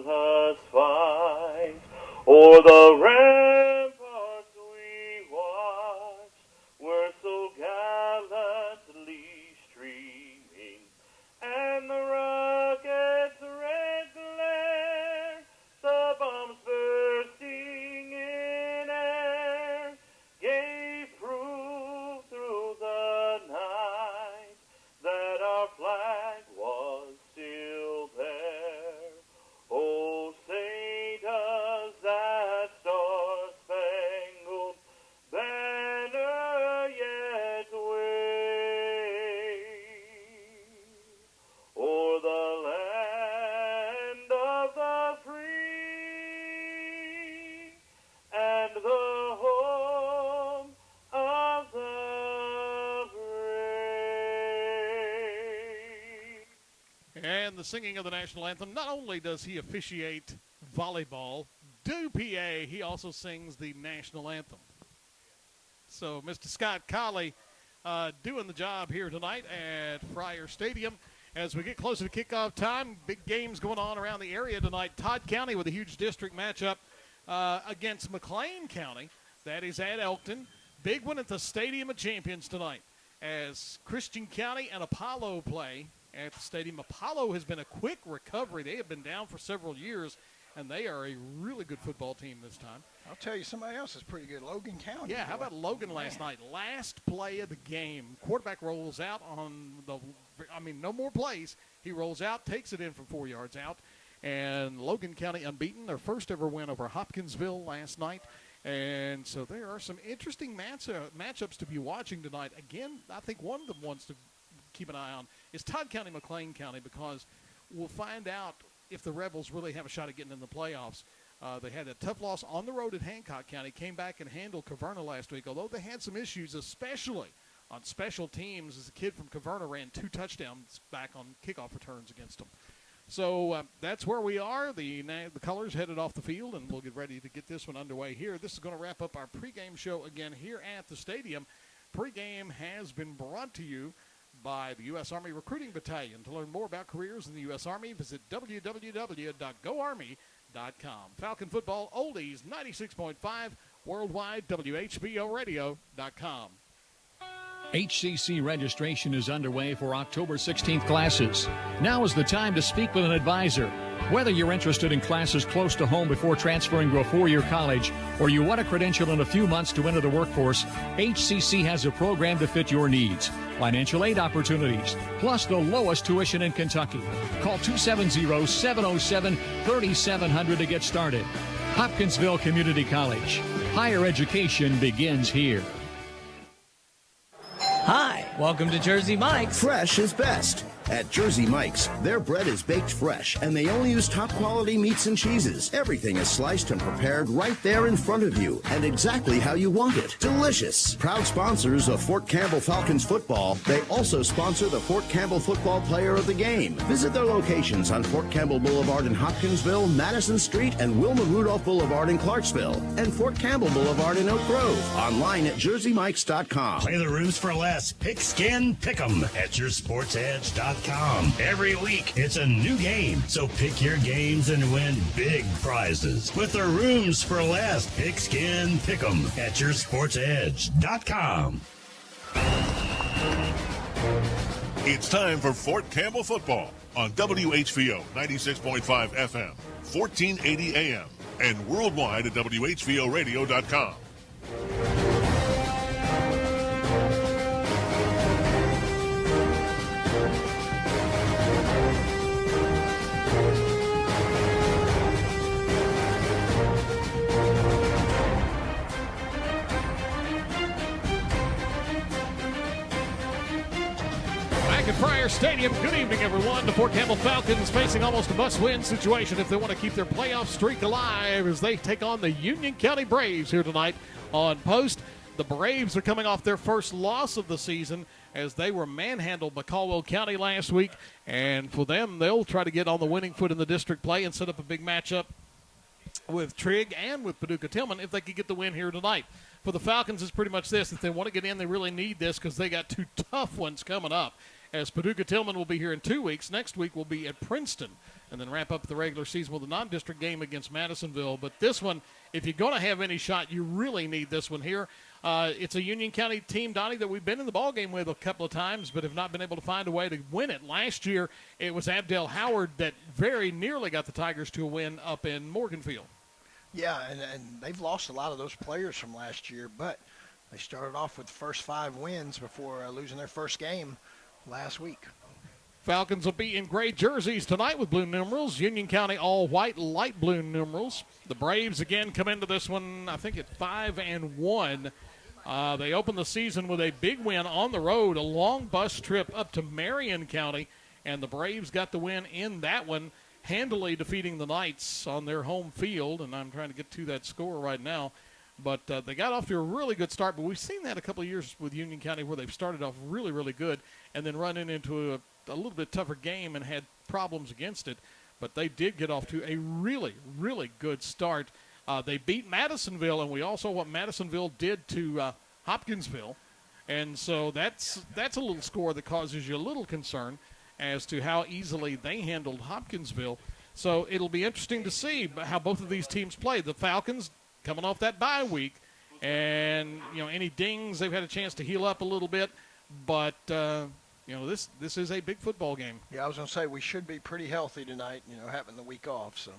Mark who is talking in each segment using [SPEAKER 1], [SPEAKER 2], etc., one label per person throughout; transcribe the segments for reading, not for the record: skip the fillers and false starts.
[SPEAKER 1] us fight. O'er the ramparts we watch, were so gallantly streaming, and the rocket's red glare, the bombs bursting in air, gave proof through the night that our flag was still there. Oh, say does that star-spangled banner yet wave o'er the land of the free and the home of the brave.
[SPEAKER 2] And the singing of the national anthem, not only does he officiate volleyball, Dupier, he also sings the national anthem. So Mr. Scott Colley doing the job here tonight at Friar Stadium. As we get closer to kickoff time, big games going on around the area tonight. Todd County with a huge district matchup against McLean County. That is at Elkton. Big one at the Stadium of Champions tonight as Christian County and Apollo play at the stadium. Apollo has been a quick recovery. They have been down for several years, and they are a really good football team this time.
[SPEAKER 3] I'll tell you, somebody else is pretty good. Logan County.
[SPEAKER 2] Yeah, how about Logan last night? Last play of the game. Quarterback rolls out on no more plays. He rolls out, takes it in from 4 yards out, and Logan County unbeaten. Their first ever win over Hopkinsville last night. And so there are some interesting matchups to be watching tonight. Again, I think one of them wants to keep an eye on is Todd County, McLean County, because we'll find out if the Rebels really have a shot at getting in the playoffs. They had a tough loss on the road at Hancock County, came back and handled Caverna last week, although they had some issues, especially on special teams, as a kid from Caverna ran 2 touchdowns back on kickoff returns against them. So that's where we are. The colors headed off the field, and we'll get ready to get this one underway here. This is going to wrap up our pregame show again here at the stadium. Pregame has been brought to you by the U.S. Army Recruiting Battalion. To learn more about careers in the U.S. Army, visit www.goarmy.com. Falcon Football Oldies 96.5 worldwide, WHBOradio.com.
[SPEAKER 4] HCC registration is underway for October 16th classes. Now is the time to speak with an advisor. Whether you're interested in classes close to home before transferring to a 4-year college, or you want a credential in a few months to enter the workforce, HCC has a program to fit your needs. Financial aid opportunities, plus the lowest tuition in Kentucky. Call 270-707-3700 to get started. Hopkinsville Community College. Higher education begins here.
[SPEAKER 5] Hi, welcome to Jersey Mike's.
[SPEAKER 6] Fresh is best. At Jersey Mike's, their bread is baked fresh, and they only use top-quality meats and cheeses. Everything is sliced and prepared right there in front of you, and exactly how you want it. Delicious. Proud sponsors of Fort Campbell Falcons football, they also sponsor the Fort Campbell Football Player of the Game. Visit their locations on Fort Campbell Boulevard in Hopkinsville, Madison Street, and Wilma Rudolph Boulevard in Clarksville, and Fort Campbell Boulevard in Oak Grove. Online at jerseymikes.com.
[SPEAKER 7] Play the rooms for less. Pigskin Pick'em at yoursportsedge.com. Every week, it's a new game, so pick your games and win big prizes with the rooms for less. Pigskin Pick'em at yoursportsedge.com.
[SPEAKER 8] It's time for Fort Campbell football on WHVO 96.5 FM, 1480 AM, and worldwide at WHVOradio.com.
[SPEAKER 2] At Friar Stadium, good evening, everyone. The Fort Campbell Falcons facing almost a must-win situation if they want to keep their playoff streak alive as they take on the Union County Braves here tonight on Post. The Braves are coming off their first loss of the season as they were manhandled by Caldwell County last week. And for them, they'll try to get on the winning foot in the district play and set up a big matchup with Trigg and with Paducah Tillman if they could get the win here tonight. For the Falcons, it's pretty much this. If they want to get in, they really need this because they got 2 tough ones coming up. as Paducah-Tillman will be here in 2 weeks. Next week we'll be at Princeton and then wrap up the regular season with a non-district game against Madisonville. But this one, if you're going to have any shot, you really need this one here. It's a Union County team, Donnie, that we've been in the ballgame with a couple of times but have not been able to find a way to win it. Last year, it was Abdel Howard that very nearly got the Tigers to a win up in Morganfield.
[SPEAKER 3] Yeah, and they've lost a lot of those players from last year, but they started off with the first 5 wins before losing their first game last week.
[SPEAKER 2] Falcons will be in gray jerseys tonight with blue numerals. Union County all white, light blue numerals. The Braves again come into this one, I think, at 5-1. They opened the season with a big win on the road, a long bus trip up to Marion County, and the Braves got the win in that one, handily defeating the Knights on their home field, and I'm trying to get to that score right now. But they got off to a really good start, but we've seen that a couple of years with Union County where they've started off really, really good and then run into a little bit tougher game and had problems against it. But they did get off to a really, really good start. They beat Madisonville, and we all saw what Madisonville did to Hopkinsville. And so that's a little score that causes you a little concern as to how easily they handled Hopkinsville. So it'll be interesting to see how both of these teams play. The Falcons coming off that bye week, and any dings, they've had a chance to heal up a little bit, but this is a big football game.
[SPEAKER 3] Yeah, I was going to say we should be pretty healthy tonight, having the week off. So,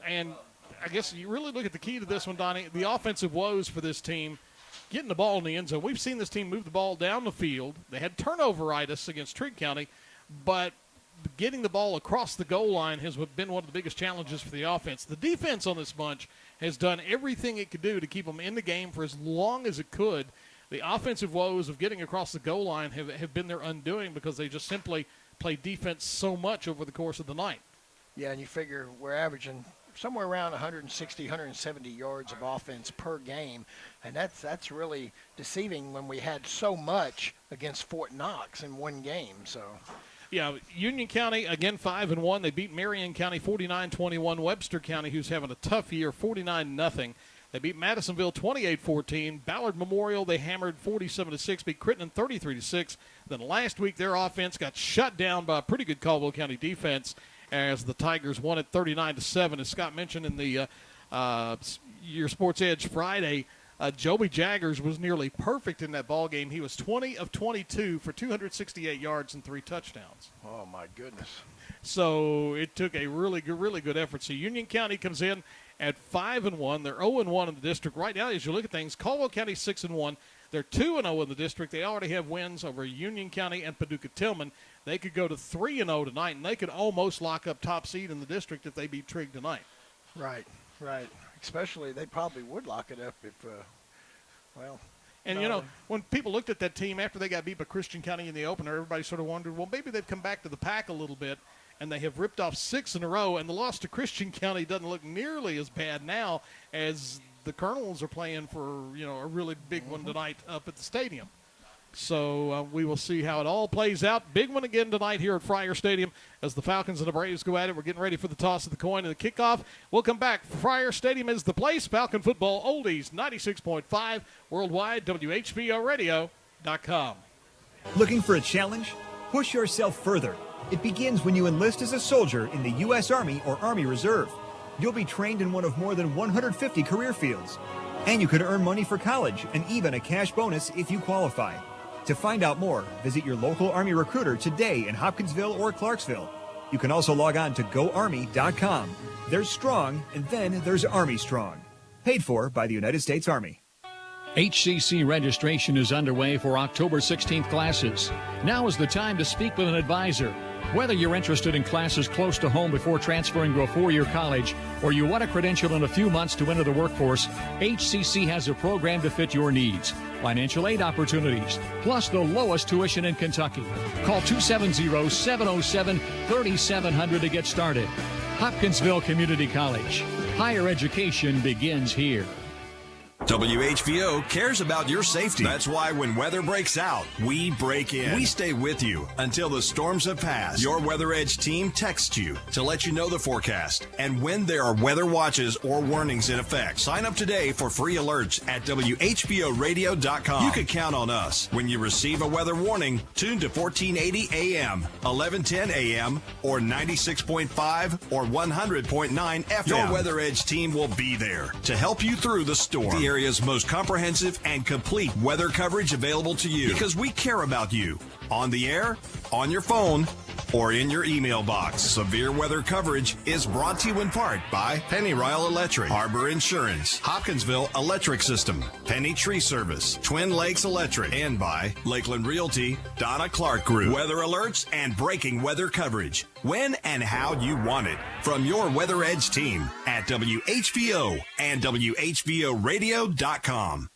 [SPEAKER 2] and I guess you really look at the key to this one, Donnie, the offensive woes for this team, getting the ball in the end zone. We've seen this team move the ball down the field. They had turnoveritis against Trigg County, but getting the ball across the goal line has been one of the biggest challenges for the offense. The defense on this bunch has done everything it could do to keep them in the game for as long as it could. The offensive woes of getting across the goal line have been their undoing because they just simply play defense so much over the course of the night.
[SPEAKER 3] Yeah, and you figure we're averaging somewhere around 160, 170 yards of offense per game, and that's really deceiving when we had so much against Fort Knox in one game. So,
[SPEAKER 2] yeah, Union County, again, 5-1. They beat Marion County 49-21. Webster County, who's having a tough year, 49-0. They beat Madisonville 28-14. Ballard Memorial, they hammered 47-6, beat Crittenden 33-6. Then last week, their offense got shut down by a pretty good Caldwell County defense as the Tigers won it 39-7. As Scott mentioned in the Your Sports Edge Friday, Joby Jaggers was nearly perfect in that ball game. He was 20 of 22 for 268 yards and 3 touchdowns.
[SPEAKER 3] Oh, my goodness.
[SPEAKER 2] So it took a really good effort. So Union County comes in at 5-1. They're 0-1 in the district. Right now, as you look at things, Caldwell County 6-1. They're 2-0 in the district. They already have wins over Union County and Paducah-Tillman. They could go to 3-0 tonight, and they could almost lock up top seed in the district if they beat Trigg tonight.
[SPEAKER 3] Right. Especially, they probably would lock it up if,
[SPEAKER 2] And, when people looked at that team after they got beat by Christian County in the opener, everybody sort of wondered, well, maybe they've come back to the pack a little bit, and they have ripped off 6 in a row, and the loss to Christian County doesn't look nearly as bad now as the Colonels are playing for, a really big one tonight up at the stadium. So we will see how it all plays out. Big one again tonight here at Friar Stadium as the Falcons and the Braves go at it. We're getting ready for the toss of the coin and the kickoff. We'll come back. Friar Stadium is the place. Falcon football oldies, 96.5 worldwide, WHBOradio.com.
[SPEAKER 9] Looking for a challenge? Push yourself further. It begins when you enlist as a soldier in the U.S. Army or Army Reserve. You'll be trained in one of more than 150 career fields. And you could earn money for college and even a cash bonus if you qualify. To find out more, visit your local Army recruiter today in Hopkinsville or Clarksville. You can also log on to GoArmy.com. There's Strong, and then there's Army Strong. Paid for by the United States Army.
[SPEAKER 4] HCC registration is underway for October 16th classes. Now is the time to speak with an advisor. Whether you're interested in classes close to home before transferring to a 4-year college, or you want a credential in a few months to enter the workforce, HCC has a program to fit your needs. Financial aid opportunities, plus the lowest tuition in Kentucky. Call 270-707-3700 to get started. Hopkinsville Community College. Higher education begins here.
[SPEAKER 10] WHVO cares about your safety. That's why when weather breaks out, we break in. We stay with you until the storms have passed. Your Weather Edge team texts you to let you know the forecast and when there are weather watches or warnings in effect. Sign up today for free alerts at WHVOradio.com. You can count on us. When you receive a weather warning, tune to 1480 AM, 1110 AM, or 96.5 or 100.9 FM. Your Weather Edge team will be there to help you through the storm. The area's most comprehensive and complete weather coverage available to you because we care about you on the air, on your phone, or in your email box. Severe weather coverage is brought to you in part by Pennyrile Electric, Harbor Insurance, Hopkinsville Electric System, Penny Tree Service, Twin Lakes Electric, and by Lakeland Realty, Donna Clark Group. Weather alerts and breaking weather coverage when and how you want it from your Weather Edge team at WHVO and WHVOradio.com.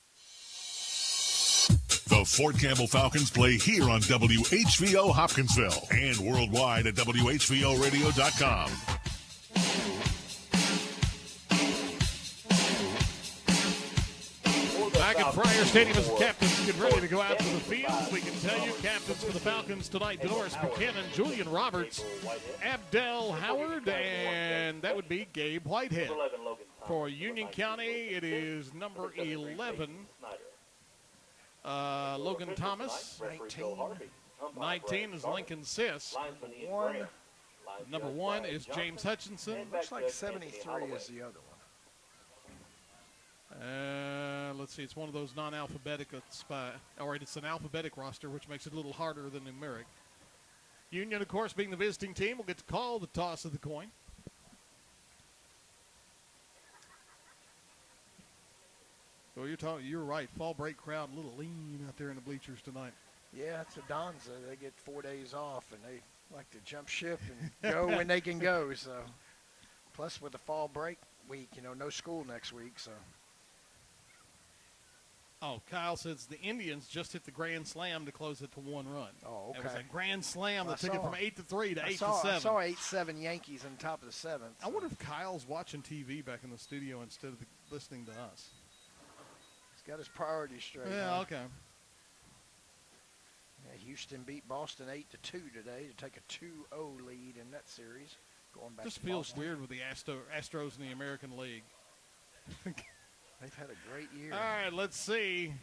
[SPEAKER 8] The Fort Campbell Falcons play here on WHVO Hopkinsville and worldwide at WHVOradio.com.
[SPEAKER 2] Back at Friar Stadium as the captains get ready to go out to the field. We can tell you captains for the Falcons tonight: Dolores Buchanan, Julian Roberts, Abdel Howard, and that would be Gabe Whitehead. For Union County, it is number 11. Logan Thomas. 19 is Lincoln Siss. Number 1 is James Hutchinson.
[SPEAKER 3] Looks like 73 is the other one.
[SPEAKER 2] Let's see, it's one of those non-alphabetic, or it's an alphabetic roster, which makes it a little harder than numeric. Union, of course, being the visiting team, will get to call the toss of the coin. So you're right. Fall break crowd, a little lean out there in the bleachers tonight.
[SPEAKER 3] Yeah, it's a Donza. They get 4 days off, and they like to jump ship and go when they can go. So, plus with the fall break week, no school next week. So.
[SPEAKER 2] Oh, Kyle says the Indians just hit the grand slam to close it to 1 run.
[SPEAKER 3] Oh, okay.
[SPEAKER 2] It was a grand slam that took it from 8-3 to 8-7.
[SPEAKER 3] I saw 8-7 Yankees on top of the 7th. So.
[SPEAKER 2] I wonder if Kyle's watching TV back in the studio instead of listening to us.
[SPEAKER 3] Got his priorities straight.
[SPEAKER 2] Yeah, okay.
[SPEAKER 3] Yeah, Houston beat Boston 8-2 today to take a 2-0 lead in that series. Going back.
[SPEAKER 2] Just feels weird with the Astros in the American League.
[SPEAKER 3] They've had a great year.
[SPEAKER 2] All right, let's see.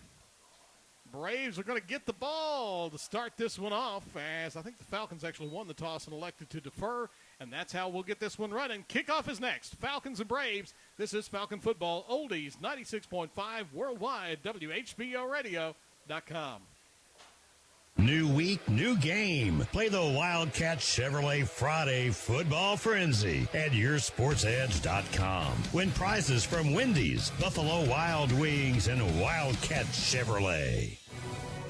[SPEAKER 2] Braves are going to get the ball to start this one off, as I think the Falcons actually won the toss and elected to defer, and that's how we'll get this one running. Kickoff is next. Falcons and Braves. This is Falcon Football Oldies 96.5 worldwide, WHVOradio.com.
[SPEAKER 7] New week, new game. Play the Wildcat Chevrolet Friday Football Frenzy at yoursportsedge.com. Win prizes from Wendy's, Buffalo Wild Wings, and Wildcat Chevrolet.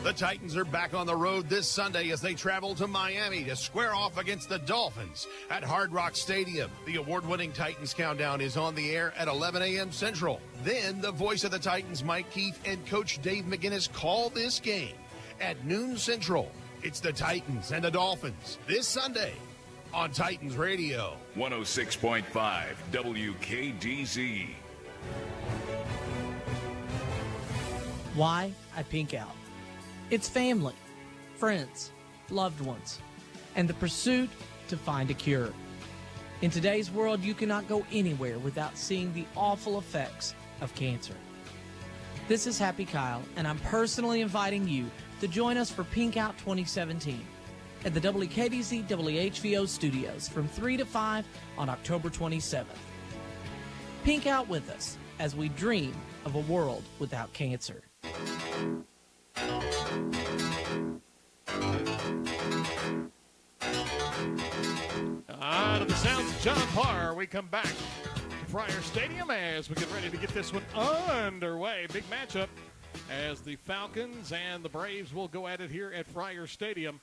[SPEAKER 11] The Titans are back on the road this Sunday as they travel to Miami to square off against the Dolphins at Hard Rock Stadium. The award-winning Titans countdown is on the air at 11 a.m. Central. Then the voice of the Titans, Mike Keith, and Coach Dave McGinnis call this game at noon Central. It's the Titans and the Dolphins this Sunday on Titans Radio.
[SPEAKER 12] 106.5 WKDZ.
[SPEAKER 5] Why I pink out? It's family, friends, loved ones, and the pursuit to find a cure. In today's world, you cannot go anywhere without seeing the awful effects of cancer. This is Happy Kyle, and I'm personally inviting you to join us for Pink Out 2017 at the WKDZ WHVO studios from 3 to 5 on October 27th. Pink out with us as we dream of a world without cancer.
[SPEAKER 2] To the sounds of John Parr, we come back to Friar Stadium as we get ready to get this one underway. Big matchup as the Falcons and the Braves will go at it here at Friar Stadium.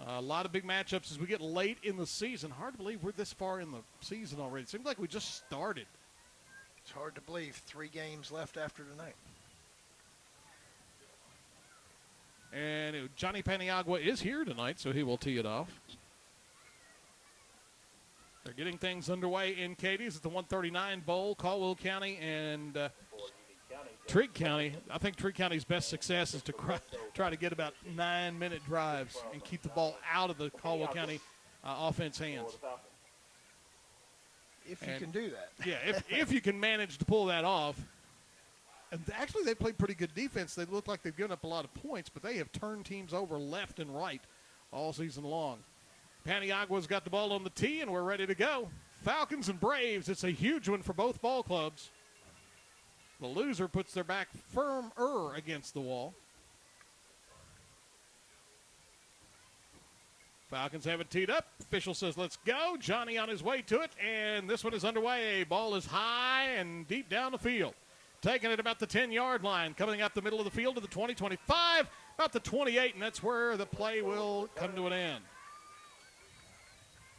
[SPEAKER 2] A lot of big matchups as we get late in the season. Hard to believe we're this far in the season already. It seems like we just started.
[SPEAKER 3] It's hard to believe. 3 games left after tonight.
[SPEAKER 2] And Johnny Paniagua is here tonight, so he will tee it off. They're getting things underway in Katie's at the 139 Bowl, Caldwell County and Trigg County, I think Trigg County's best success is to try to get about 9-minute drives and keep the ball out of the Caldwell County offense hands.
[SPEAKER 3] If you can do that.
[SPEAKER 2] Yeah, if you can manage to pull that off. And actually, they played pretty good defense. They look like they've given up a lot of points, but they have turned teams over left and right all season long. Paniagua's got the ball on the tee, and we're ready to go. Falcons and Braves, it's a huge one for both ball clubs. The loser puts their back firmer against the wall. Falcons have it teed up. Official says, let's go. Johnny on his way to it, and this one is underway. Ball is high and deep down the field. Taking it about the 10-yard line, coming up the middle of the field to the 20, 25, about the 28, and that's where the play will come to an end.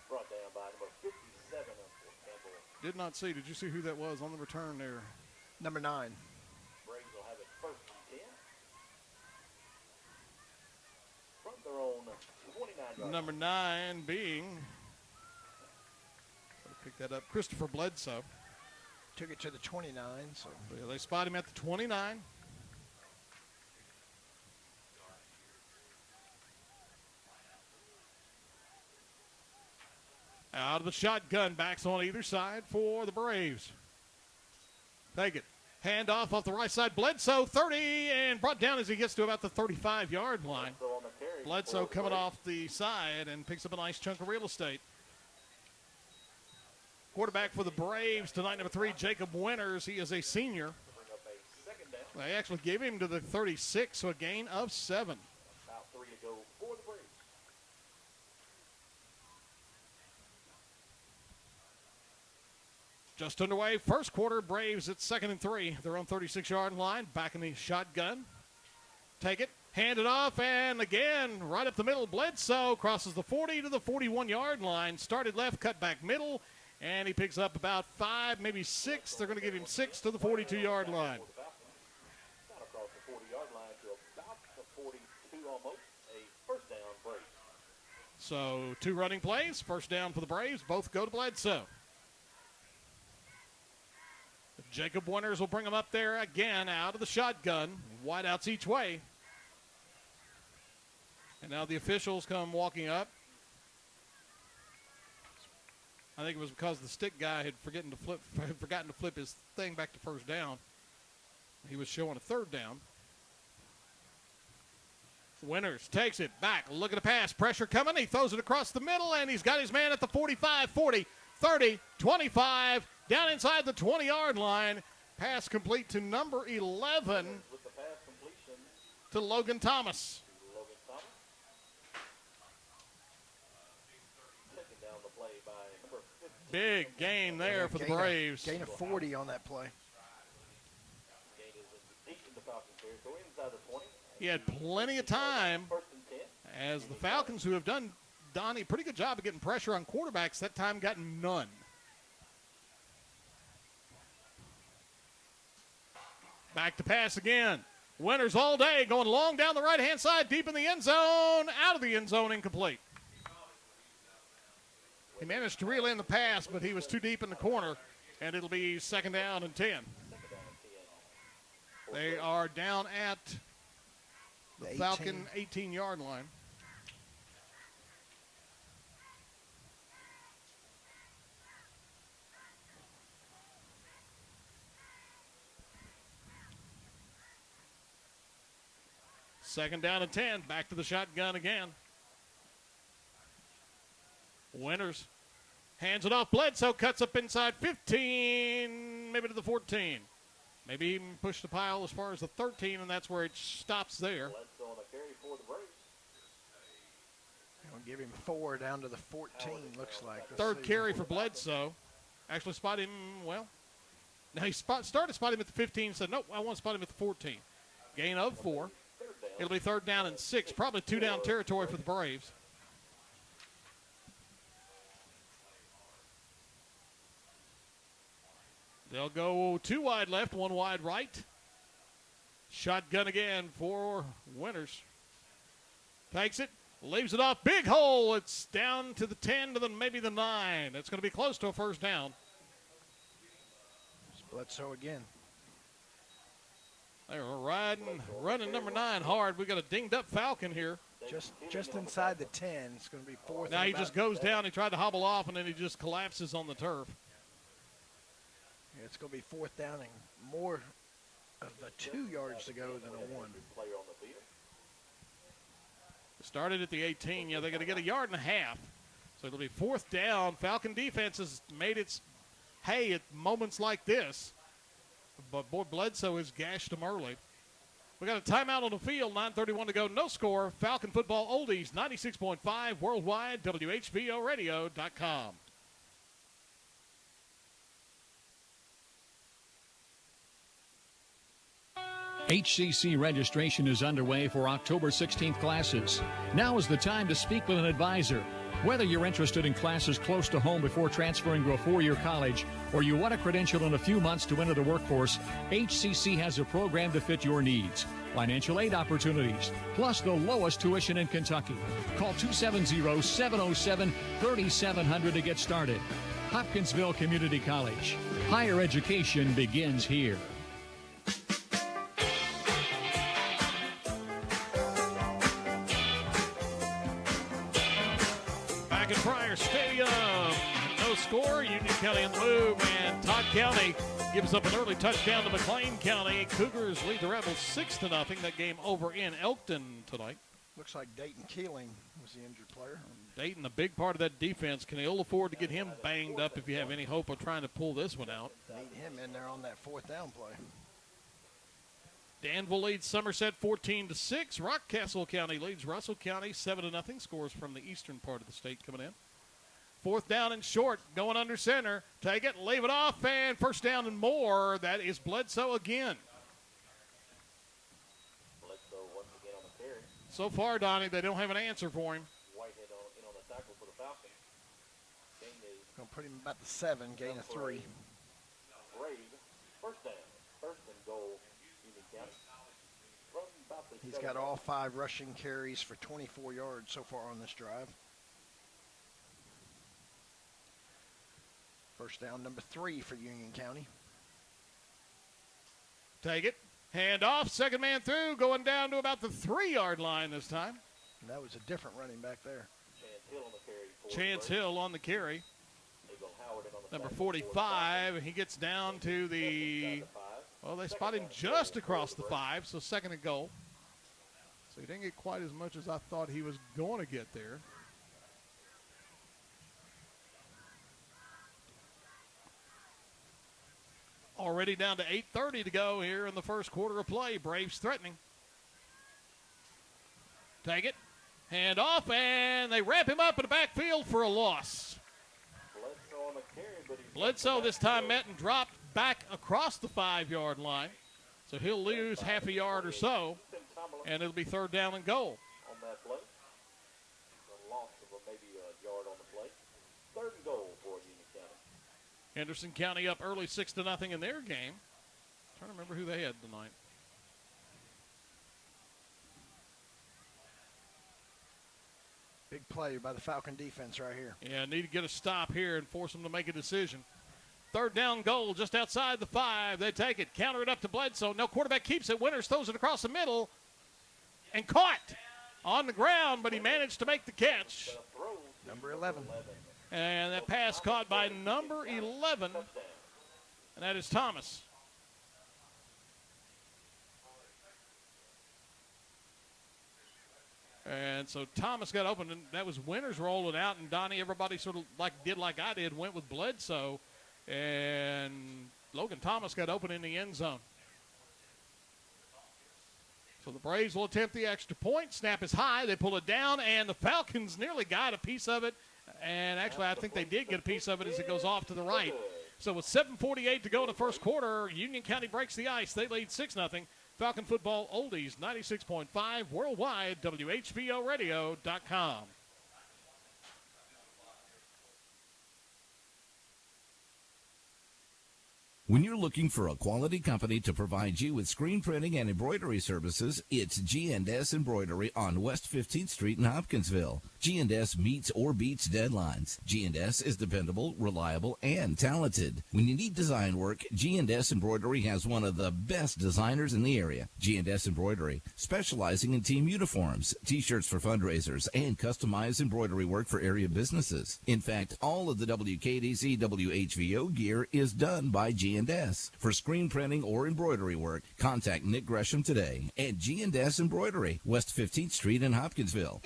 [SPEAKER 1] Brought down by number 57 of Fort Campbell.
[SPEAKER 2] Did not see. Did you see who that was on the return there?
[SPEAKER 3] Number 9.
[SPEAKER 1] Braves will have it first and 10. From their own 29-yard
[SPEAKER 2] Number 9 being, pick that up, Christopher Bledsoe.
[SPEAKER 3] Took it to the 29. So
[SPEAKER 2] yeah, they spot him at the 29. Out of the shotgun, backs on either side for the Braves. Take it. Hand off the right side. Bledsoe, 30, and brought down as he gets to about the 35-yard line. Bledsoe coming off the side and picks up a nice chunk of real estate. Quarterback for the Braves tonight, number 3, Jacob Winters. He is a senior. They actually gave him to the 36, so a gain of 7.
[SPEAKER 1] About 3 to go for the Braves.
[SPEAKER 2] Just underway, first quarter, Braves at 2nd and 3. Their own 36-yard line, back in the shotgun. Take it, hand it off, and again, right up the middle, Bledsoe crosses the 40 to the 41-yard line. Started left, cut back middle, and he picks up about 5, maybe 6. They're going to give him 6 to the 42-yard line.
[SPEAKER 1] Down across the 40-yard line to about the 42 almost. A first down, Braves.
[SPEAKER 2] So 2 running plays, first down for the Braves. Both go to Bledsoe. Jacob Winters will bring him up there again out of the shotgun. Wideouts each way. And now the officials come walking up. I think it was because the stick guy had forgotten to flip his thing back to first down. He was showing a 3rd down. Winters takes it back. Look at the pass. Pressure coming. He throws it across the middle, and he's got his man at the 45, 40, 30, 25, down inside the 20-yard line. Pass complete to number 11
[SPEAKER 1] With the pass completion
[SPEAKER 2] to Logan Thomas.
[SPEAKER 1] Logan Thomas. Taking down the play by number 15.
[SPEAKER 2] Big gain there for the Braves.
[SPEAKER 3] Gain of 40 on that play.
[SPEAKER 1] Gain is deep in the Falcons territory, inside the 20.
[SPEAKER 2] He had plenty of time
[SPEAKER 1] First and 10.
[SPEAKER 2] as the Falcons, who have done, Donnie, a pretty good job of getting pressure on quarterbacks, that time got none. Back to pass again. Winters all day, going long down the right-hand side, deep in the end zone, out of the end zone, incomplete. He managed to reel in the pass, but he was too deep in the corner, and it'll be 2nd down and 10. They are down at the Falcon 18-yard line. Second down and 10. Back to the shotgun again. Winters hands it off. Bledsoe cuts up inside 15, maybe to the 14. Maybe even push the pile as far as the 13, and that's where it stops there.
[SPEAKER 1] Bledsoe on the carry for the Braves.
[SPEAKER 3] I'll give him 4 down to the 14, looks like. Let's
[SPEAKER 2] Third
[SPEAKER 3] see.
[SPEAKER 2] carry for Bledsoe. Actually spot him, well, now he started to spot him at the 15, said, nope, I want to spot him at the 14. Gain of 4. It'll be 3rd down and 6, probably 2-down territory for the Braves. They'll go 2 wide left, 1 wide right. Shotgun again for Winters. Takes it, leaves it off, big hole. It's down to the 10 to maybe the 9. It's going to be close to a first down.
[SPEAKER 3] Bledsoe again.
[SPEAKER 2] They're running number 9 hard. We got a dinged up Falcon here.
[SPEAKER 3] Just inside the 10. It's going to be 4th.
[SPEAKER 2] Now he just goes down. He tried to hobble off, and then he just collapses on the turf.
[SPEAKER 3] Yeah, it's going to be 4th down and more of a 2 yards to go than a 1.
[SPEAKER 2] Started at the 18. Yeah, they're going to get a yard and a half. So it'll be 4th down. Falcon defense has made its hay at moments like this. But, boy, Bledsoe has gashed them early. We got a timeout on the field, 9:31 to go, no score. Falcon football oldies, 96.5 worldwide, WHVOradio.com.
[SPEAKER 4] HCC registration is underway for October 16th classes. Now is the time to speak with an advisor. Whether you're interested in classes close to home before transferring to a 4-year college, or you want a credential in a few months to enter the workforce, HCC has a program to fit your needs. Financial aid opportunities, plus the lowest tuition in Kentucky. Call 270-707-3700 to get started. Hopkinsville Community College. Higher education begins here.
[SPEAKER 2] Back at Pryor Stadium, no score. Union County in the move, and Todd County gives up an early touchdown to McLean County. Cougars lead the Rebels 6-0. That game over in Elkton tonight.
[SPEAKER 3] Looks like Dayton Keeling was the injured player.
[SPEAKER 2] Dayton, a big part of that defense. Can they ill afford to get him banged up if you have any hope of trying to pull this one out?
[SPEAKER 3] Need him in there on that 4th down play.
[SPEAKER 2] Danville leads Somerset 14-6. Rockcastle County leads Russell County 7-0. Scores from the eastern part of the state coming in. 4th down and short, going under center. Take it, leave it off, and 1st down and more. That is Bledsoe again.
[SPEAKER 1] Bledsoe once again on the carry.
[SPEAKER 2] So far, Donnie, they don't have an answer for him.
[SPEAKER 1] Whitehead in on the tackle for the Falcons. Gain is
[SPEAKER 3] Going to put him about the 7, gain of 3.
[SPEAKER 1] Brave. 1st down. 1st and goal. Union County. From about the
[SPEAKER 3] He's got all 5 rushing carries for 24 yards so far on this drive. 1st down, number 3 for Union County.
[SPEAKER 2] Take it. Hand off. 2nd man through. Going down to about the 3-yard line this time.
[SPEAKER 3] And that was a different running back there.
[SPEAKER 2] Chance Hill on the carry. Number 45. He gets down to the, well, they spot him just across the 5, so 2nd and goal. So he didn't get quite as much as I thought he was going to get there. Already down to 8:30 to go here in the first quarter of play. Braves threatening. Take it. Hand off, and they wrap him up in the backfield for a loss.
[SPEAKER 1] Bledsoe on the carry, but
[SPEAKER 2] Bledsoe this time met and dropped back across the 5-yard line. So he'll lose half a yard or so, and it'll be 3rd down and goal.
[SPEAKER 1] On that play. A loss of maybe a yard on the play. 3rd and goal for Union County.
[SPEAKER 2] Henderson County up early 6-0 in their game. Trying to remember who they had tonight.
[SPEAKER 3] Big play by the Falcon defense right here.
[SPEAKER 2] Yeah, need to get a stop here and force them to make a decision. 3rd down goal just outside the 5. They take it, counter it up to Bledsoe. No, quarterback keeps it. Winters throws it across the middle and caught on the ground, but he managed to make the catch.
[SPEAKER 3] Number 11.
[SPEAKER 2] And that pass caught by number 11, and that is Thomas. And so Thomas got open, and that was Winters rolling out, and Donnie, everybody sort of did like I did, went with Bledsoe, and Logan Thomas got open in the end zone. So the Braves will attempt the extra point. Snap is high. They pull it down, and the Falcons nearly got a piece of it. And actually, I think they did get a piece of it as it goes off to the right. So with 7:48 to go in the first quarter, Union County breaks the ice. They lead 6-0. Falcon football oldies, 96.5 worldwide, WHVOradio.com.
[SPEAKER 12] When you're looking for a quality company to provide you with screen printing and embroidery services, it's G&S Embroidery on West 15th Street in Hopkinsville. G&S meets or beats deadlines. G&S is dependable, reliable, and talented. When you need design work, G&S Embroidery has one of the best designers in the area. G&S Embroidery, specializing in team uniforms, T-shirts for fundraisers, and customized embroidery work for area businesses. In fact, all of the WKDC WHVO gear is done by G&S. For screen printing or embroidery work, contact Nick Gresham today at G&S Embroidery, West 15th Street in Hopkinsville.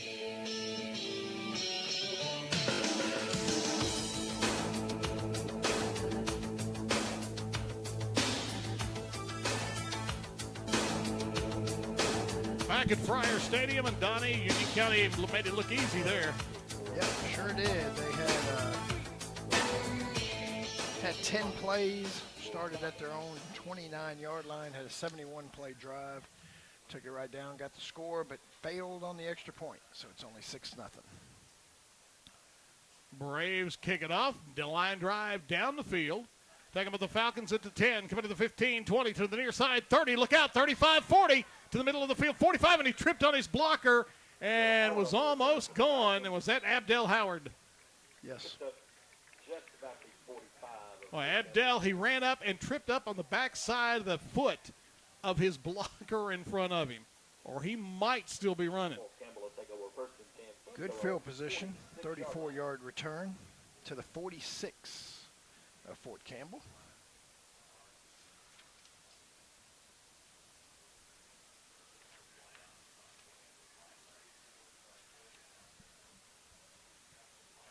[SPEAKER 2] Back at Friar Stadium, and Donnie, Union County made it look easy there.
[SPEAKER 3] Yep, sure did. They had 10 plays, started at their own 29-yard line, had a 71-play drive, took it right down, got the score, but failed on the extra point, so it's only 6-0.
[SPEAKER 2] Braves kick it off, the line drive down the field. Taking with the Falcons at the 10, coming to the 15, 20, to the near side, 30, look out, 35, 40, to the middle of the field, 45, and he tripped on his blocker and was almost gone. And was that Abdel Howard?
[SPEAKER 3] Yes.
[SPEAKER 2] Well, Abdel, he ran up and tripped up on the backside of the foot of his blocker in front of him, or he might still be running.
[SPEAKER 3] Good field position, 34-yard return to the 46 of Fort Campbell.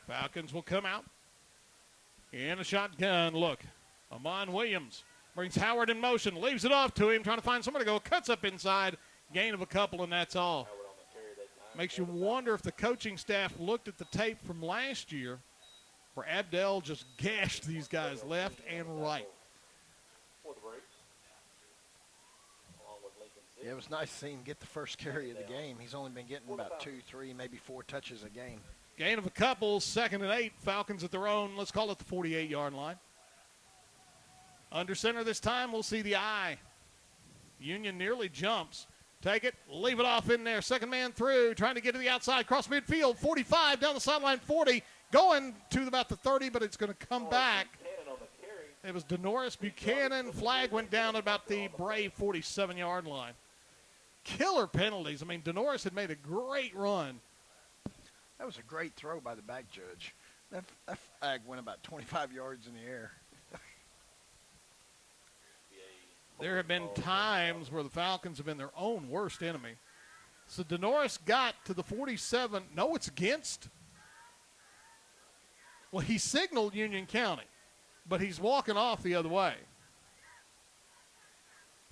[SPEAKER 2] Falcons will come out in a shotgun look. Amon Williams brings Howard in motion, leaves it off to him, trying to find somewhere to go, cuts up inside, gain of a couple, and that's all. Makes you wonder if the coaching staff looked at the tape from last year where Abdel just gashed these guys left and right.
[SPEAKER 3] Yeah, it was nice to see him get the first carry of the game. He's only been getting about 2, 3, maybe 4 touches a game.
[SPEAKER 2] Gain of a couple, 2nd and 8. Falcons at their own, let's call it the 48-yard line. Under center this time, we'll see the eye. Union nearly jumps. Take it, leave it off in there. Second man through, trying to get to the outside, cross midfield, 45, down the sideline, 40, going to about the 30, but it's going to come back. It was Denoris Buchanan. Flag went down at about the Brave 47-yard line. Killer penalties. I mean, Denoris had made a great run.
[SPEAKER 3] That was a great throw by the back judge. That flag went about 25 yards in the air.
[SPEAKER 2] There have been times where the Falcons have been their own worst enemy. So Denoris got to the 47. No, it's against. Well, he signaled Union County, but he's walking off the other way.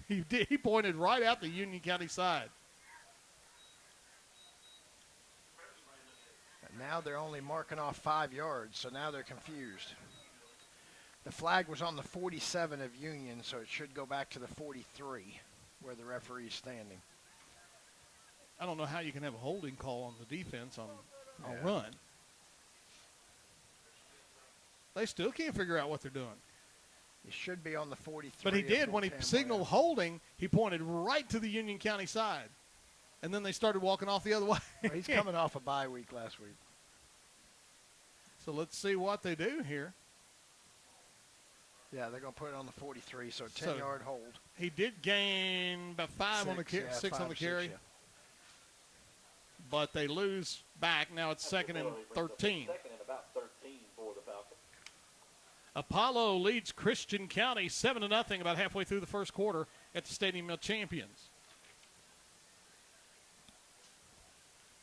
[SPEAKER 2] He pointed right out the Union County side.
[SPEAKER 3] And now they're only marking off 5 yards, so now they're confused. The flag was on the 47 of Union, so it should go back to the 43 where the referee's standing.
[SPEAKER 2] I don't know how you can have a holding call on the defense on a run. They still can't figure out what they're doing.
[SPEAKER 3] It should be on the 43.
[SPEAKER 2] But he did. When he signaled holding, he pointed right to the Union County side. And then they started walking off the other way.
[SPEAKER 3] Well, he's coming off a bye week last week.
[SPEAKER 2] So let's see what they do here.
[SPEAKER 3] Yeah, they're going to put it on the 43, so 10-yard hold.
[SPEAKER 2] He did gain about 5 on the carry, 6 on the carry.
[SPEAKER 3] 6, yeah.
[SPEAKER 2] But they lose back. Now it's 2nd and 13.
[SPEAKER 1] 2nd and about 13 for the Falcons.
[SPEAKER 2] Apollo leads Christian County 7-0 about halfway through the first quarter at the Stadium of Champions.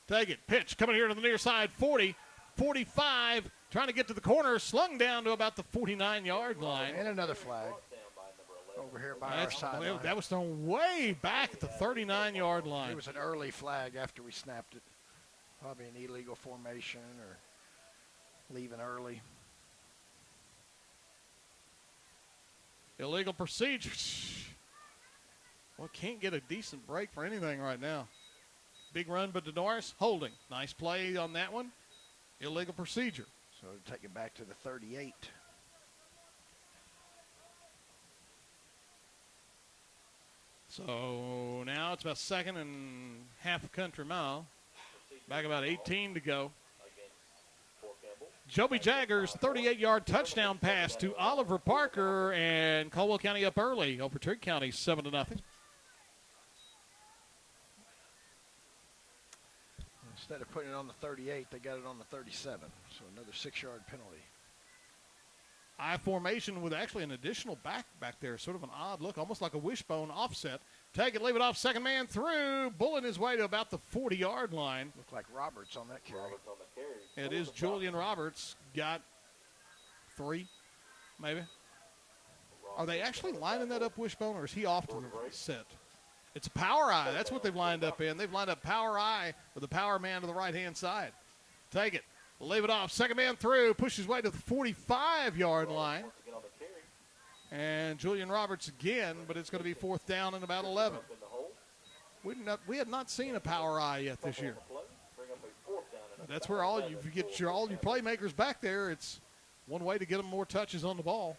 [SPEAKER 2] Take it. Pitch coming here to the near side. 40, 45. Trying to get to the corner. Slung down to about the 49-yard line.
[SPEAKER 3] And another flag over here by our sideline.
[SPEAKER 2] That was thrown way back at the 39-yard line.
[SPEAKER 3] It was an early flag after we snapped it. Probably an illegal formation or leaving early.
[SPEAKER 2] Illegal procedures. Well, can't get a decent break for anything right now. Big run by Denoris. Holding. Nice play on that one. Illegal procedure.
[SPEAKER 3] So take it back to the 38.
[SPEAKER 2] So now it's about second and half a country mile. Back about 18 to go. Joby Jaggers, 38-yard touchdown pass to Oliver Parker, and Caldwell County up early over Trigg County, 7-0.
[SPEAKER 3] Instead of putting it on the 38, they got it on the 37. So another 6-yard penalty.
[SPEAKER 2] I formation with actually an additional back there, sort of an odd look, almost like a wishbone offset. Take it, leave it off, second man through, bulling his way to about the 40-yard line.
[SPEAKER 3] Looked like Roberts on that carry.
[SPEAKER 2] It is Julian Roberts, got 3, maybe. Are they actually lining that up wishbone, or is he off to the set? It's a power eye. That's what they've lined up in. They've lined up power eye with the power man to the right-hand side. Take it. Leave it off. Second man through. Pushes his way to the 45-yard line. And Julian Roberts again, but it's going to be 4th down and about 11. We have not seen a power eye yet this year. That's where all you get all your playmakers back there. It's one way to get them more touches on the ball.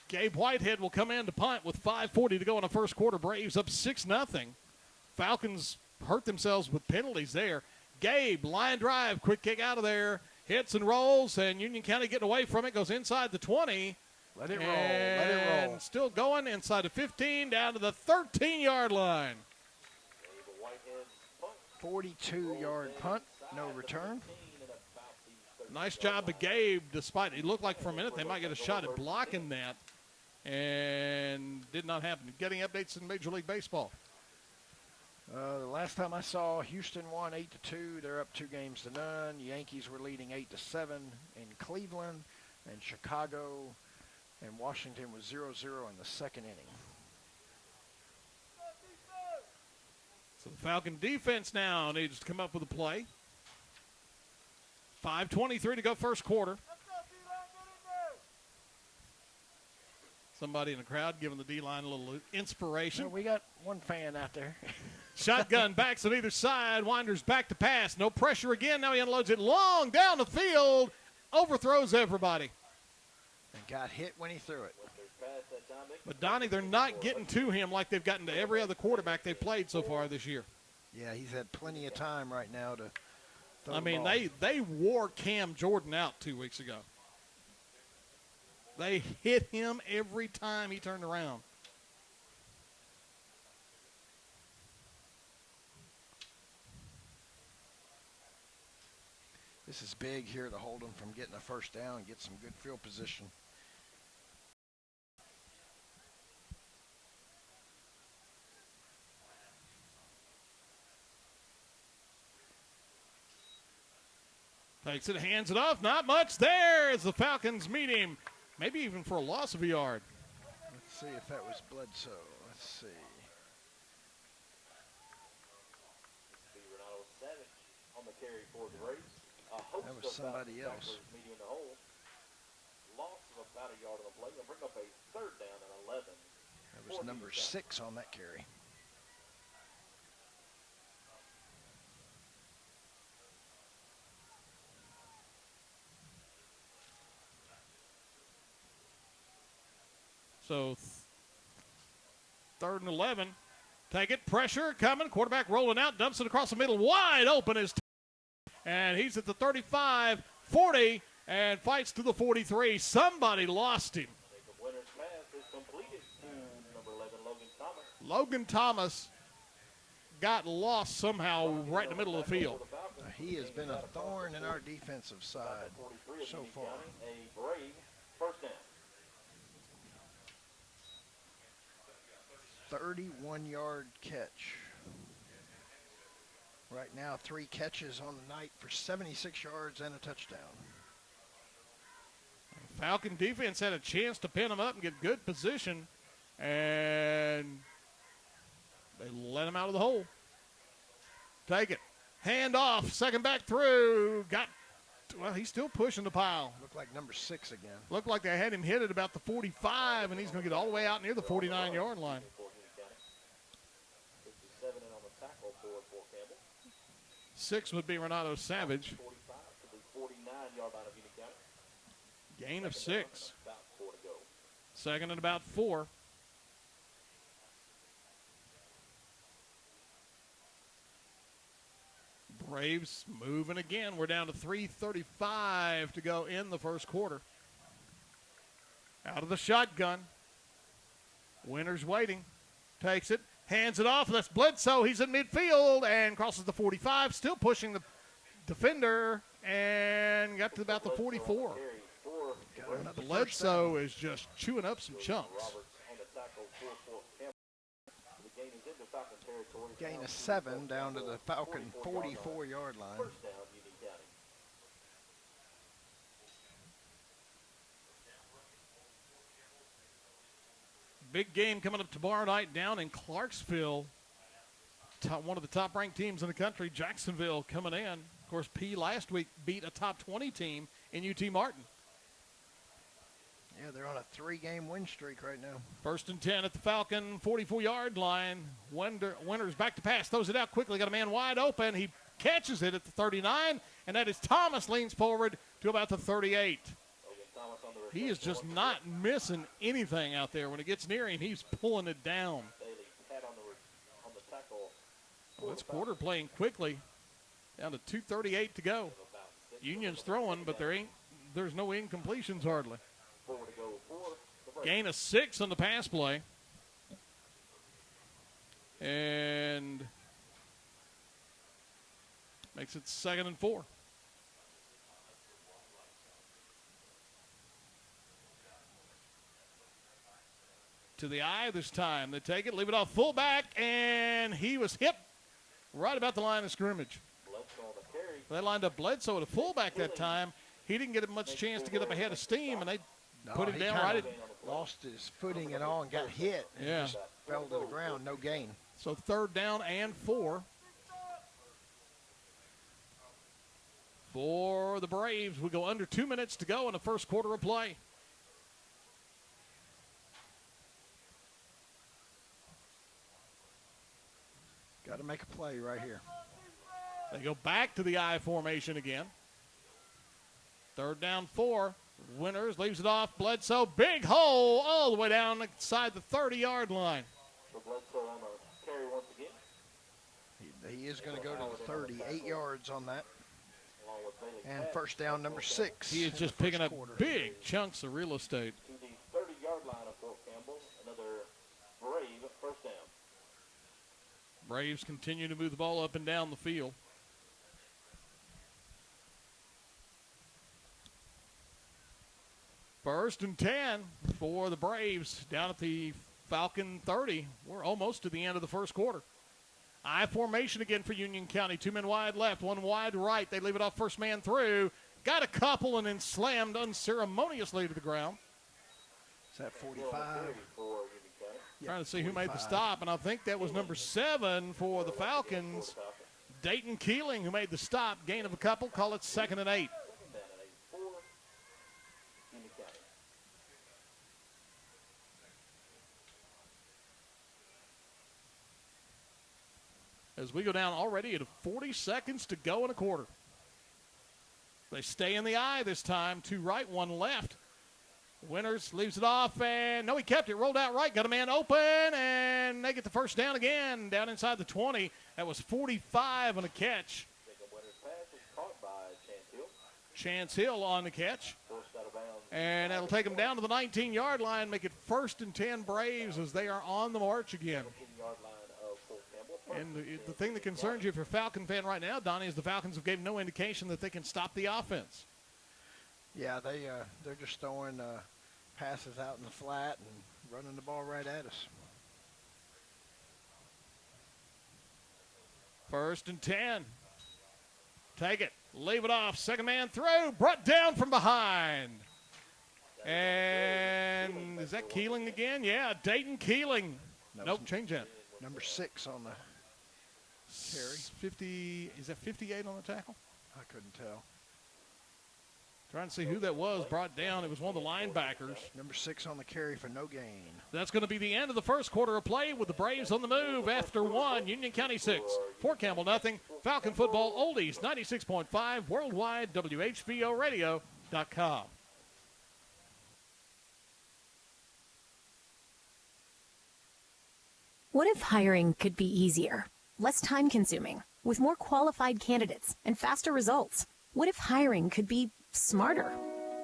[SPEAKER 2] Gabe Whitehead will come in to punt with 5:40 to go in the first quarter. Braves up 6-0. Falcons hurt themselves with penalties there. Gabe, line drive, quick kick out of there. Hits and rolls, and Union County getting away from it. Goes inside the 20.
[SPEAKER 3] Let it roll. Let it roll.
[SPEAKER 2] Still going inside the 15, down to the 13-yard line.
[SPEAKER 3] 42-yard punt, no return.
[SPEAKER 2] Nice job of Gabe, despite it looked like for a minute they might get a shot at blocking that. And did not happen. Getting updates in Major League Baseball.
[SPEAKER 3] The last time I saw, Houston won 8-2. They're up 2 games to none. Yankees were leading 8-7 in Cleveland, and Chicago and Washington was 0-0 in the second inning.
[SPEAKER 2] So the Falcon defense now needs to come up with a play. 5:23 to go first quarter. Somebody in the crowd giving the D-line a little inspiration.
[SPEAKER 3] Well, we got one fan out there.
[SPEAKER 2] Shotgun backs on either side. Winders back to pass. No pressure again. Now he unloads it long down the field. Overthrows everybody.
[SPEAKER 3] And got hit when he threw it.
[SPEAKER 2] But, Donnie, they're not getting to him like they've gotten to every other quarterback they've played so far this year.
[SPEAKER 3] Yeah, he's had plenty of time right now to throw
[SPEAKER 2] I mean,
[SPEAKER 3] the ball.
[SPEAKER 2] they wore Cam Jordan out 2 weeks ago. They hit him every time he turned around.
[SPEAKER 3] This is big here to hold them from getting a first down and get some good field position.
[SPEAKER 2] Takes it, hands it off. Not much there as the Falcons meet him. Maybe even for a loss of a yard.
[SPEAKER 3] Let's see if that was Bledsoe. Let's see. That was somebody else. That was number 6 on that carry.
[SPEAKER 2] So 3rd and 11. Take it. Pressure coming. Quarterback rolling out. Dumps it across the middle. Wide open is. And he's at the 35, 40, and fights to the 43. Somebody lost him. Logan Thomas got lost somehow right in the middle of the field.
[SPEAKER 3] He has been a thorn in our defensive side so far. 31-yard catch. Right now, 3 catches on the night for 76 yards and a touchdown.
[SPEAKER 2] Falcon defense had a chance to pin him up and get good position, and they let him out of the hole. Take it. Hand off. Second back through. Well, he's still pushing the pile.
[SPEAKER 3] Looked like number 6 again.
[SPEAKER 2] Looked like they had him hit at about the 45, and he's going to get all the way out near the 49-yard line. 6 would be Renato Savage. Gain of 6. Second and about 4. Braves moving again. We're down to 3:35 to go in the first quarter. Out of the shotgun. Winters waiting. Takes it. Hands it off. That's Bledsoe. He's in midfield and crosses the 45. Still pushing the defender and got to about the 44. Bledsoe is just chewing up some chunks.
[SPEAKER 3] Gain of 7 down to the Falcon 44-yard line.
[SPEAKER 2] Big game coming up tomorrow night down in Clarksville. One of the top-ranked teams in the country, Jacksonville, coming in. Of course, P last week beat a top 20 team in UT Martin.
[SPEAKER 3] Yeah, they're on a 3-game win streak right now.
[SPEAKER 2] 1st and 10 at the Falcon 44-yard line. Winters back to pass, throws it out quickly, got a man wide open. He catches it at the 39, and that is Thomas, leans forward to about the 38. He is just not missing anything out there. When it gets near him, he's pulling it down. Well, this quarter playing quickly. Down to 2:38 to go. Union's throwing, but there's no incompletions hardly. Gain of 6 on the pass play. And makes it 2nd and 4. To the eye this time. They take it, leave it off fullback, and he was hit right about the line of scrimmage. They lined up Bledsoe at a fullback that time. He didn't get much chance to get up ahead of steam, and they put him down right at.
[SPEAKER 3] Lost his footing and all and got hit. And
[SPEAKER 2] yeah.
[SPEAKER 3] Just fell to the ground, no gain.
[SPEAKER 2] So 3rd down and 4. For the Braves, we go under 2 minutes to go in the first quarter of play.
[SPEAKER 3] Got to make a play right here.
[SPEAKER 2] They go back to the I formation again. 3rd down 4. Winters leaves it off. Bledsoe, big hole all the way down inside the 30-yard line.
[SPEAKER 1] So Bledsoe on a carry once again.
[SPEAKER 3] He is going to go to the 30, 8 yards on that. And 1st down, number 6.
[SPEAKER 2] He is just picking up big chunks of real estate.
[SPEAKER 1] To the 30-yard line of Fort Campbell, another Brave 1st down.
[SPEAKER 2] Braves continue to move the ball up and down the field. First and 10 for the Braves down at the Falcon 30. We're almost to the end of the first quarter. I formation again for Union County. 2 men wide left, 1 wide right. They leave it off first man through. Got a couple and then slammed unceremoniously to the ground.
[SPEAKER 3] Is that 45?
[SPEAKER 2] Trying to see who made the stop, and I think that was number 7 for the Falcons. Dayton Keeling, who made the stop. Gain of a couple. Call it 2nd and 8. As we go down already at 40 seconds to go in a quarter. They stay in the eye this time. 2 right, 1 left. Winters leaves it off, and no, he kept it. Rolled out right, got a man open, and they get the 1st down again, down inside the 20. That was 45 on a catch. Chance Hill on the catch. And that'll take them down to the 19-yard line, make it 1st and 10 Braves as they are on the march again. And the thing that concerns you if you're a Falcon fan right now, Donnie, is the Falcons have given no indication that they can stop the offense.
[SPEAKER 3] Yeah, they're just throwing passes out in the flat and running the ball right at us.
[SPEAKER 2] 1st and 10. Take it. Leave it off. 2nd man through. Brought down from behind. And is that Keeling again? Yeah, Dayton Keeling. Nope, change that.
[SPEAKER 3] Number 6 on the carry.
[SPEAKER 2] 50. Is that 58 on the tackle?
[SPEAKER 3] I couldn't tell.
[SPEAKER 2] Trying to see who that was brought down. It was one of the linebackers.
[SPEAKER 3] Number 6 on the carry for no gain.
[SPEAKER 2] That's going to be the end of the first quarter of play with the Braves on the move after 1. Union County 6. Fort Campbell nothing. Falcon football oldies 96.5 worldwide WHVOradio.com.
[SPEAKER 13] What if hiring could be easier, less time-consuming, with more qualified candidates and faster results? What if hiring could be smarter?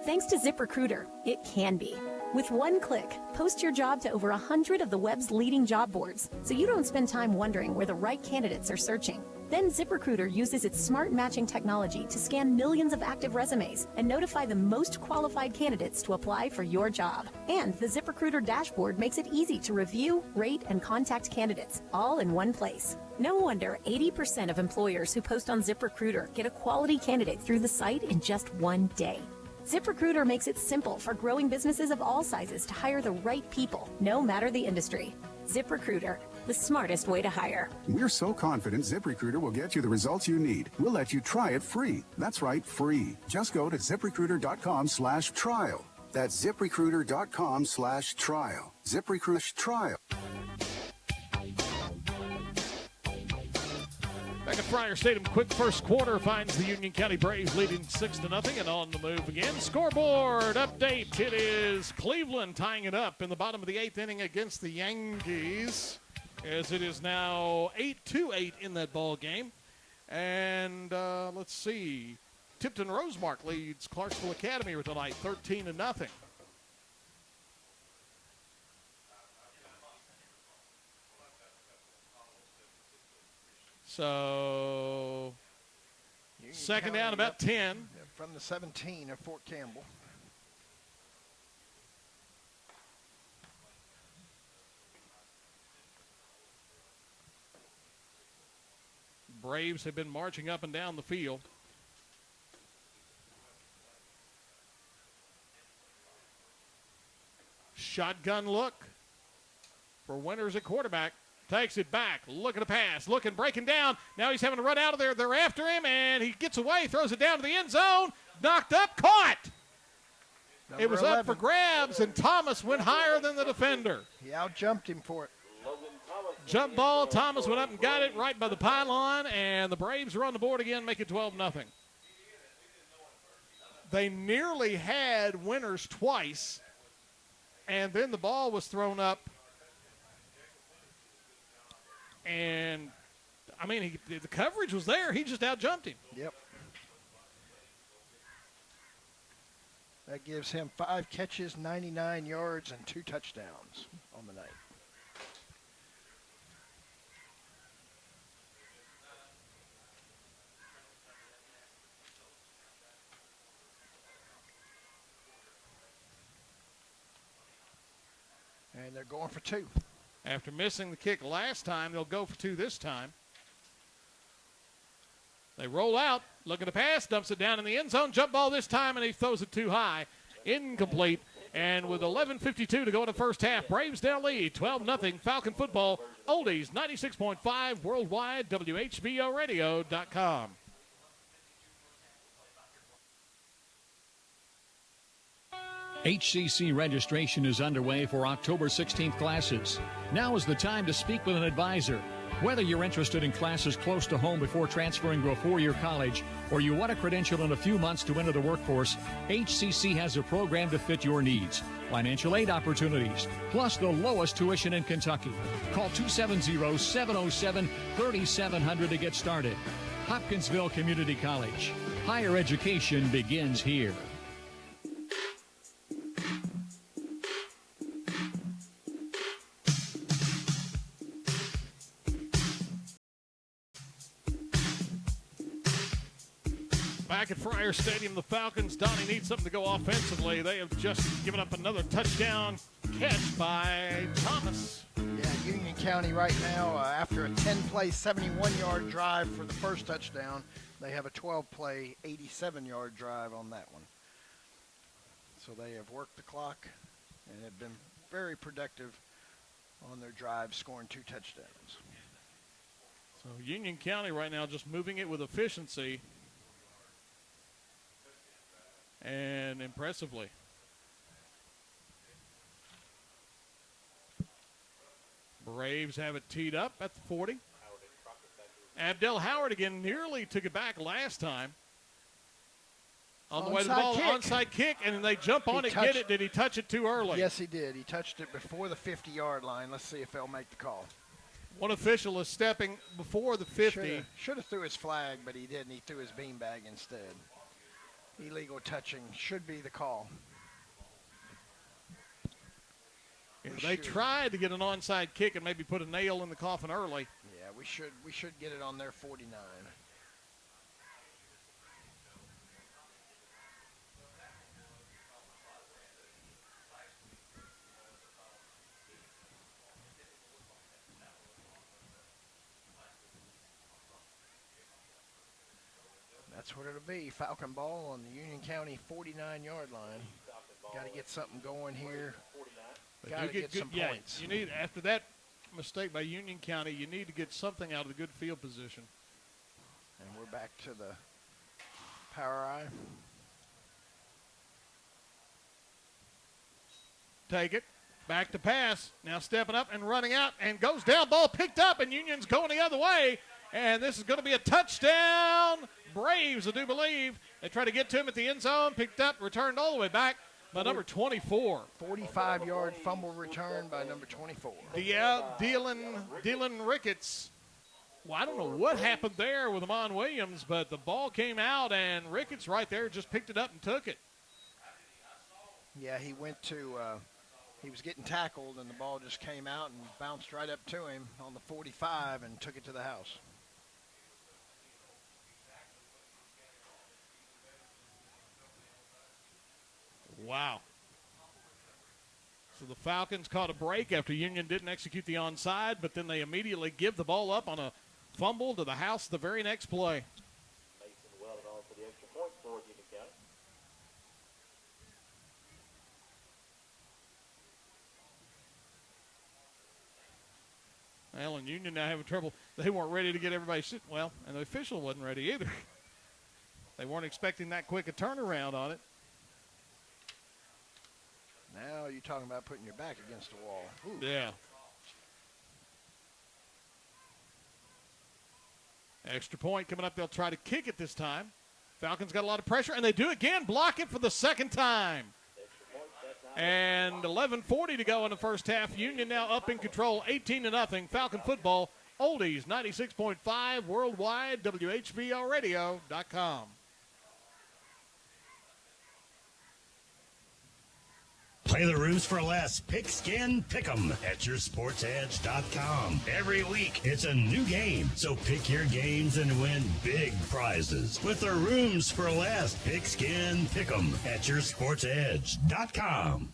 [SPEAKER 13] Thanks to ZipRecruiter, it can be. With one click, post your job to over 100 of the web's leading job boards, so you don't spend time wondering where the right candidates are searching. Then ZipRecruiter uses its smart matching technology to scan millions of active resumes and notify the most qualified candidates to apply for your job. And the ZipRecruiter dashboard makes it easy to review, rate, and contact candidates, all in one place. No wonder 80% of employers who post on ZipRecruiter get a quality candidate through the site in just one day. ZipRecruiter makes it simple for growing businesses of all sizes to hire the right people, no matter the industry. ZipRecruiter, the smartest way to hire.
[SPEAKER 14] We're so confident ZipRecruiter will get you the results you need. We'll let you try it free. That's right, free. Just go to ZipRecruiter.com/trial. That's ZipRecruiter.com/trial. ZipRecruiter trial.
[SPEAKER 2] Back at Friar Stadium, quick first quarter finds the Union County Braves leading 6-0 and on the move again. Scoreboard update. It is Cleveland tying it up in the bottom of the 8th inning against the Yankees, as it is now 8-8 in that ball game. And let's see. Tipton Rosemark leads Clarksville Academy tonight 13-0. So, second down, about 10.
[SPEAKER 3] From the 17 of Fort Campbell.
[SPEAKER 2] Braves have been marching up and down the field. Shotgun look for Winters at quarterback. Takes it back, looking to pass, looking, breaking down. Now he's having to run out of there. They're after him, and he gets away, throws it down to the end zone. Knocked up, caught. It was 11. Up for grabs, and Thomas went higher than the defender.
[SPEAKER 3] He out-jumped him for it.
[SPEAKER 2] Jump ball, Thomas went up and got it right by the pylon, and the Braves are on the board again, make it 12-0. They nearly had Winters twice, and then the ball was thrown up. And, I mean, the coverage was there. He just out-jumped him.
[SPEAKER 3] Yep. That gives him 5 catches, 99 yards, and 2 touchdowns on the night. And they're going for 2.
[SPEAKER 2] After missing the kick last time, they'll go for 2 this time. They roll out, looking to pass, dumps it down in the end zone. Jump ball this time, and he throws it too high. Incomplete. And with 11:52 to go in the first half, Braves now lead 12-0. Falcon football, oldies 96.5 worldwide, WHBOradio.com.
[SPEAKER 4] HCC registration is underway for October 16th classes. Now is the time to speak with an advisor. Whether you're interested in classes close to home before transferring to a 4-year college, or you want a credential in a few months to enter the workforce, HCC has a program to fit your needs. Financial aid opportunities, plus the lowest tuition in Kentucky. Call 270-707-3700 to get started. Hopkinsville Community College. Higher education begins here.
[SPEAKER 2] Back at Friar Stadium, the Falcons, Donnie, need something to go offensively. They have just given up another touchdown catch by Thomas.
[SPEAKER 3] Yeah, Union County right now, after a 10-play, 71-yard drive for the first touchdown, they have a 12-play, 87-yard drive on that one. So they have worked the clock and have been very productive on their drive, scoring 2 touchdowns.
[SPEAKER 2] So Union County right now just moving it with efficiency and impressively. Braves have it teed up at the 40. Abdel Howard again nearly took it back last time. On the way to the ball, onside kick, and they jump on it, get it. Did he touch it too early?
[SPEAKER 3] Yes, he did. He touched it before the 50-yard line. Let's see if they'll make the call.
[SPEAKER 2] One official is stepping before the 50.
[SPEAKER 3] Should have threw his flag, but he didn't. He threw his beanbag instead. Illegal touching should be the call.
[SPEAKER 2] They tried to get an onside kick and maybe put a nail in the coffin early.
[SPEAKER 3] Yeah, we should get it on their 49. That's what it'll be. Falcon ball on the Union County 49-yard line. Got to get something going here. Got to get some points.
[SPEAKER 2] You need, after that mistake by Union County, you need to get something out of the good field position.
[SPEAKER 3] And we're back to the power eye.
[SPEAKER 2] Take it. Back to pass. Now stepping up and running out and goes down. Ball picked up, and Union's going the other way. And this is going to be a touchdown. Braves, I do believe. They try to get to him at the end zone. Picked up, returned all the way back by number 24.
[SPEAKER 3] 45-yard fumble return by number 24.
[SPEAKER 2] Yeah, Dylan Ricketts. Well, I don't know what happened there with Amon Williams, but the ball came out, and Ricketts right there just picked it up and took it.
[SPEAKER 3] Yeah, he went to he was getting tackled, and the ball just came out and bounced right up to him on the 45 and took it to the house.
[SPEAKER 2] Wow. So the Falcons caught a break after Union didn't execute the onside, but then they immediately give the ball up on a fumble to the house the very next play.
[SPEAKER 1] Mason Weldon on for the extra point for Union County.
[SPEAKER 2] Well, and Union now having trouble. They weren't ready to get everybody sit. Well, and the official wasn't ready either. They weren't expecting that quick a turnaround on it.
[SPEAKER 3] Now you're talking about putting your back against the wall. Ooh.
[SPEAKER 2] Yeah. Extra point coming up. They'll try to kick it this time. Falcons got a lot of pressure, and they do again. Block it for the second time. And 11:40 to go in the first half. Union now up in control, 18-0. Falcon football, Oldies 96.5 worldwide, WHVOradio.com.
[SPEAKER 7] Play the rooms for less. Pigskin Pick'em at yoursportsedge.com. Every week, it's a new game. So pick your games and win big prizes with the rooms for less. Pigskin Pick'em at yoursportsedge.com.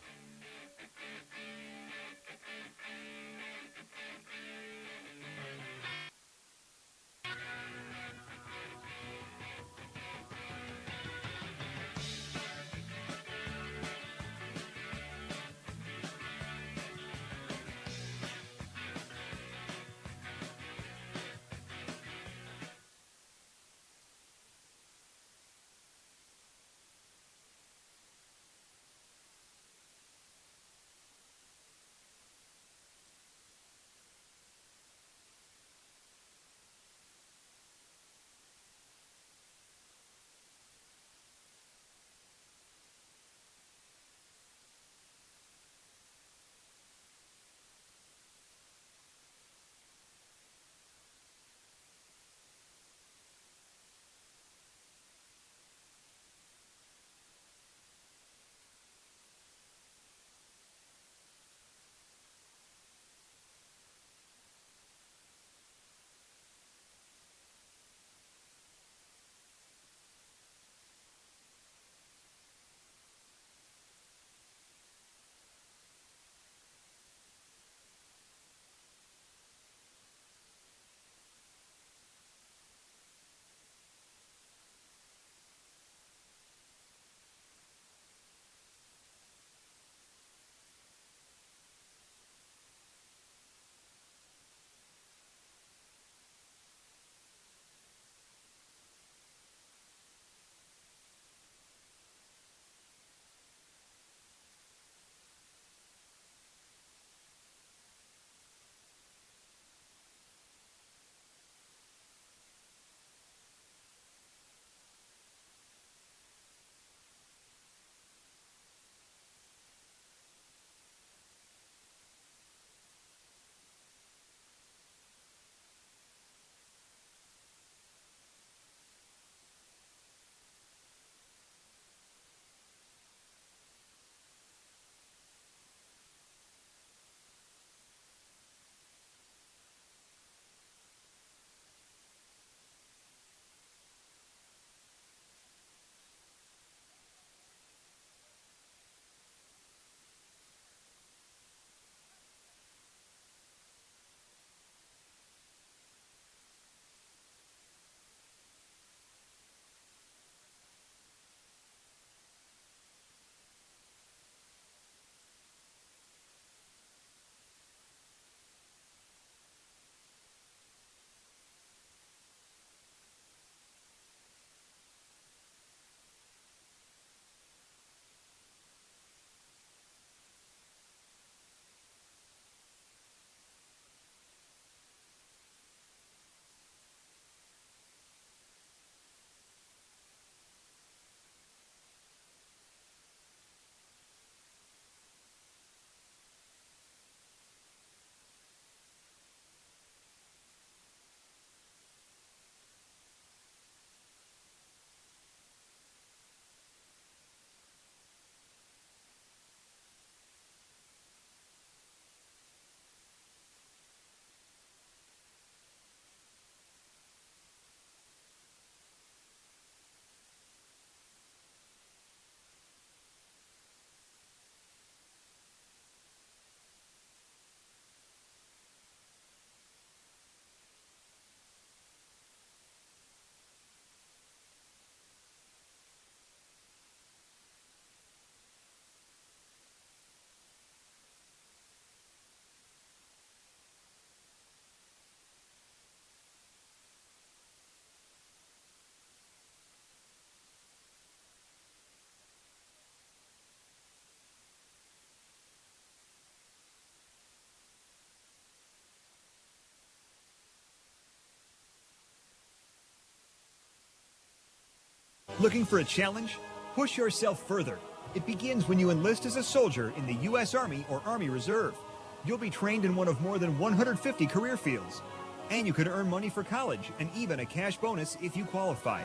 [SPEAKER 9] Looking for a challenge? Push yourself further. It begins when you enlist as a soldier in the U.S. Army or Army Reserve. You'll be trained in one of more than 150 career fields. And you can earn money for college and even a cash bonus if you qualify.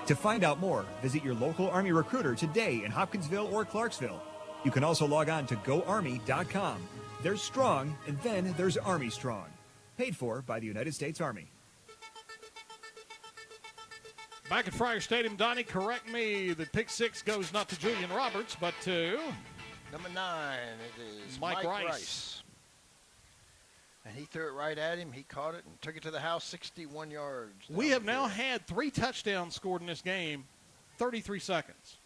[SPEAKER 9] To find out more, visit your local Army recruiter today in Hopkinsville or Clarksville. You can also log on to GoArmy.com. There's Strong, and then there's Army Strong. Paid for by the United States Army.
[SPEAKER 2] Back at Friar Stadium, Donnie, correct me. The pick six goes not to Julian Roberts, but to
[SPEAKER 3] number 9. It is
[SPEAKER 2] Mike Rice.
[SPEAKER 3] And he threw it right at him. He caught it and took it to the house 61 yards.
[SPEAKER 2] We have now had 3 touchdowns scored in this game, 33 seconds.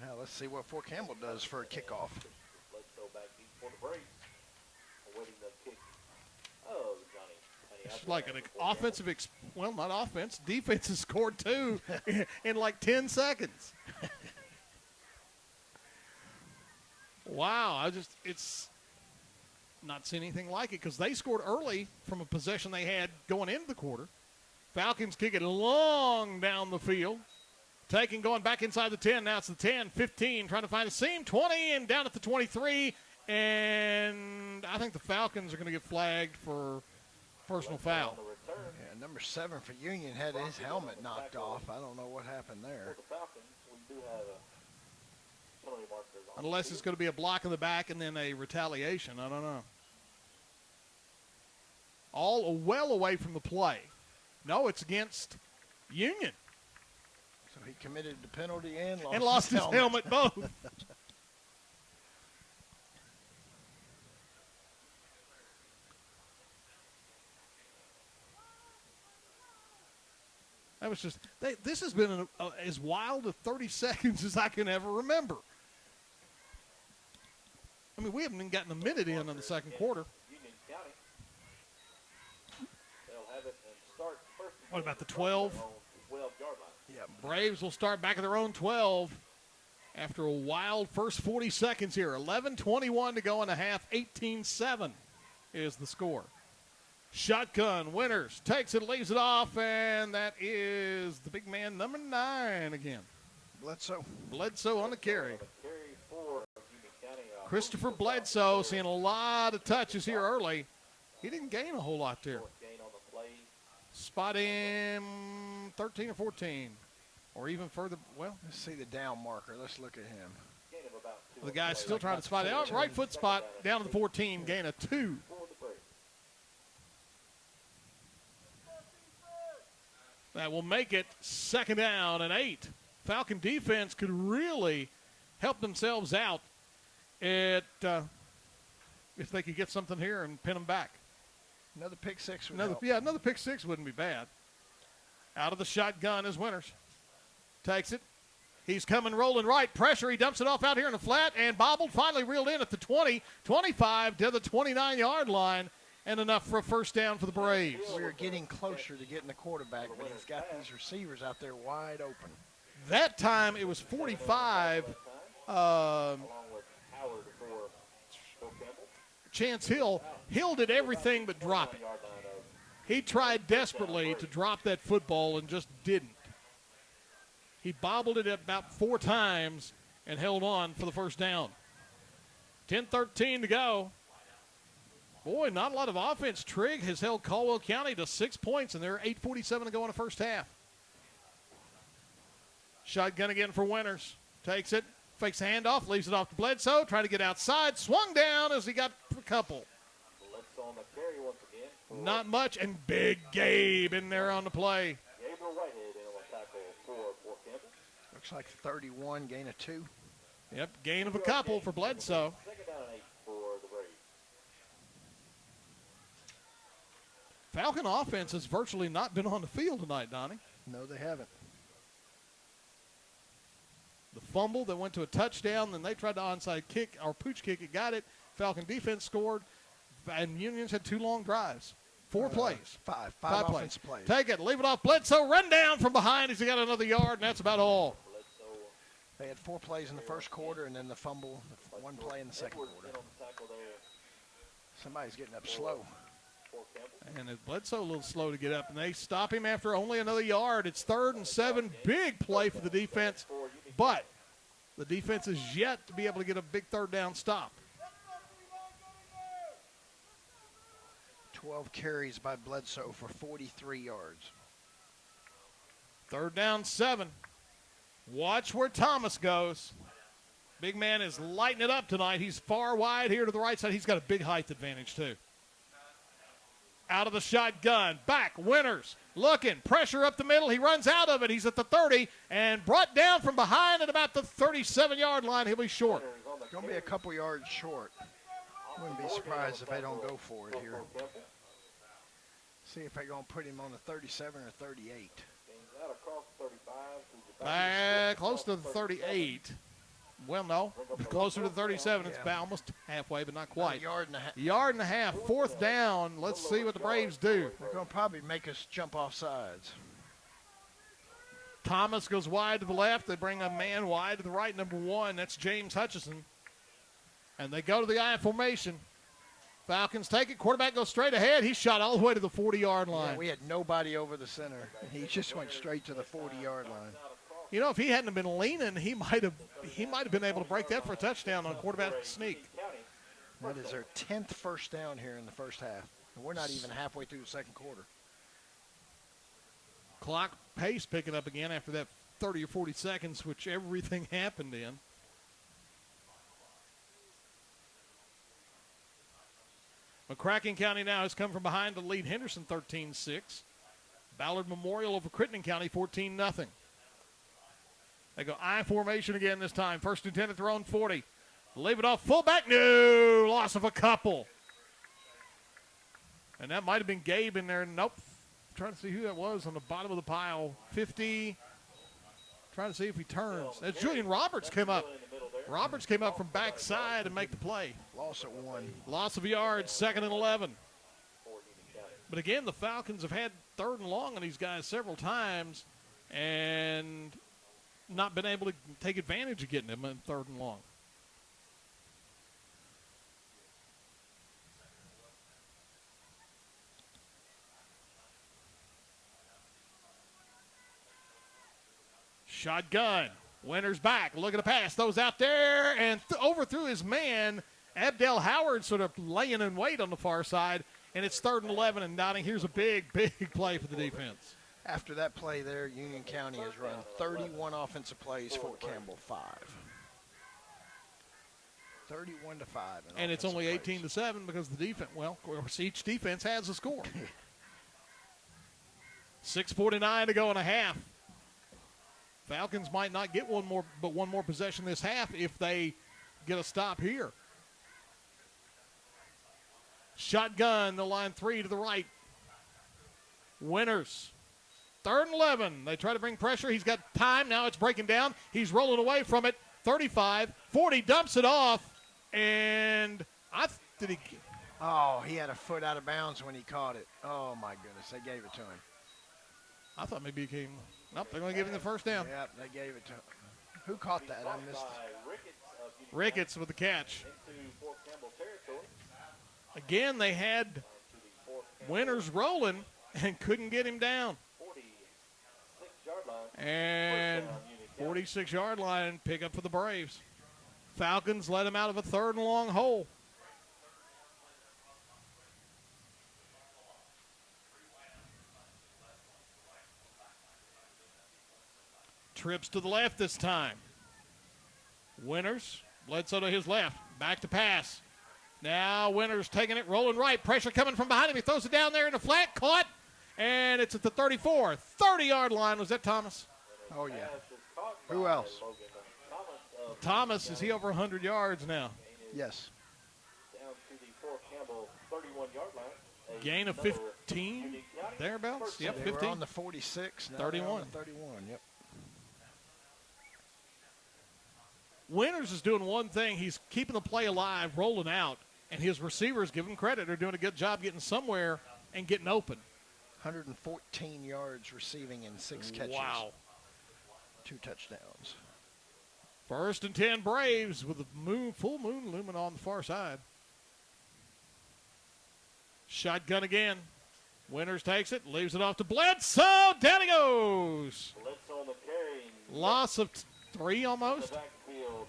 [SPEAKER 3] Now let's see what Fort Campbell does for a kickoff.
[SPEAKER 1] Let's go back deep for the break. Awaiting the kick. Oh, Johnny.
[SPEAKER 2] It's like an offensive, well, not offense, defense has scored 2 in like 10 seconds. Wow, it's not seen anything like it because they scored early from a possession they had going into the quarter. Falcons kick it long down the field. Going back inside the 10. Now it's the 10, 15, trying to find a seam. 20 and down at the 23. And I think the Falcons are going to get flagged for personal foul.
[SPEAKER 3] Yeah, number 7 for Union had his helmet knocked off. I don't know what happened there.
[SPEAKER 2] Unless it's going to be a block in the back and then a retaliation. I don't know. All well away from the play. No, it's against Union.
[SPEAKER 3] So he committed the penalty and
[SPEAKER 2] lost his helmet both. That was just, this has been as wild a 30 seconds as I can ever remember. I mean, we haven't even gotten a minute in the second quarter. What about the 12? Yeah, Braves will start back at their own 12 after a wild first 40 seconds here. 11:21 to go in the half. 18-7 is the score. Shotgun, Winters takes it, leaves it off, and that is the big man, number 9 again. Bledsoe on the carry. Christopher Bledsoe seeing a lot of touches here early. He didn't gain a whole lot there. Spot him 13 or 14, or even further. Well,
[SPEAKER 3] let's see the down marker. Let's look at him.
[SPEAKER 2] The guy's still trying to spot it out. Right foot spot down to the 14, gain of 2. That will make it 2nd down and 8. Falcon defense could really help themselves out if they could get something here and pin them back.
[SPEAKER 3] Another pick 6 would help.
[SPEAKER 2] Yeah, another pick 6 wouldn't be bad. Out of the shotgun is Winters. Takes it. He's coming rolling right. Pressure. He dumps it off out here in the flat and bobbled. Finally reeled in at the 20, 25 to the 29-yard line. And enough for a first down for the Braves.
[SPEAKER 3] We're getting closer to getting the quarterback, but he's got these receivers out there wide open.
[SPEAKER 2] That time it was 45. Chance Hill. Hill did everything but drop it. He tried desperately to drop that football and just didn't. He bobbled it about 4 times and held on for the first down. 10-13 to go. Boy, not a lot of offense. Trigg has held Caldwell County to 6 points, and they're 8:47 to go in the first half. Shotgun again for Winters. Takes it, fakes the handoff, leaves it off to Bledsoe, trying to get outside. Swung down as he got a couple.
[SPEAKER 1] Bledsoe on the carry once again.
[SPEAKER 2] Not much, and Big Gabe in there on the play.
[SPEAKER 1] Gabriel Whitehead in on the tackle for Fort Campbell.
[SPEAKER 3] Looks like 31, gain of 2.
[SPEAKER 2] Yep, gain of a couple for Bledsoe.
[SPEAKER 1] 2nd down and 8 for the Braves.
[SPEAKER 2] Falcon offense has virtually not been on the field tonight, Donnie.
[SPEAKER 3] No, they haven't.
[SPEAKER 2] The fumble that went to a touchdown, then they tried to onside kick or pooch kick. It got it. Falcon defense scored, and Unions had 2 long drives. 4 plays.
[SPEAKER 3] Five
[SPEAKER 2] plays.
[SPEAKER 3] offensive plays.
[SPEAKER 2] Take it, leave it off. Bledsoe, run down from behind as he got another yard, and that's about all.
[SPEAKER 3] They had 4 plays in the first quarter, and then the fumble, 1 play in the second quarter. Somebody's getting up slow.
[SPEAKER 2] And it Bledsoe a little slow to get up, and they stop him after only another yard. It's 3rd and 7. Big play for the defense, but the defense is yet to be able to get a big 3rd down stop.
[SPEAKER 3] 12 carries by Bledsoe for 43 yards.
[SPEAKER 2] 3rd down 7. Watch where Thomas goes. Big man is lighting it up tonight. He's far wide here to the right side. He's got a big height advantage, too. Out of the shotgun. Back. Winters. Looking. Pressure up the middle. He runs out of it. He's at the 30 and brought down from behind at about the 37-yard line. He'll be short.
[SPEAKER 3] Going to be a couple yards short. Wouldn't be surprised if they don't go for it here. See if they're going to put him on the 37 or 38.
[SPEAKER 2] Close to the 38. Well, no. Closer to the 37. It's about almost halfway, but not quite.
[SPEAKER 3] Yard and a half.
[SPEAKER 2] Yard and a half. 4th down. Let's see what the Braves do.
[SPEAKER 3] They're going to probably make us jump off sides.
[SPEAKER 2] Thomas goes wide to the left. They bring a man wide to the right, number 1. That's James Hutchison. And they go to the I formation. Falcons take it. Quarterback goes straight ahead. He shot all the way to the 40-yard line.
[SPEAKER 3] Yeah, we had nobody over the center. He just went straight to the 40-yard line.
[SPEAKER 2] You know, if he hadn't been leaning, he might have been able to break that for a touchdown on quarterback sneak.
[SPEAKER 3] That is their 10th first down here in the first half. And we're not even halfway through the second quarter.
[SPEAKER 2] Clock pace picking up again after that 30 or 40 seconds, which everything happened in. McCracken County now has come from behind to lead Henderson 13-6. Ballard Memorial over Crittenden County 14-0. They go I formation again this time. 1st and 10 at their own 40. Leave it off fullback. No, loss of a couple. And that might have been Gabe in there. Nope. Trying to see who that was on the bottom of the pile. 50. Trying to see if he turns. As Julian Roberts came up. Roberts came up from backside and make the play.
[SPEAKER 3] Loss at 1.
[SPEAKER 2] Loss of yards, 2nd and 11. But again, the Falcons have had 3rd and long on these guys several times and not been able to take advantage of getting them in 3rd and long. Shotgun. Winters back. Look at the pass. Those out there and overthrew his man. Abdel Howard sort of laying in wait on the far side. And it's 3rd and 11. And Downing, here's a big, big play for the defense.
[SPEAKER 3] After that play there, Union County has run 31 offensive plays, Fort Campbell 5. 31 to 5.
[SPEAKER 2] And it's only 18 to 7 because the defense, well, of course, each defense has a score. 6:49 to go in a half. Falcons might not get one more possession this half if they get a stop here. Shotgun, the line 3 to the right. Winters. 3rd and 11. They try to bring pressure. He's got time. Now it's breaking down. He's rolling away from it. 35, 40, dumps it off. And
[SPEAKER 3] he had a foot out of bounds when he caught it. Oh, my goodness. They gave it to him.
[SPEAKER 2] I thought maybe he came. Nope, they're going to give him the first down.
[SPEAKER 3] Yep, they gave it to him. Who caught that? I missed it.
[SPEAKER 2] Ricketts with the catch. Again, they had Winters rolling and couldn't get him down. And 46-yard line pickup for the Braves. Falcons let him out of a 3rd and long hole. Trips to the left this time. Winters, Bledsoe to his left. Back to pass. Now Winters taking it, rolling right. Pressure coming from behind him. He throws it down there in the flat. Caught. And it's at the 34. 30-yard line. Was that Thomas?
[SPEAKER 3] Oh, yeah. Who else?
[SPEAKER 2] Thomas, is he over 100 yards now?
[SPEAKER 3] Yes.
[SPEAKER 1] Down to the Fort Campbell 31-yard line.
[SPEAKER 2] Gain of 15, thereabouts? Yep, 15.
[SPEAKER 3] They were on the 46.
[SPEAKER 2] 31.
[SPEAKER 3] 31, yep.
[SPEAKER 2] Winters is doing one thing. He's keeping the play alive, rolling out, and his receivers, give him credit, are doing a good job getting somewhere and getting open.
[SPEAKER 3] 114 yards receiving in 6 catches.
[SPEAKER 2] Wow.
[SPEAKER 3] 2 touchdowns.
[SPEAKER 2] 1st and 10 Braves with the full moon looming on the far side. Shotgun again. Winters takes it, leaves it off to Bledsoe. Down he goes.
[SPEAKER 1] Bledsoe on the carry.
[SPEAKER 2] Loss of 3 almost.
[SPEAKER 1] Backfield.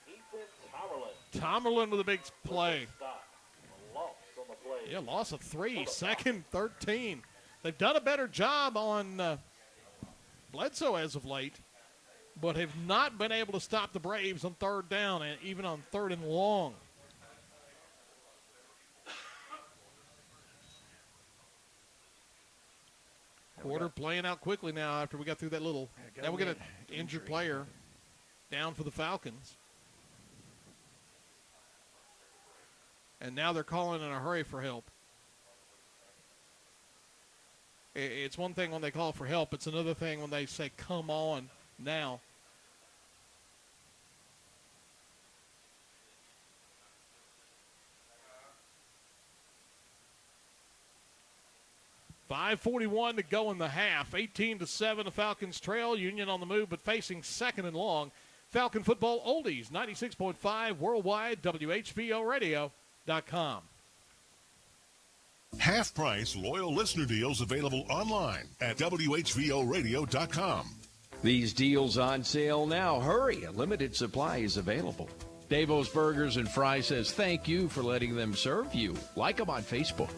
[SPEAKER 1] Ethan Tomerlin.
[SPEAKER 2] Tomerlin with a big play.
[SPEAKER 1] Stop. Loss on the play.
[SPEAKER 2] Yeah, loss of 3. Second, 13. They've done a better job on Bledsoe as of late, but have not been able to stop the Braves on third down and even on third and long. Quarter playing out quickly now after we got through that little. Now we got an injured player down for the Falcons. And now they're calling in a hurry for help. It's one thing when they call for help. It's another thing when they say, come on now. .541 to go in the half. 18-7, the Falcons trail. Union on the move, but facing second and long. Falcon Football Oldies, 96.5 worldwide, WHVOradio.com.
[SPEAKER 8] Half-price loyal listener deals available online at WHVOradio.com.
[SPEAKER 15] These deals on sale now. Hurry, a limited supply is available. Davo's Burgers and Fries says thank you for letting them serve you. Like them on Facebook.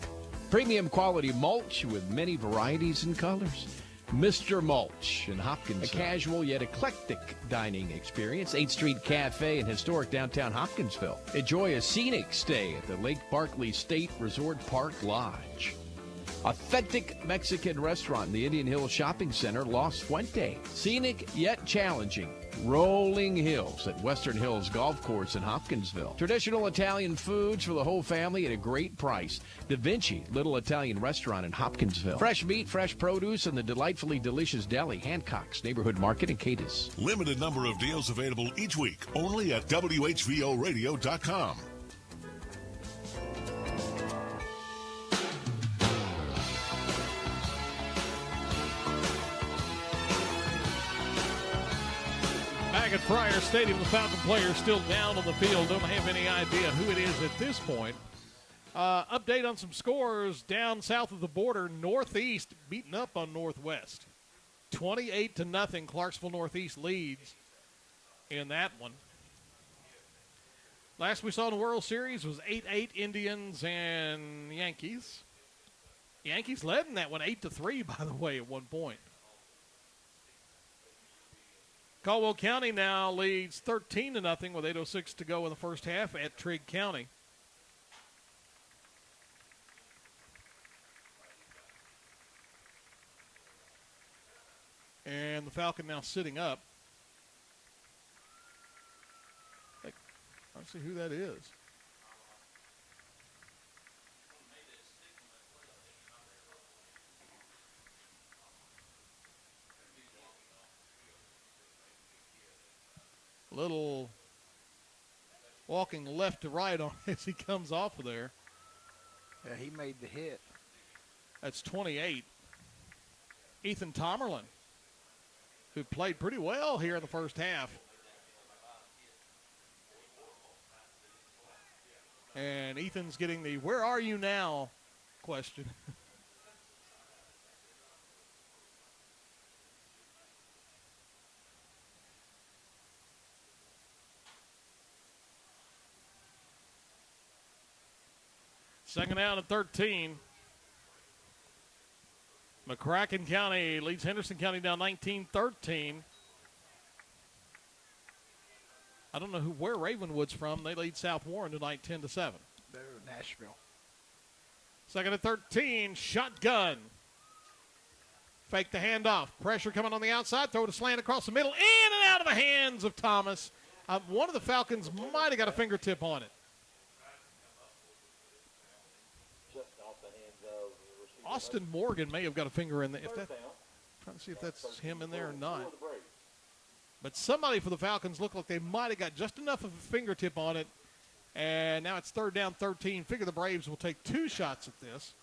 [SPEAKER 15] Premium quality mulch with many varieties and colors. Mr. Mulch in Hopkins. A casual yet eclectic dining experience. 8th Street Cafe in historic downtown Hopkinsville. Enjoy a scenic stay at the Lake Barkley State Resort Park Lodge. Authentic Mexican restaurant in the Indian Hills Shopping Center, Los Fuentes. Scenic yet challenging. Rolling Hills at Western Hills Golf Course in Hopkinsville. Traditional Italian foods for the whole family at a great price. Da Vinci Little Italian Restaurant in Hopkinsville. Fresh meat, fresh produce, and the delightfully delicious deli, Hancock's Neighborhood Market in Cadiz.
[SPEAKER 8] Limited number of deals available each week, only at WHVOradio.com.
[SPEAKER 2] Back at Friar Stadium, the Falcon players still down on the field. Don't have any idea who it is at this point. Update on some scores down south of the border. Northeast beating up on Northwest. 28-0. Clarksville Northeast leads in that one. Last we saw in the World Series was 8-8 Indians and Yankees. Yankees led in that one 8-3, by the way, at one point. Caldwell County now leads 13-0 with 8:06 to go in the first half at Trigg County. And the Falcon now sitting up. Let's see who that is. Little walking left to right on as he comes off of there.
[SPEAKER 3] Yeah, he made the hit.
[SPEAKER 2] That's 28. Ethan Tomerlin, who played pretty well here in the first half. And Ethan's getting the "where are you now" question. Second down and 13. McCracken County leads Henderson County down 19-13. I don't know where Ravenwood's from. They lead South Warren tonight 10-7.
[SPEAKER 3] They're Nashville.
[SPEAKER 2] Second and 13. Shotgun. Fake the handoff. Pressure coming on the outside. Throw to slant across the middle. In and out of the hands of Thomas. One of the Falcons might have got a fingertip on it. Austin Morgan may have got a finger in there. Trying to see if that's him in there or not. But somebody for the Falcons looked like they might have got just enough of a fingertip on it. And now it's third down 13. Figure the Braves will take 2 shots at this.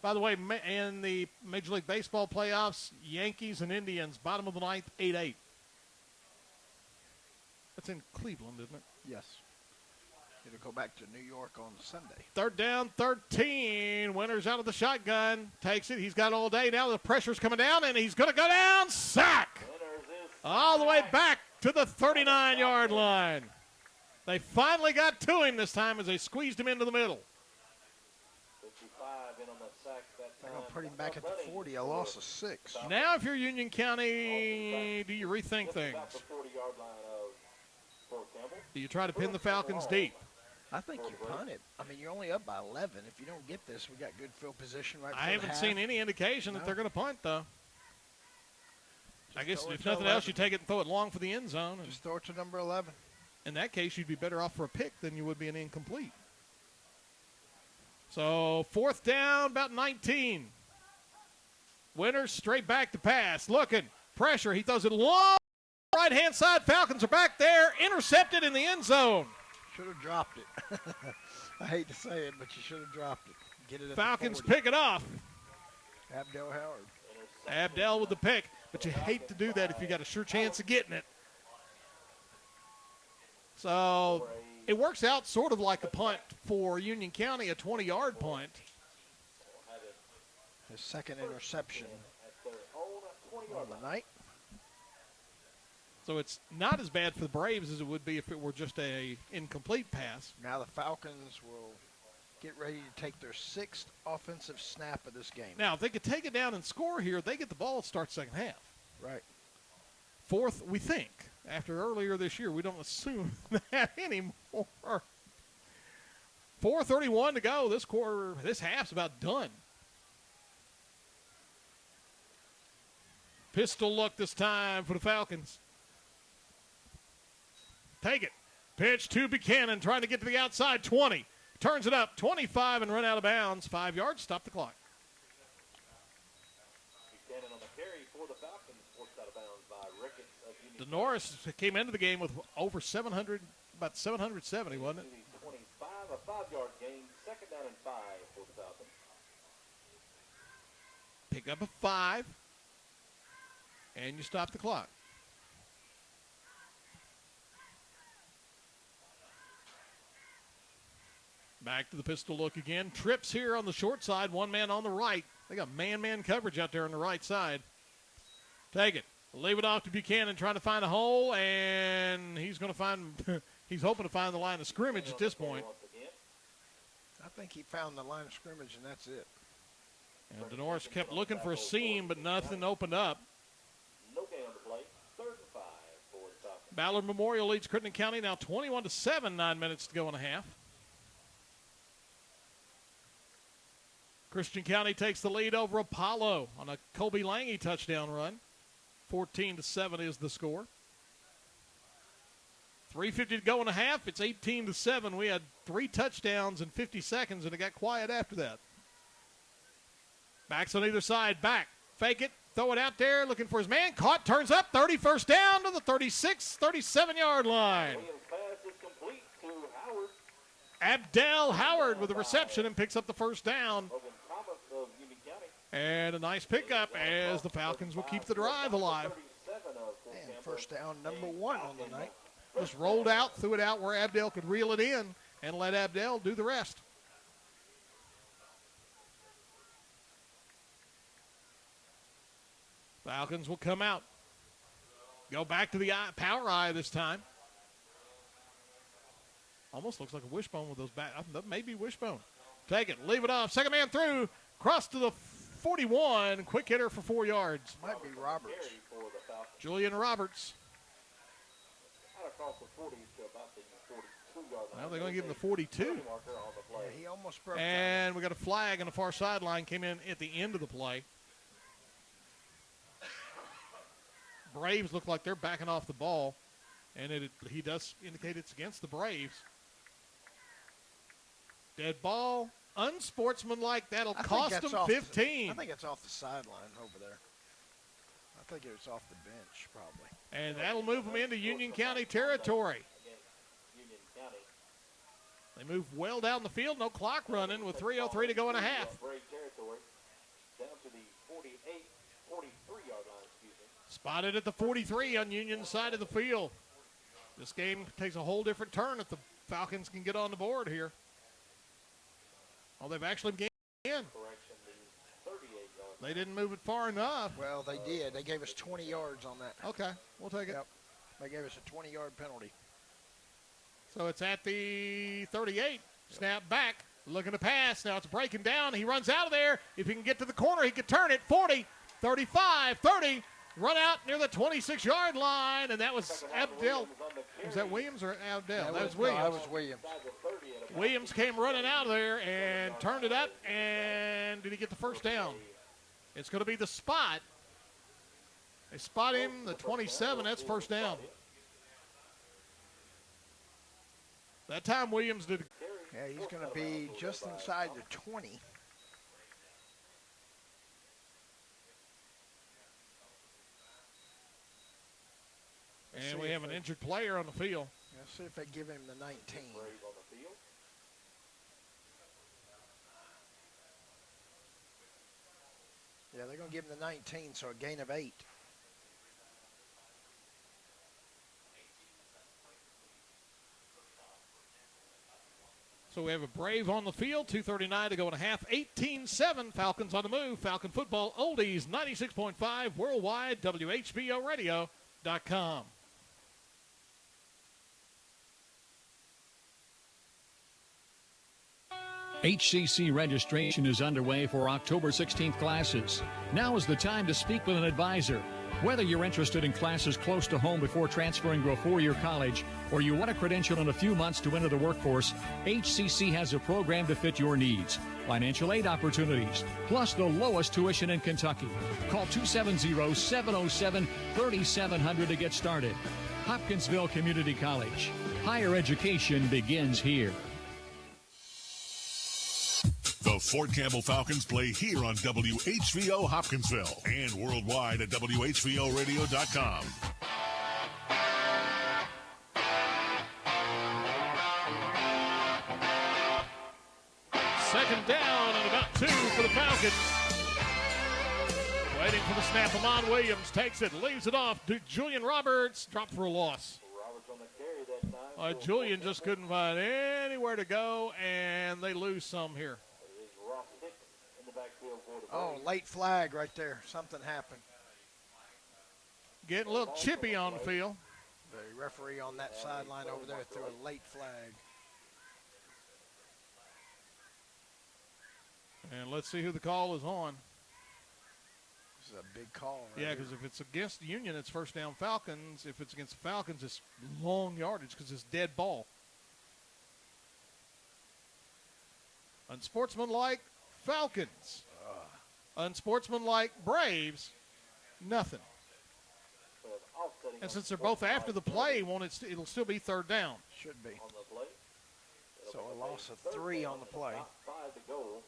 [SPEAKER 2] By the way, in the Major League Baseball playoffs, Yankees and Indians, bottom of the ninth, 8-8. That's in Cleveland, isn't it?
[SPEAKER 3] Yes. It'll go back to New York on Sunday.
[SPEAKER 2] Third down, 13. Winters out of the shotgun. Takes it. He's got all day. Now the pressure's coming down, and he's going to go down. Sack! All the way back to the 39-yard line. They finally got to him this time as they squeezed him into the middle.
[SPEAKER 1] 55 in on the sack that
[SPEAKER 3] They're
[SPEAKER 1] time.
[SPEAKER 3] going to put him back at the 40, a loss of 6.
[SPEAKER 2] Now, if you're Union County, do you rethink things? Do you try to pin the Falcons deep?
[SPEAKER 3] I think you punt it. I mean, you're only up by 11. If you don't get this, we got good field position right
[SPEAKER 2] I haven't seen any indication that they're going to punt, though. I guess if nothing else, you take it and throw it long for the end zone.
[SPEAKER 3] Just throw it to number 11.
[SPEAKER 2] In that case, you'd be better off for a pick than you would be an incomplete. So, fourth down, about 19. Winters straight back to pass. Looking, pressure. He throws it long. Right-hand side, Falcons are back there. Intercepted in the end zone.
[SPEAKER 3] Should have dropped it. I hate to say it, but you should have dropped it. Get it at
[SPEAKER 2] Falcons
[SPEAKER 3] the 40.
[SPEAKER 2] pick it off.
[SPEAKER 3] Abdel Howard.
[SPEAKER 2] Abdel with the pick, but you hate to do that if you got a sure chance of getting it. So it works out sort of like a punt for Union County, a 20-yard punt.
[SPEAKER 3] His second interception on the night.
[SPEAKER 2] So it's not as bad for the Braves as it would be if it were just a incomplete pass.
[SPEAKER 3] Now the Falcons will get ready to take their 6th offensive snap of this game.
[SPEAKER 2] Now, if they could take it down and score here, they get the ball to start second half.
[SPEAKER 3] Right.
[SPEAKER 2] Fourth, we think. After earlier this year, we don't assume that anymore. 4:31 to go. This quarter, this half's about done. Pistol look this time for the Falcons. Take it. Pitch to Buchanan, trying to get to the outside. 20. Turns it up. 25 and run out of bounds. 5 yards. Stop the clock.
[SPEAKER 1] Buchanan on the carry for the Falcons. Forced out of bounds by Ricketts of Union.
[SPEAKER 2] DeNorris came into the game with over 700, about 770, wasn't it?
[SPEAKER 1] 25, a 5-yard gain. Second down and 5 for the Falcons.
[SPEAKER 2] Pick up a 5. And you stop the clock. Back to the pistol look again. Trips here on the short side. One man on the right. They got man-man coverage out there on the right side. Take it. Leave it off to Buchanan trying to find a hole, and he's going to find – he's hoping to find the line of scrimmage at this point.
[SPEAKER 3] I think he found the line of scrimmage, and that's it.
[SPEAKER 2] And DeNorris kept looking for a seam, but nothing opened up.
[SPEAKER 1] No gain on the play. 3rd and 5 for the Falcons.
[SPEAKER 2] Ballard Memorial leads Crittenden County now 21-7, 9 minutes to go and a half. Christian County takes the lead over Apollo on a Colby Lange touchdown run. 14-7 is the score. 3:50 to go and a half. It's 18-7. We had 3 touchdowns in 50 seconds, and it got quiet after that. Backs on either side. Back. Fake it. Throw it out there. Looking for his man. Caught. Turns up. 31st down to the 36, 37-yard line.
[SPEAKER 1] Williams' pass is complete to Howard.
[SPEAKER 2] Abdel Howard with the reception and picks up the first down.
[SPEAKER 1] Logan Thomas of Union County.
[SPEAKER 2] And a nice pickup as the Falcons will keep the drive alive.
[SPEAKER 3] And first down number 1 on the night.
[SPEAKER 2] Just rolled out, threw it out where Abdel could reel it in, and let Abdel do the rest. Falcons will come out. Go back to the power eye this time. Almost looks like a wishbone with those back. That may be wishbone. Take it, leave it off. Second man through. Cross to the 41. Quick hitter for 4 yards.
[SPEAKER 3] Might be Roberts.
[SPEAKER 2] Julian Roberts.
[SPEAKER 1] Out across the 40 to about the 42-yard line.
[SPEAKER 2] Now they're going to give him the 42.
[SPEAKER 3] Yeah, he almost broke
[SPEAKER 2] And we got a flag on the far sideline. Came in at the end of the play. Braves look like they're backing off the ball. And he does indicate it's against the Braves. Dead ball. Unsportsmanlike. That'll cost them 15.
[SPEAKER 3] I think it's off the sideline over there. I think it was off the bench, probably.
[SPEAKER 2] And that'll move them into Union County territory. They move well down the field. No clock running with 3:03 to go and a half.
[SPEAKER 1] Brave territory. Down to the 43-yard line, excuse me.
[SPEAKER 2] Spotted at the 43 on Union's side of the field. This game takes a whole different turn if the Falcons can get on the board here. Oh, they've actually gained in. They didn't move it far enough.
[SPEAKER 3] Well, they did. They gave us 20 yards on that.
[SPEAKER 2] Okay, we'll take it.
[SPEAKER 3] Yep. They gave us a 20-yard penalty.
[SPEAKER 2] So it's at the 38. Snap back, looking to pass. Now it's breaking down. He runs out of there. If he can get to the corner, he could turn it. 40, 35, 30. Run out near the 26-yard line, and that was Abdel. Was that Williams or Abdel? That was Williams.
[SPEAKER 3] That was Williams.
[SPEAKER 2] Williams came running out of there and turned it up, and did he get the first down? It's going to be the spot. They spot him, the 27. That's first down. That time Williams did.
[SPEAKER 3] Yeah, he's going to be just inside the 20.
[SPEAKER 2] And we have an injured player on the field.
[SPEAKER 3] Let's see if they give him the 19. Yeah, they're going to give him the 19, so a gain of 8.
[SPEAKER 2] So we have a Brave on the field, 2:39 to go in a half, 18-7, Falcons on the move. Falcon Football Oldies, 96.5 worldwide, WHBORadio.com.
[SPEAKER 4] HCC registration is underway for October 16th classes. Now is the time to speak with an advisor. Whether you're interested in classes close to home before transferring to a four-year college, or you want a credential in a few months to enter the workforce, HCC has a program to fit your needs. Financial aid opportunities, plus the lowest tuition in Kentucky. Call 270-707-3700 to get started. Hopkinsville Community College. Higher education begins here.
[SPEAKER 8] The Fort Campbell Falcons play here on WHVO Hopkinsville and worldwide at WHVORadio.com.
[SPEAKER 2] Second down and about 2 for the Falcons. Waiting for the snap. Amon Williams takes it, leaves it off. Julian Roberts dropped for a loss. Julian just couldn't find anywhere to go, and they lose some here.
[SPEAKER 3] Oh, late flag right there. Something happened.
[SPEAKER 2] Getting a little chippy on the field.
[SPEAKER 3] The referee on that sideline over there threw a late flag.
[SPEAKER 2] And let's see who the call is on.
[SPEAKER 3] This is a big call. Right
[SPEAKER 2] yeah, because if it's against the Union, it's first down Falcons. If it's against the Falcons, it's long yardage because it's dead ball. Unsportsmanlike Falcons. Unsportsmanlike Braves, nothing. And since they're both after the play, it'll still be third down.
[SPEAKER 3] Should be. So a loss of 3 on the play.
[SPEAKER 1] 5 to go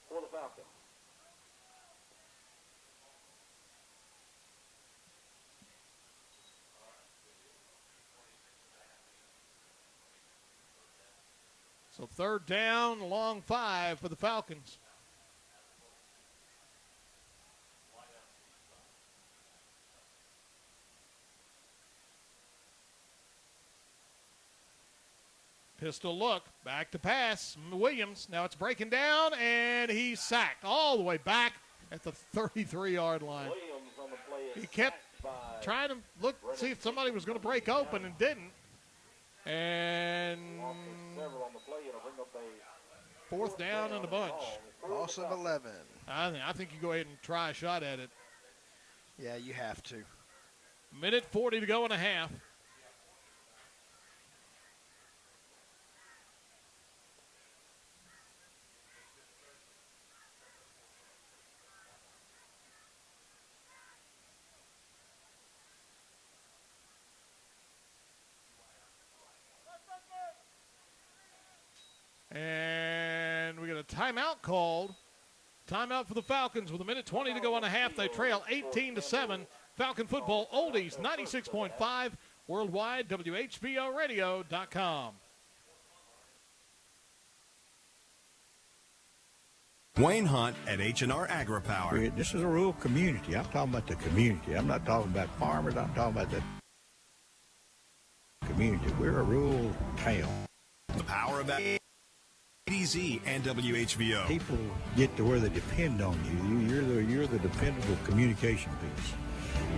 [SPEAKER 1] for the Falcons.
[SPEAKER 2] So third down, long 5 for the Falcons. Pistol look, back to pass, Williams. Now it's breaking down, and he's sacked all the way back at the 33-yard line. He kept trying to see if somebody was going to break open and didn't. And fourth down and a bunch.
[SPEAKER 3] Loss of 11.
[SPEAKER 2] I think you go ahead and try a shot at it.
[SPEAKER 3] Yeah, you have to.
[SPEAKER 2] Minute 40 to go in a half. And we got a timeout called. Timeout for the Falcons with a minute 20 to go on a half. They trail 18-7. Falcon Football Oldies, 96.5 worldwide, WHBORadio.com.
[SPEAKER 10] Wayne Hunt at H&R AgriPower.
[SPEAKER 16] This is a rural community. I'm talking about the community. I'm not talking about farmers. I'm talking about the community. We're a rural town.
[SPEAKER 10] The power of ADZ and WHVO.
[SPEAKER 16] People get to where they depend on you. You're the dependable communication piece.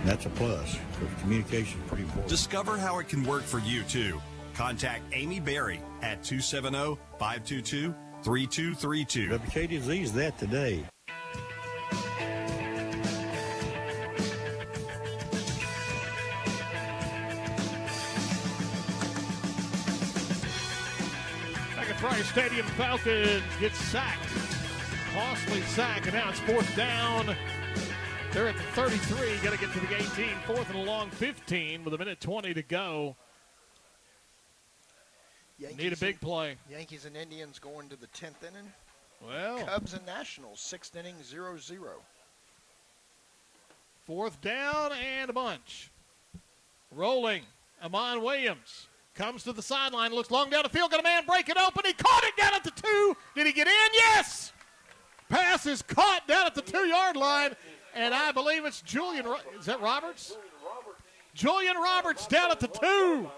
[SPEAKER 16] And that's a plus, because communication is pretty important.
[SPEAKER 10] Discover how it can work for you, too. Contact Amy Berry at 270-522-3232.
[SPEAKER 16] WKDZ is that today.
[SPEAKER 2] Price Stadium Falcons get sacked. Costly sack, and now it's fourth down. They're at the 33. Got to get to the 18. Fourth and a long 15 with a minute 20 to go. Need a big play.
[SPEAKER 3] Yankees and Indians going to the 10th inning.
[SPEAKER 2] Well.
[SPEAKER 3] Cubs and Nationals, 6th inning, 0-0.
[SPEAKER 2] Fourth down and a bunch. Rolling. Amon Williams. Comes to the sideline, looks long down the field, got a man break it open. He caught it down at the 2. Did he get in? Yes! Pass is caught down at the 2-yard line, and I believe it's Julian. Is that Roberts? Julian Roberts down at the 2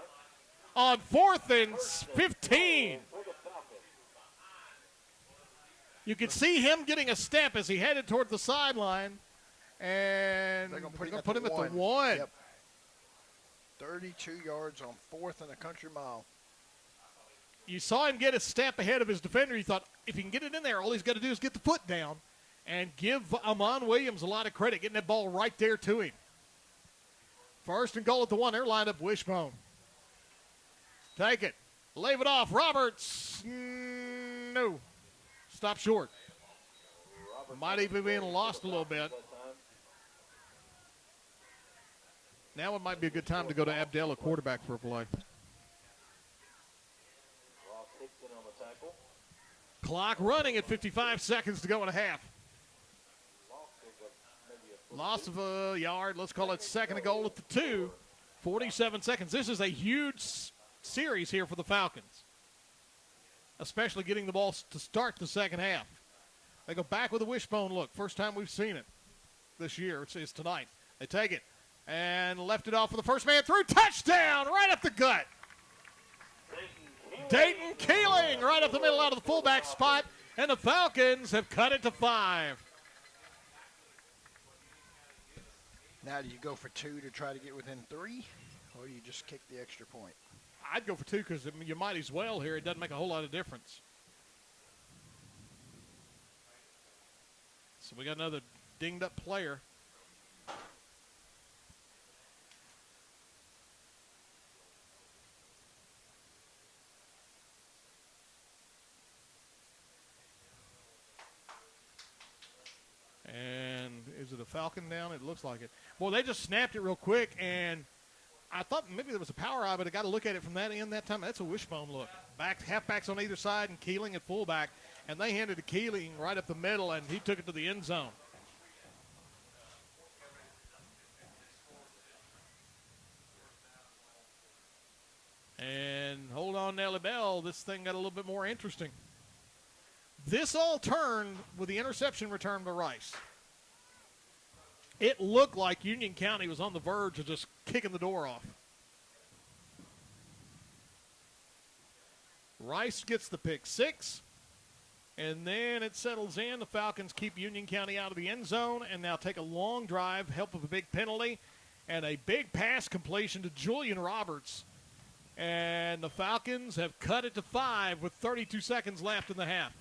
[SPEAKER 2] on 4th and 15. You could see him getting a step as he headed toward the sideline, and they're going to put him at the 1.
[SPEAKER 3] Yep. 32 yards on 4th and a country mile.
[SPEAKER 2] You saw him get a step ahead of his defender. You thought, if he can get it in there, all he's got to do is get the foot down, and give Amon Williams a lot of credit, getting that ball right there to him. First and goal at the 1. They're lined up Wishbone. Take it. Leave it off. Roberts. No. Stop short. Might even be lost a little bit. Now it might be a good time to go to Abdel, a quarterback, for a play. Clock running at 55 seconds to go and a half. Loss of a yard. Let's call it second and goal at the 2. 47 seconds. This is a huge series here for the Falcons, especially getting the ball to start the second half. They go back with a wishbone look. First time we've seen it this year. It's tonight. They take it. And left it off for the first man through. Touchdown right up the gut. Dayton Keeling right up the middle out of the fullback spot. And the Falcons have cut it to 5.
[SPEAKER 3] Now do you go for 2 to try to get within 3? Or do you just kick the extra point?
[SPEAKER 2] I'd go for 2 because you might as well here. It doesn't make a whole lot of difference. So we got another dinged up player. And is it a Falcon down? It looks like it. Well, they just snapped it real quick, and I thought maybe there was a power eye, but I got to look at it from that end that time. That's a wishbone look. Halfbacks on either side and Keeling at fullback, and they handed it to Keeling right up the middle, and he took it to the end zone. And hold on, Nellie Bell. This thing got a little bit more interesting. This all turned with the interception return by Rice. It looked like Union County was on the verge of just kicking the door off. Rice gets the pick 6, and then it settles in. The Falcons keep Union County out of the end zone and now take a long drive, help of a big penalty, and a big pass completion to Julian Roberts. And the Falcons have cut it to 5 with 32 seconds left in the half.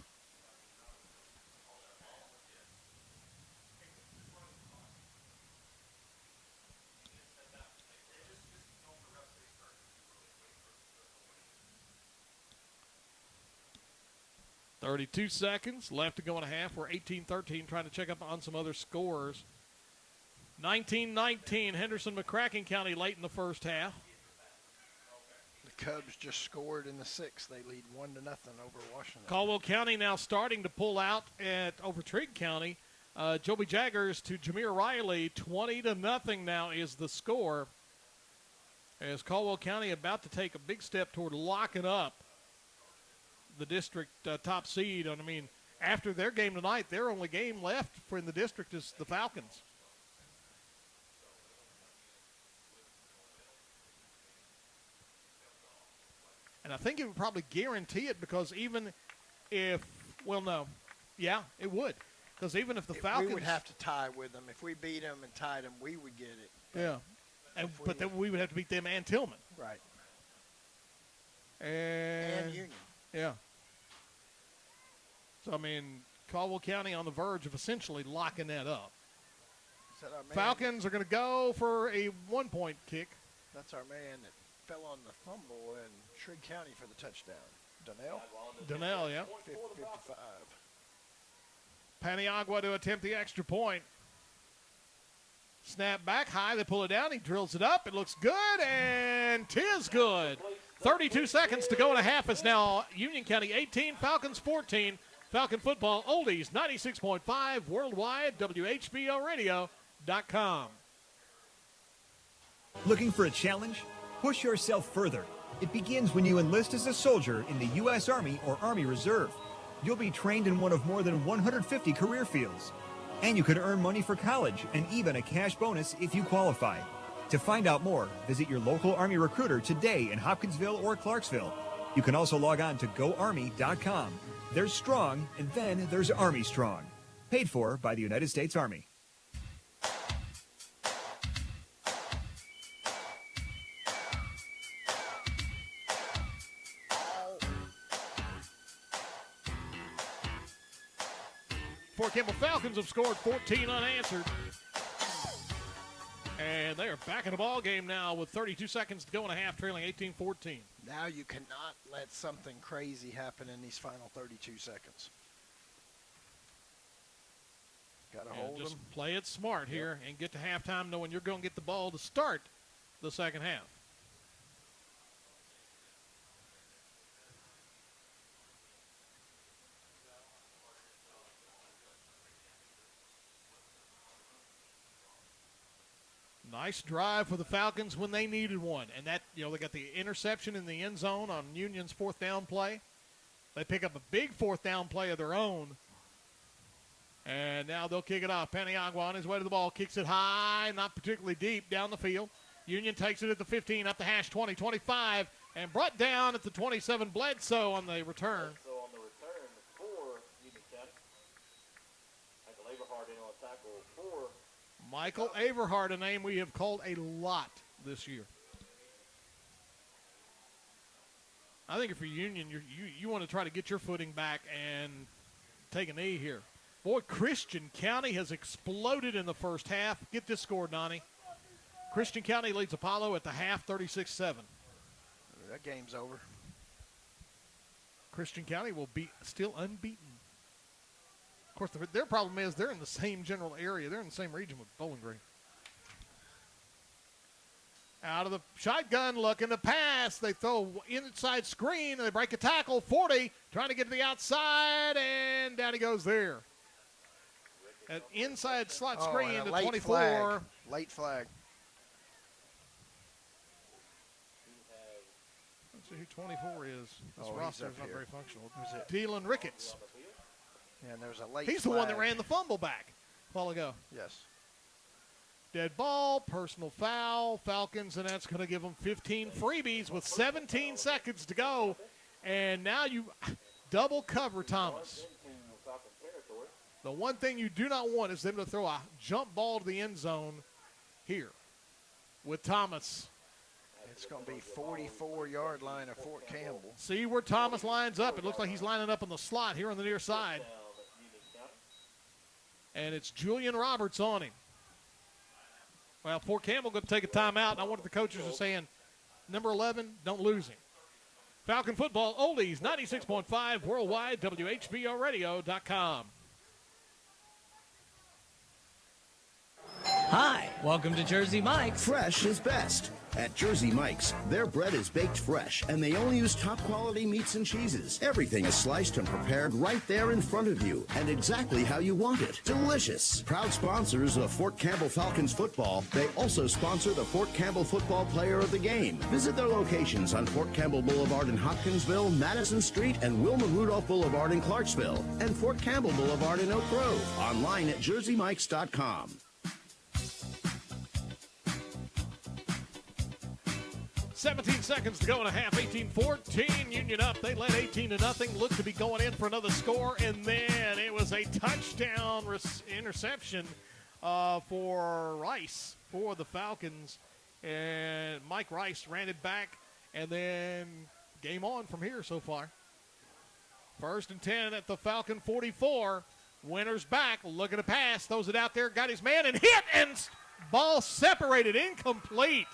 [SPEAKER 2] .32 seconds left to go in a half. We're 18-13, trying to check up on some other scores. 19-19, Henderson McCracken County late in the first half.
[SPEAKER 3] The Cubs just scored in the 6th. They lead 1-0 over Washington.
[SPEAKER 2] Caldwell County now starting to pull out over Trigg County. Joby Jaggers to Jameer Riley, 20-0 now is the score. As Caldwell County about to take a big step toward locking up the district top seed. I mean, after their game tonight, their only game left in the district is the Falcons. And And I think it would probably guarantee it because even if, well, no. Yeah, it would. Because even if the Falcons.
[SPEAKER 3] We would have to tie with them. If we beat them and tied them, we would get it.
[SPEAKER 2] Yeah. But then we would have to beat them and Tillman.
[SPEAKER 3] Right.
[SPEAKER 2] And
[SPEAKER 3] Union.
[SPEAKER 2] Yeah. So, I mean, Caldwell County on the verge of essentially locking that up.
[SPEAKER 3] Is that our man?
[SPEAKER 2] Falcons are going to go for a 1-point kick.
[SPEAKER 3] That's our man that fell on the fumble in Trigg County for the touchdown.
[SPEAKER 2] Donnell, yeah.
[SPEAKER 3] 55.
[SPEAKER 2] Paniagua to attempt the extra point. Snap back high. They pull it down. He drills it up. It looks good, and 'tis good. 32 seconds to go and a half. Is now Union County 18, Falcons 14. Falcon football, oldies 96.5 worldwide, WHBOradio.com.
[SPEAKER 9] Looking for a challenge? Push yourself further. It begins when you enlist as a soldier in the U.S. Army or Army Reserve. You'll be trained in one of more than 150 career fields. And you could earn money for college and even a cash bonus if you qualify. To find out more, visit your local Army recruiter today in Hopkinsville or Clarksville. You can also log on to GoArmy.com. There's Strong, and then there's Army Strong. Paid for by the United States Army.
[SPEAKER 2] Fort Campbell Falcons have scored 14 unanswered. And they are back in the ball game now with 32 seconds to go and a half, trailing 18-14.
[SPEAKER 3] Now you cannot let something crazy happen in these final 32 seconds. Got to hold
[SPEAKER 2] just
[SPEAKER 3] them.
[SPEAKER 2] Play it smart here and get to halftime knowing you're going to get the ball to start the second half. Nice drive for the Falcons when they needed one. And that, they got the interception in the end zone on Union's fourth down play. They pick up a big fourth down play of their own. And now they'll kick it off. Paniagua on his way to the ball, kicks it high, not particularly deep down the field. Union takes it at the 15, up the hash 20, 25, and brought down at the 27. Bledsoe on the return.
[SPEAKER 1] So on the return for Union County. Michael Averhart in on tackle for
[SPEAKER 2] Michael Averhart, a name we have called a lot this year. I think if you're Union, you want to try to get your footing back and take a knee here. Boy, Christian County has exploded in the first half. Get this score, Donnie. Christian County leads Apollo at the half, 36-7.
[SPEAKER 3] That game's over.
[SPEAKER 2] Christian County will be still unbeaten. Of course, their problem is they're in the same general area. They're in the same region with Bowling Green. Out of the shotgun, looking to pass. They throw inside screen, and they break a tackle. 40, trying to get to the outside, and down he goes there. An inside slot screen to 24.
[SPEAKER 3] Flag. Late flag.
[SPEAKER 2] Let's see who 24 is. This roster is not very functional.
[SPEAKER 3] Who's it?
[SPEAKER 2] Dylan Ricketts.
[SPEAKER 3] Yeah, and there's a late
[SPEAKER 2] He's
[SPEAKER 3] flag.
[SPEAKER 2] the one that ran the fumble back a while ago.
[SPEAKER 3] Yes.
[SPEAKER 2] Dead ball, personal foul, Falcons, and that's going to give them 15 freebies with 17 seconds to go. And now you double cover Thomas. The one thing you do not want is them to throw a jump ball to the end zone here with Thomas.
[SPEAKER 3] It's going to be 44-yard line of Fort Campbell.
[SPEAKER 2] See where Thomas lines up. It looks like he's lining up on the slot here on the near side. And it's Julian Roberts on him. Well, Fort Campbell going to take a timeout, and I wonder if the coaches are saying, number 11, don't lose him. Falcon football, oldies, 96.5 worldwide, WHBOradio.com.
[SPEAKER 5] Hi, welcome to Jersey Mike's.
[SPEAKER 6] Fresh is best. At Jersey Mike's, their bread is baked fresh, and they only use top-quality meats and cheeses. Everything is sliced and prepared right there in front of you, and exactly how you want it. Delicious. Proud sponsors of Fort Campbell Falcons football, they also sponsor the Fort Campbell Football Player of the Game. Visit their locations on Fort Campbell Boulevard in Hopkinsville, Madison Street, and Wilma Rudolph Boulevard in Clarksville, and Fort Campbell Boulevard in Oak Grove. Online at jerseymikes.com.
[SPEAKER 2] 17 seconds to go in a half. 18-14, Union up. They led 18-0. Looked to be going in for another score, and then it was a touchdown interception for Rice for the Falcons. And Mike Rice ran it back, and then game on from here so far. 1st and 10 at the Falcon 44. Winters back, looking to pass, throws it out there, got his man, and hit, and ball separated, incomplete.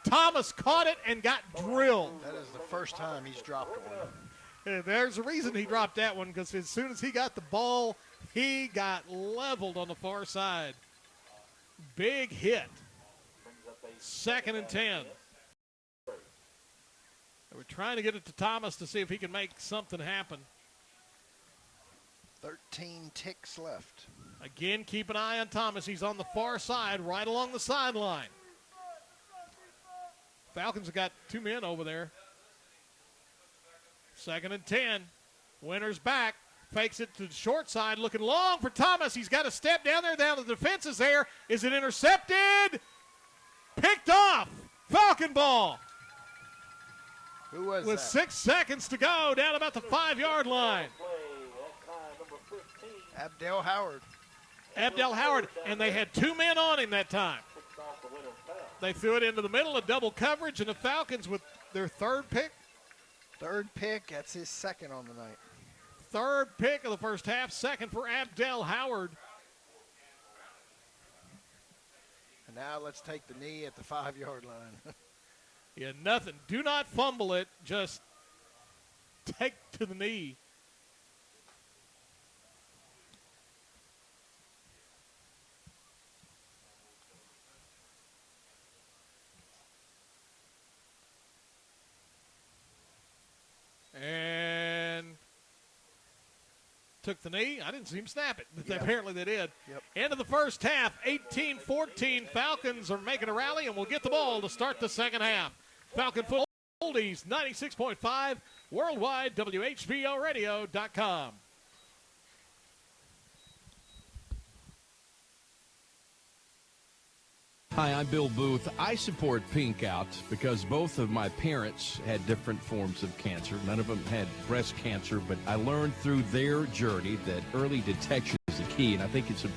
[SPEAKER 2] Thomas caught it and got drilled.
[SPEAKER 3] That is the first time he's dropped one.
[SPEAKER 2] And there's a reason he dropped that one, because as soon as he got the ball, he got leveled on the far side. Big hit. 2nd and 10. We're trying to get it to Thomas to see if he can make something happen.
[SPEAKER 3] 13 ticks left.
[SPEAKER 2] Again, keep an eye on Thomas. He's on the far side, right along the sideline. Falcons have got 2 men over there. 2nd and 10. Winters back. Fakes it to the short side, looking long for Thomas. He's got to step down there. Down the defense is there. Is it intercepted? Picked off. Falcon ball.
[SPEAKER 3] Who was
[SPEAKER 2] with
[SPEAKER 3] that?
[SPEAKER 2] 6 seconds to go, down about the 5-yard line.
[SPEAKER 3] Abdel Howard.
[SPEAKER 2] Abdel Howard, and they had 2 men on him that time. They threw it into the middle of double coverage, and the Falcons with their 3rd pick.
[SPEAKER 3] 3rd pick, that's his 2nd on the night.
[SPEAKER 2] 3rd pick of the first half, 2nd for Abdel Howard.
[SPEAKER 3] And now let's take the knee at the 5-yard line.
[SPEAKER 2] Yeah, nothing. Do not fumble it. Just take to the knee. And took the knee. I didn't see him snap it, but apparently they did.
[SPEAKER 3] Yep.
[SPEAKER 2] End of the first half, 18-14. Falcons are making a rally, and we'll get the ball to start the second half. Falcon Football Oldies 96.5, worldwide, WHVOradio.com.
[SPEAKER 15] Hi, I'm Bill Booth. I support Pink Out because both of my parents had different forms of cancer. None of them had breast cancer, but I learned through their journey that early detection is the key, and I think it's a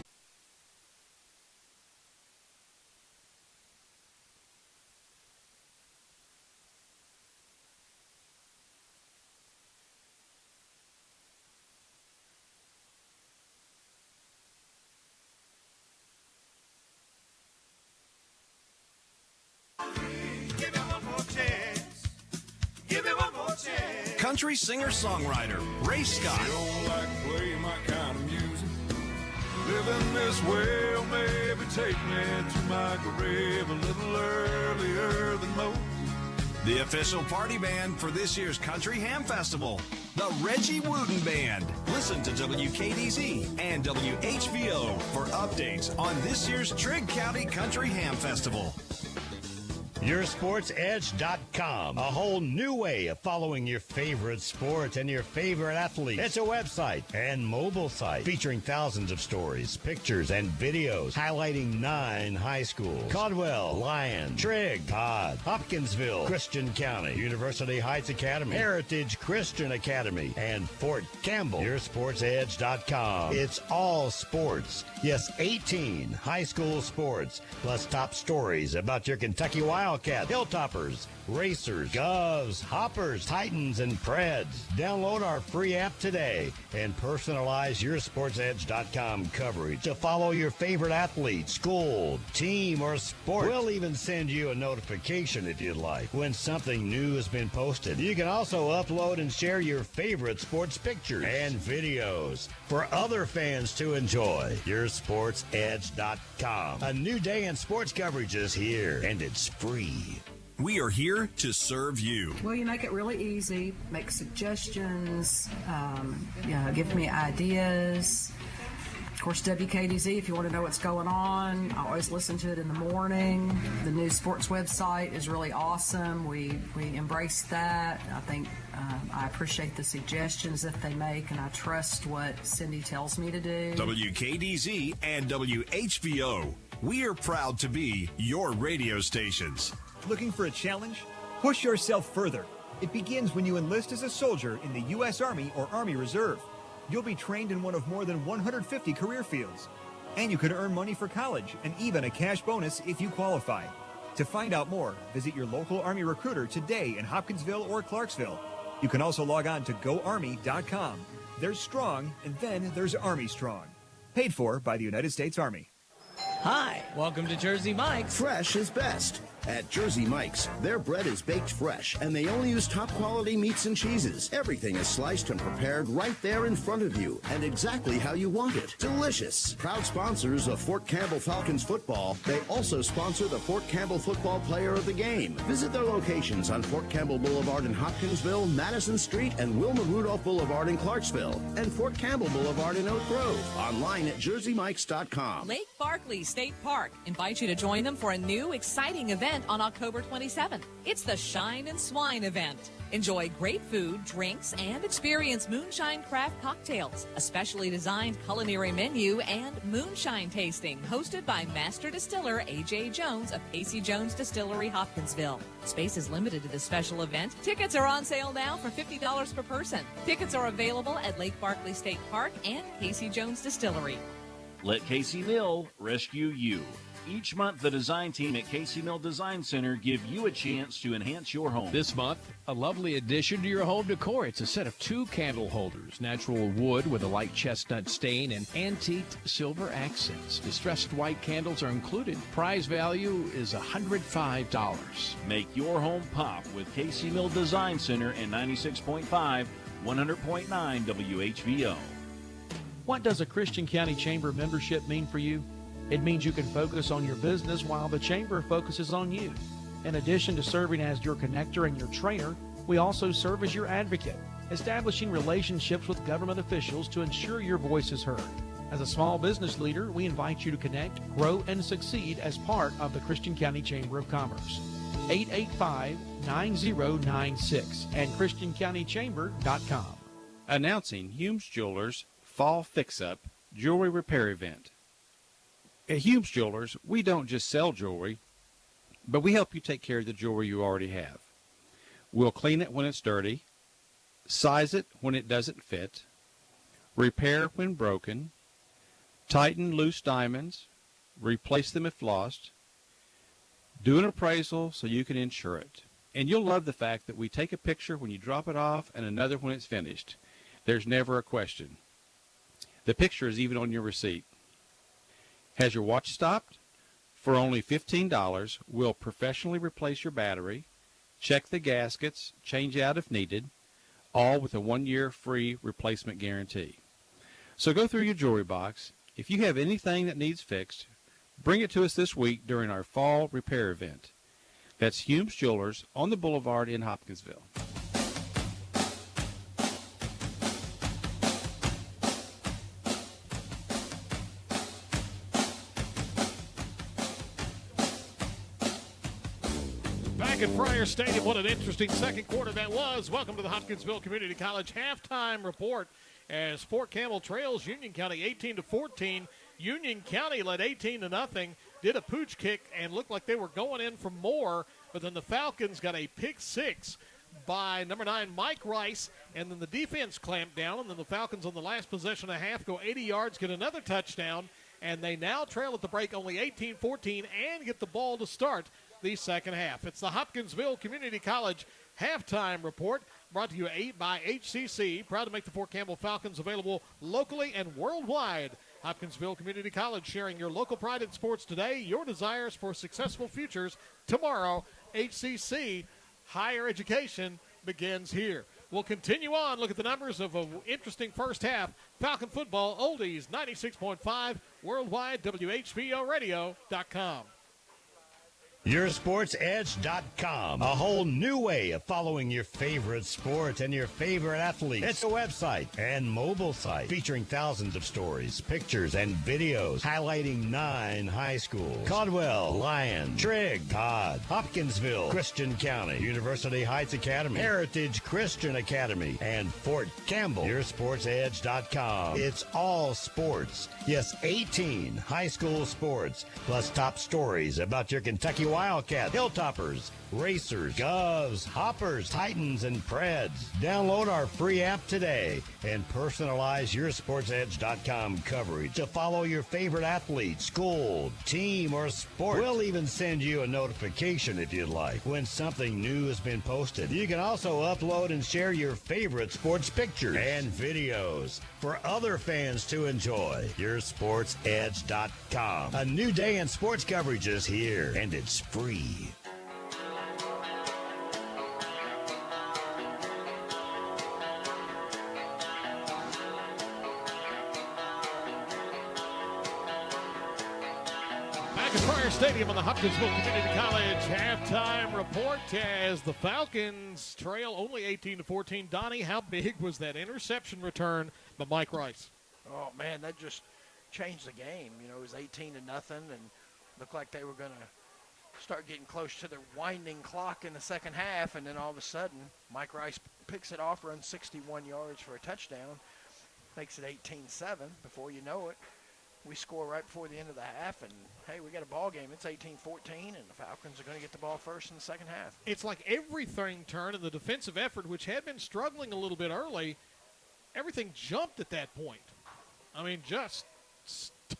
[SPEAKER 10] Country singer-songwriter Ray Scott.
[SPEAKER 17] Don't like play my kind of music. Living this way will maybe take me to my grave a little earlier than most.
[SPEAKER 10] The official party band for this year's Country Ham Festival, the Reggie Wooten Band. Listen to WKDZ and WHVO for updates on this year's Trigg County Country Ham Festival.
[SPEAKER 7] YourSportsEdge.com, a whole new way of following your favorite sport and your favorite athletes. It's a website and mobile site featuring thousands of stories, pictures, and videos highlighting 9 high schools: Caldwell, Lyon, Trigg, Todd, Hopkinsville, Christian County, University Heights Academy, Heritage Christian Academy, and Fort Campbell. YourSportsEdge.com. It's all sports. Yes, 18 high school sports, plus top stories about your Kentucky Wildcats, Hilltoppers, Racers, Govs, Hoppers, Titans, and Preds. Download our free app today and personalize YourSportsEdge.com coverage to follow your favorite athlete, school, team, or sport. We'll even send you a notification if you'd like when something new has been posted. You can also upload and share your favorite sports pictures and videos for other fans to enjoy. YourSportsEdge.com. A new day in sports coverage is here, and it's free.
[SPEAKER 10] We are here to serve you.
[SPEAKER 18] Well, you make it really easy, make suggestions, give me ideas. Of course, WKDZ, if you want to know what's going on, I always listen to it in the morning. The new sports website is really awesome. We embrace that. I think I appreciate the suggestions that they make, and I trust what Cindy tells me to do.
[SPEAKER 10] WKDZ and WHVO. We are proud to be your radio stations.
[SPEAKER 9] Looking for a challenge? Push yourself further. It begins when you enlist as a soldier in the U.S. Army or Army Reserve. You'll be trained in one of more than 150 career fields. And you can earn money for college and even a cash bonus if you qualify. To find out more, visit your local Army recruiter today in Hopkinsville or Clarksville. You can also log on to GoArmy.com. There's Strong, and then there's Army Strong. Paid for by the United States Army.
[SPEAKER 5] Hi, welcome to Jersey Mike's.
[SPEAKER 6] Fresh is best. At Jersey Mike's, their bread is baked fresh, and they only use top-quality meats and cheeses. Everything is sliced and prepared right there in front of you, and exactly how you want it. Delicious. Proud sponsors of Fort Campbell Falcons football, they also sponsor the Fort Campbell Football Player of the Game. Visit their locations on Fort Campbell Boulevard in Hopkinsville, Madison Street, and Wilma Rudolph Boulevard in Clarksville, and Fort Campbell Boulevard in Oak Grove. Online at jerseymikes.com.
[SPEAKER 19] Lake Barkley State Park invites you to join them for a new, exciting event on October 27th. It's the Shine and Swine event. Enjoy great food, drinks, and experience moonshine craft cocktails, a specially designed culinary menu, and moonshine tasting hosted by Master Distiller A.J. Jones of Casey Jones Distillery, Hopkinsville. Space is limited to this special event. Tickets are on sale now for $50 per person. Tickets are available at Lake Barkley State Park and Casey Jones Distillery.
[SPEAKER 20] Let Casey Mill rescue you. Each month, the design team at Casey Mill Design Center give you a chance to enhance your home.
[SPEAKER 15] This month, a lovely addition to your home decor. It's a set of 2 candle holders, natural wood with a light chestnut stain and antiqued silver accents. Distressed white candles are included. Prize value is $105.
[SPEAKER 20] Make your home pop with Casey Mill Design Center and 96.5, 100.9 WHVO.
[SPEAKER 2] What does a Christian County Chamber membership mean for you? It means you can focus on your business while the Chamber focuses on you. In addition to serving as your connector and your trainer, we also serve as your advocate, establishing relationships with government officials to ensure your voice is heard. As a small business leader, we invite you to connect, grow, and succeed as part of the Christian County Chamber of Commerce. 885-9096 and ChristianCountyChamber.com.
[SPEAKER 21] Announcing Humes Jewelers Fall Fix-Up Jewelry Repair Event. At Humes Jewelers, we don't just sell jewelry, but we help you take care of the jewelry you already have. We'll clean it when it's dirty, size it when it doesn't fit, repair when broken, tighten loose diamonds, replace them if lost, do an appraisal so you can insure it. And you'll love the fact that we take a picture when you drop it off and another when it's finished. There's never a question. The picture is even on your receipt. Has your watch stopped? For only $15, we'll professionally replace your battery, check the gaskets, change out if needed, all with a 1-year free replacement guarantee. So go through your jewelry box. If you have anything that needs fixed, bring it to us this week during our fall repair event. That's Humes Jewelers on the Boulevard in Hopkinsville.
[SPEAKER 2] Back at Friar Stadium, what an interesting second quarter that was. Welcome to the Hopkinsville Community College halftime report as Fort Campbell trails Union County 18-14. Union County led 18-0, did a pooch kick and looked like they were going in for more, but then the Falcons got a pick six by number 9, Mike Rice, and then the defense clamped down, and then the Falcons on the last possession and a half go 80 yards, get another touchdown, and they now trail at the break only 18-14 and get the ball to start the second half. It's the Hopkinsville Community College halftime report brought to you by HCC. Proud to make the Fort Campbell Falcons available locally and worldwide. Hopkinsville Community College sharing your local pride in sports today, your desires for successful futures tomorrow. HCC higher education begins here. We'll continue on. Look at the numbers of an interesting first half. Falcon football, oldies, 96.5, worldwide, WHVOradio.com.
[SPEAKER 7] YourSportsEdge.com. A whole new way of following your favorite sports and your favorite athletes. It's a website and mobile site featuring thousands of stories, pictures, and videos highlighting 9 high schools: Caldwell, Lyon, Trigg, Todd, Hopkinsville, Christian County, University Heights Academy, Heritage Christian Academy, and Fort Campbell. YourSportsEdge.com. It's all sports. Yes, 18 high school sports, plus top stories about your Kentucky Wildcats, Hilltoppers, Racers, Govs, Hoppers, Titans, and Preds. Download our free app today and personalize your SportsEdge.com coverage to follow your favorite athlete, school, team, or sport. We'll even send you a notification if you'd like when something new has been posted. You can also upload and share your favorite sports pictures and videos for other fans to enjoy. Your SportsEdge.com. A new day in sports coverage is here, and it's free.
[SPEAKER 2] Back at Pryor Stadium on the Hopkinsville Community College halftime report as the Falcons trail only 18-14. Donnie, how big was that interception return by Mike Rice?
[SPEAKER 3] Oh, man, that just changed the game. You know, it was 18-0, and looked like they were going to start getting close to the winding clock in the second half, and then all of a sudden, Mike Rice picks it off, runs 61 yards for a touchdown, makes it 18-7. Before you know it, we score right before the end of the half, and, hey, we got a ball game. It's 18-14, and the Falcons are going to get the ball first in the second half.
[SPEAKER 2] It's like everything turned in the defensive effort, which had been struggling a little bit early. Everything jumped at that point. I mean, just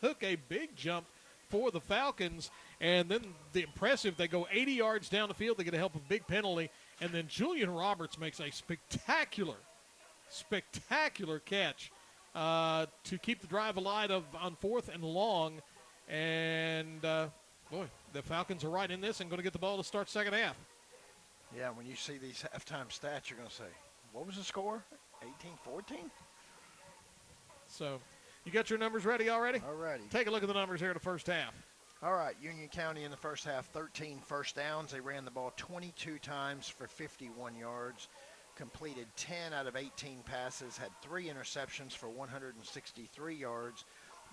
[SPEAKER 2] took a big jump for the Falcons, and then the impressive, they go 80 yards down the field. They get a help of big penalty, and then Julian Roberts makes a spectacular catch to keep the drive alive on 4th and long. And, boy, the Falcons are right in this and going to get the ball to start second half.
[SPEAKER 3] Yeah, when you see these halftime stats, you're going to say, what was the score? 18-14?
[SPEAKER 2] So you got your numbers ready already?
[SPEAKER 3] All righty.
[SPEAKER 2] Take a look at the numbers here in the first half.
[SPEAKER 3] All right, Union County in the first half, 13 first downs. They ran the ball 22 times for 51 yards, completed 10 out of 18 passes, had 3 interceptions for 163 yards,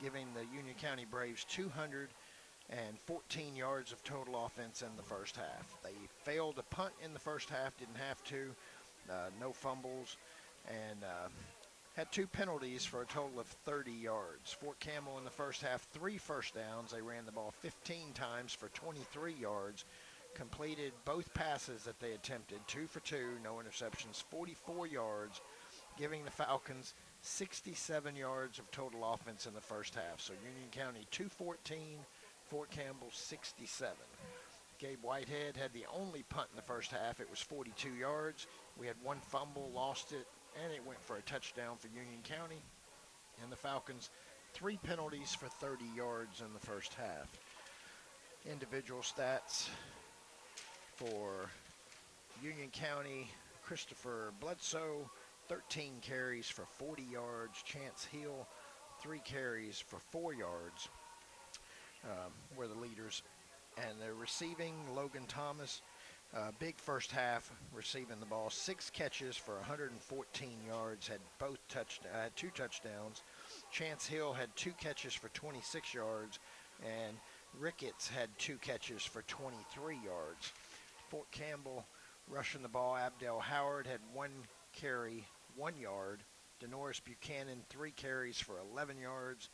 [SPEAKER 3] giving the Union County Braves 214 yards of total offense in the first half. They failed to punt in the first half, didn't have to, no fumbles, and had 2 penalties for a total of 30 yards. Fort Campbell in the first half, 3 first downs. They ran the ball 15 times for 23 yards, completed both passes that they attempted, 2 for 2, no interceptions, 44 yards, giving the Falcons 67 yards of total offense in the first half. So Union County 214, Fort Campbell 67. Gabe Whitehead had the only punt in the first half. It was 42 yards. We had 1 fumble, lost it, and it went for a touchdown for Union County. And the Falcons, 3 penalties for 30 yards in the first half. Individual stats for Union County: Christopher Bledsoe, 13 carries for 40 yards. Chance Hill, 3 carries for 4 yards, were the leaders. And they're receiving, Logan Thomas, big first half, receiving the ball, 6 catches for 114 yards, had 2 touchdowns. Chance Hill had 2 catches for 26 yards, and Ricketts had 2 catches for 23 yards. Fort Campbell rushing the ball, Abdel Howard had 1 carry, 1 yard. Denoris Buchanan, 3 carries for 11 yards.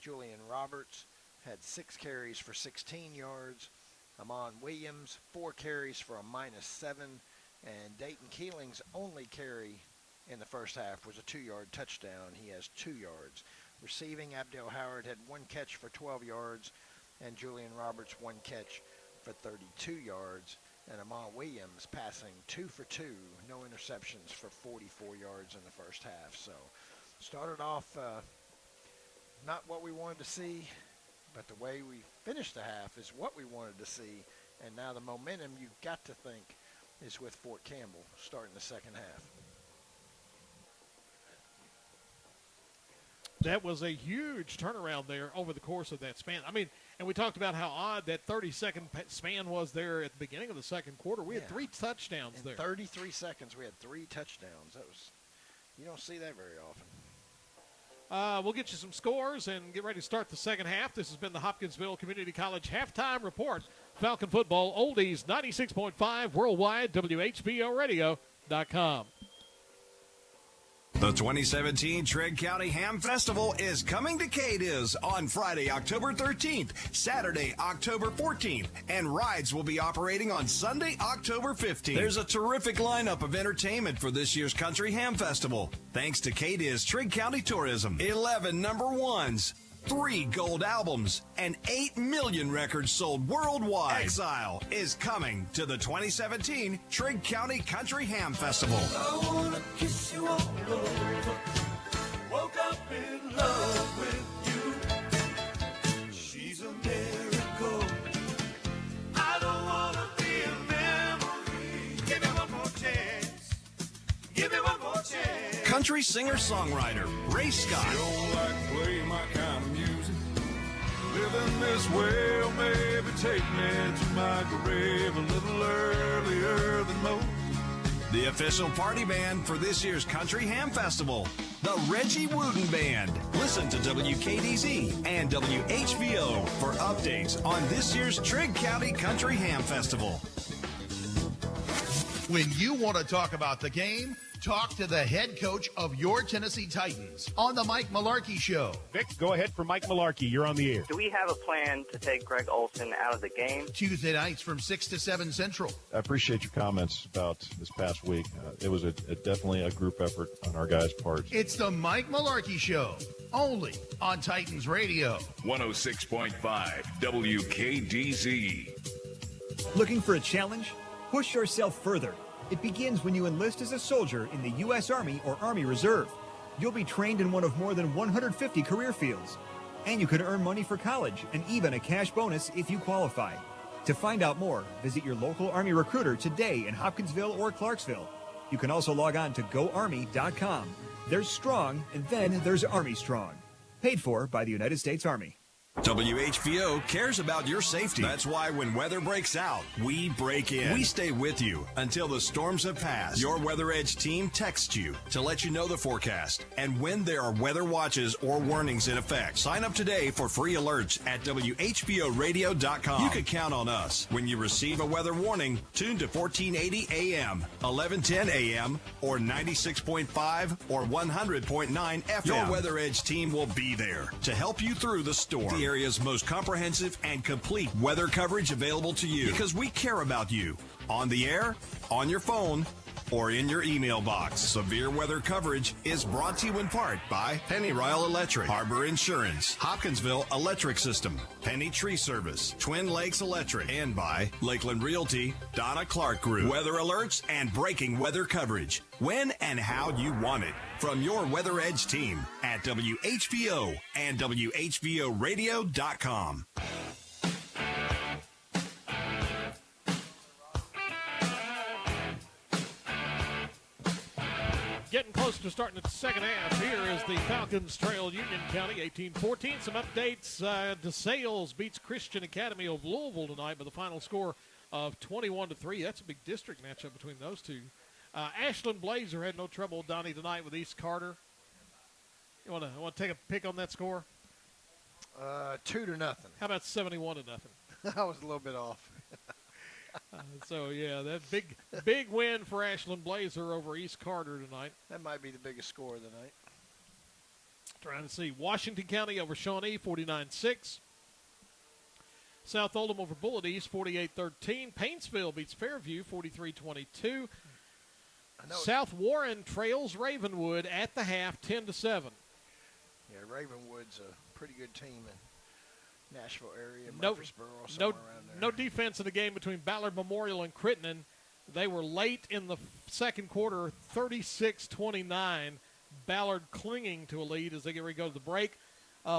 [SPEAKER 3] Julian Roberts had 6 carries for 16 yards. Amon Williams, 4 carries for a -7. And Dayton Keeling's only carry in the first half was a 2-yard touchdown. He has 2 yards. Receiving, Abdel Howard had 1 catch for 12 yards, and Julian Roberts 1 catch for 32 yards. And Amon Williams passing 2 for 2, no interceptions for 44 yards in the first half. So started off not what we wanted to see, but the way we finished the half is what we wanted to see. And now the momentum, you've got to think, is with Fort Campbell starting the second half.
[SPEAKER 2] That was a huge turnaround there over the course of that span. I mean, and we talked about how odd that 30-second span was there at the beginning of the second quarter. We had 3 touchdowns there.
[SPEAKER 3] In 33 seconds, we had 3 touchdowns. You don't see that very often.
[SPEAKER 2] We'll get you some scores and get ready to start the second half. This has been the Hopkinsville Community College Halftime Report. Falcon Football Oldies 96.5 worldwide, WHBOradio.com.
[SPEAKER 10] The 2017 Trigg County Ham Festival is coming to Cadiz on Friday, October 13th, Saturday, October 14th, and rides will be operating on Sunday, October 15th. There's a terrific lineup of entertainment for this year's Country Ham Festival, thanks to Cadiz Trigg County Tourism. 11 number ones, 3 gold albums, and 8 million records sold worldwide. Exile is coming to the 2017 Trigg County Country Ham Festival.
[SPEAKER 17] I wanna kiss you all over. Woke up in love with you. She's a miracle. I don't wanna be a memory. Give me one more chance. Give me one more chance.
[SPEAKER 10] Country singer-songwriter Ray Scott.
[SPEAKER 17] You don't like play my kind of music. Living this way, or maybe take me to my grave a little earlier than most.
[SPEAKER 10] The official party band for this year's Country Ham Festival, the Reggie Wooten Band. Listen to WKDZ and WHVO for updates on this year's Trigg County Country Ham Festival.
[SPEAKER 11] When you want to talk about the game, talk to the head coach of your Tennessee Titans on the Mike Malarkey Show.
[SPEAKER 22] Vic, go ahead for Mike Malarkey. You're on the air.
[SPEAKER 23] Do we have a plan to take Greg Olson out of the game?
[SPEAKER 11] Tuesday nights from 6 to 7 Central.
[SPEAKER 22] I appreciate your comments about this past week. It was definitely a group effort on our guys' part.
[SPEAKER 11] It's the Mike Malarkey Show, only on Titans Radio.
[SPEAKER 24] 106.5 WKDZ.
[SPEAKER 9] Looking for a challenge? Push yourself further. It begins when you enlist as a soldier in the U.S. Army or Army Reserve. You'll be trained in one of more than 150 career fields. And you can earn money for college and even a cash bonus if you qualify. To find out more, visit your local Army recruiter today in Hopkinsville or Clarksville. You can also log on to GoArmy.com. There's Strong, and then there's Army Strong. Paid for by the United States Army.
[SPEAKER 10] WHVO cares about your safety. That's why when weather breaks out, we break in. We stay with you until the storms have passed. Your Weather Edge team texts you to let you know the forecast and when there are weather watches or warnings in effect. Sign up today for free alerts at WHVOradio.com. You can count on us. When you receive a weather warning, tune to 1480 AM, 1110 AM, or 96.5 or 100.9 FM. Your Weather Edge team will be there to help you through the storm. The area's most comprehensive and complete weather coverage available to you because we care about you on the air, on your phone, or in your email box. Severe weather coverage is brought to you in part by Penny Ryle Electric, Harbor Insurance, Hopkinsville Electric System, Penny Tree Service, Twin Lakes Electric, and by Lakeland Realty, Donna Clark Group. Weather alerts and breaking weather coverage when and how you want it from your Weather Edge team at WHVO and WHVOradio.com.
[SPEAKER 2] Getting close to starting the second half. Here is the Falcons trail Union County 18-14. Some updates. DeSales beats Christian Academy of Louisville tonight by the final score of 21-3. That's a big district matchup between those two. Ashland Blazer had no trouble, Donnie, tonight with East Carter. You want to take a pick on that score?
[SPEAKER 3] 2-0.
[SPEAKER 2] How about 71-0?
[SPEAKER 3] I was a little bit off.
[SPEAKER 2] So, yeah, that big win for Ashland Blazer over East Carter tonight.
[SPEAKER 3] That might be the biggest score of the night.
[SPEAKER 2] Trying to see. Washington County over Shawnee, 49-6. South Oldham over Bullitt East, 48-13. Paintsville beats Fairview, 43-22. South Warren trails Ravenwood at the half, 10-7.
[SPEAKER 3] Yeah, Ravenwood's a pretty good team in Nashville area, Murfreesboro, somewhere around there.
[SPEAKER 2] No defense in the game between Ballard Memorial and Crittenden. They were late in the second quarter, 36-29. Ballard clinging to a lead as they get ready to go to the break.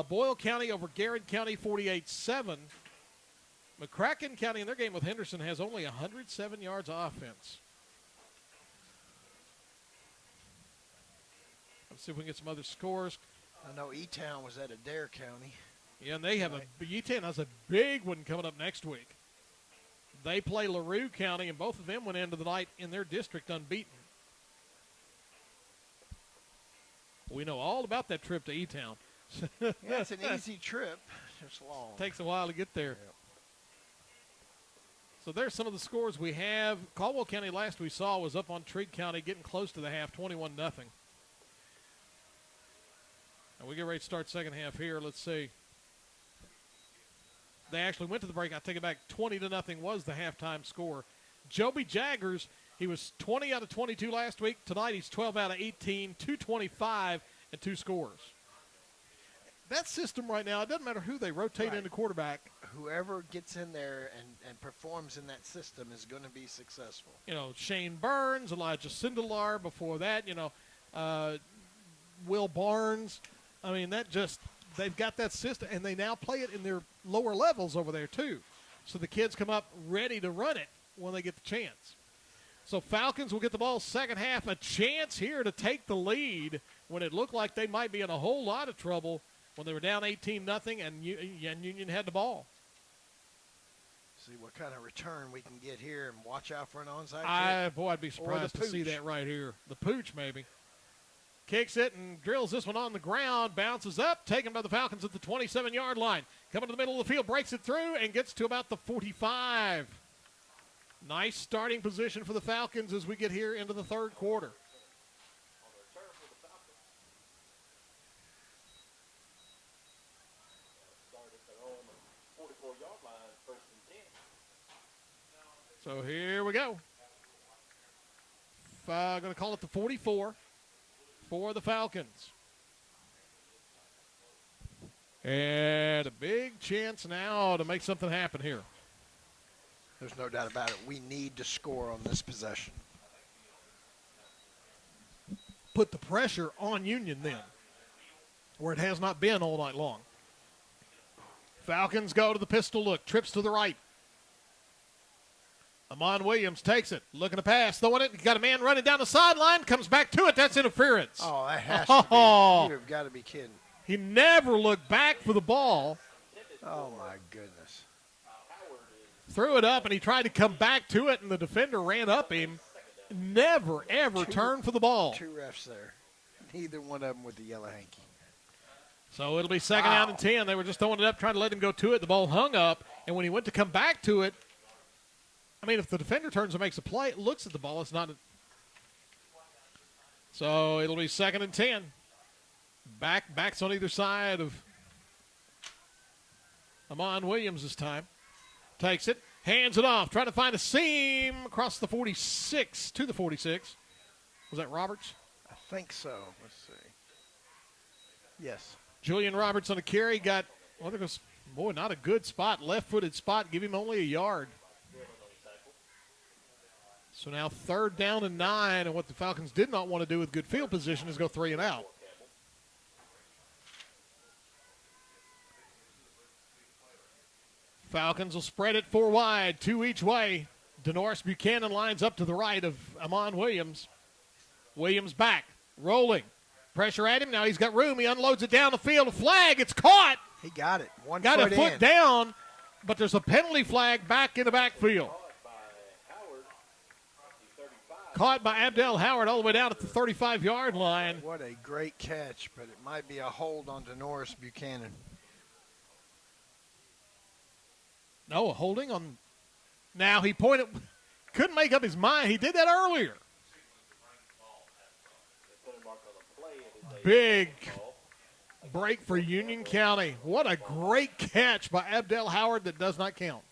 [SPEAKER 2] Boyle County over Garrett County, 48-7. McCracken County in their game with Henderson has only 107 yards of offense. Let's see if we can get some other scores.
[SPEAKER 3] I know E-Town was at Adair County.
[SPEAKER 2] Yeah, and they have E-Town has a big one coming up next week. They play LaRue County, and both of them went into the night in their district unbeaten. We know all about that trip to E-Town.
[SPEAKER 3] Yeah, it's an easy trip. It's long.
[SPEAKER 2] Takes a while to get there.
[SPEAKER 3] Yeah.
[SPEAKER 2] So there's some of the scores we have. Caldwell County last we saw was up on Trigg County, getting close to the half, 21-0. And we get ready to start second half here. Let's see. They actually went to the break. I take it back. 20-0 was the halftime score. Joby Jaggers, he was 20 out of 22 last week. Tonight he's 12 out of 18, 225, and 2 scores. That system right now, it doesn't matter who they rotate into quarterback.
[SPEAKER 3] Whoever gets in there and performs in that system is going to be successful.
[SPEAKER 2] You know, Shane Burns, Elijah Sindelar before that, Will Barnes. I mean, they've got that system, and they now play it in their lower levels over there too. So the kids come up ready to run it when they get the chance. So Falcons will get the ball second half, a chance here to take the lead when it looked like they might be in a whole lot of trouble when they were down 18-0 and Union had the ball.
[SPEAKER 3] See what kind of return we can get here and watch out for an onside kick.
[SPEAKER 2] I'd be surprised to see that right here. The pooch, maybe. Kicks it and drills this one on the ground, bounces up, taken by the Falcons at the 27-yard line. Coming to the middle of the field, breaks it through, and gets to about the 45. Nice starting position for the Falcons as we get here into the third quarter. So here we go. Going to call it the 44 for the Falcons. And a big chance now to make something happen here.
[SPEAKER 3] There's no doubt about it. We need to score on this possession.
[SPEAKER 2] Put the pressure on Union then, where it has not been all night long. Falcons go to the pistol look. Trips to the right. Amon Williams takes it, looking to pass, throwing it. Got a man running down the sideline, comes back to it. That's interference.
[SPEAKER 3] Oh, that has to be. You've got to be kidding.
[SPEAKER 2] He never looked back for the ball.
[SPEAKER 3] Oh, my goodness.
[SPEAKER 2] Threw it up, and he tried to come back to it, and the defender ran up him. Never, ever turned for the ball.
[SPEAKER 3] 2 refs there. Neither one of them with the yellow hanky.
[SPEAKER 2] So it'll be second down and 10. They were just throwing it up, trying to let him go to it. The ball hung up, and when he went to come back to it, I mean, if the defender turns and makes a play, it looks at the ball. It's not. So it'll be second and 10. Backs on either side of Amon Williams this time. Takes it, hands it off, trying to find a seam across the 46 to the 46. Was that Roberts?
[SPEAKER 3] I think so. Let's see. Yes.
[SPEAKER 2] Julian Roberts on a carry got, well, there goes, boy, not a good spot. Left-footed spot, give him only a yard. So now third down and 9, and what the Falcons did not want to do with good field position is go 3 and out. Falcons will spread it 4 wide, 2 each way. Denoris Buchanan lines up to the right of Amon Williams. Williams back, rolling. Pressure at him. Now he's got room. He unloads it down the field. A flag. It's caught.
[SPEAKER 3] He got it.
[SPEAKER 2] Got a foot down, but there's a penalty flag back in the backfield. Caught by Abdel Howard all the way down at the 35-yard line.
[SPEAKER 3] What a great catch, but it might be a hold on Denoris Buchanan.
[SPEAKER 2] No, a holding on. Now he pointed, couldn't make up his mind. He did that earlier. Big break for Union County. What a great catch by Abdel Howard that does not count.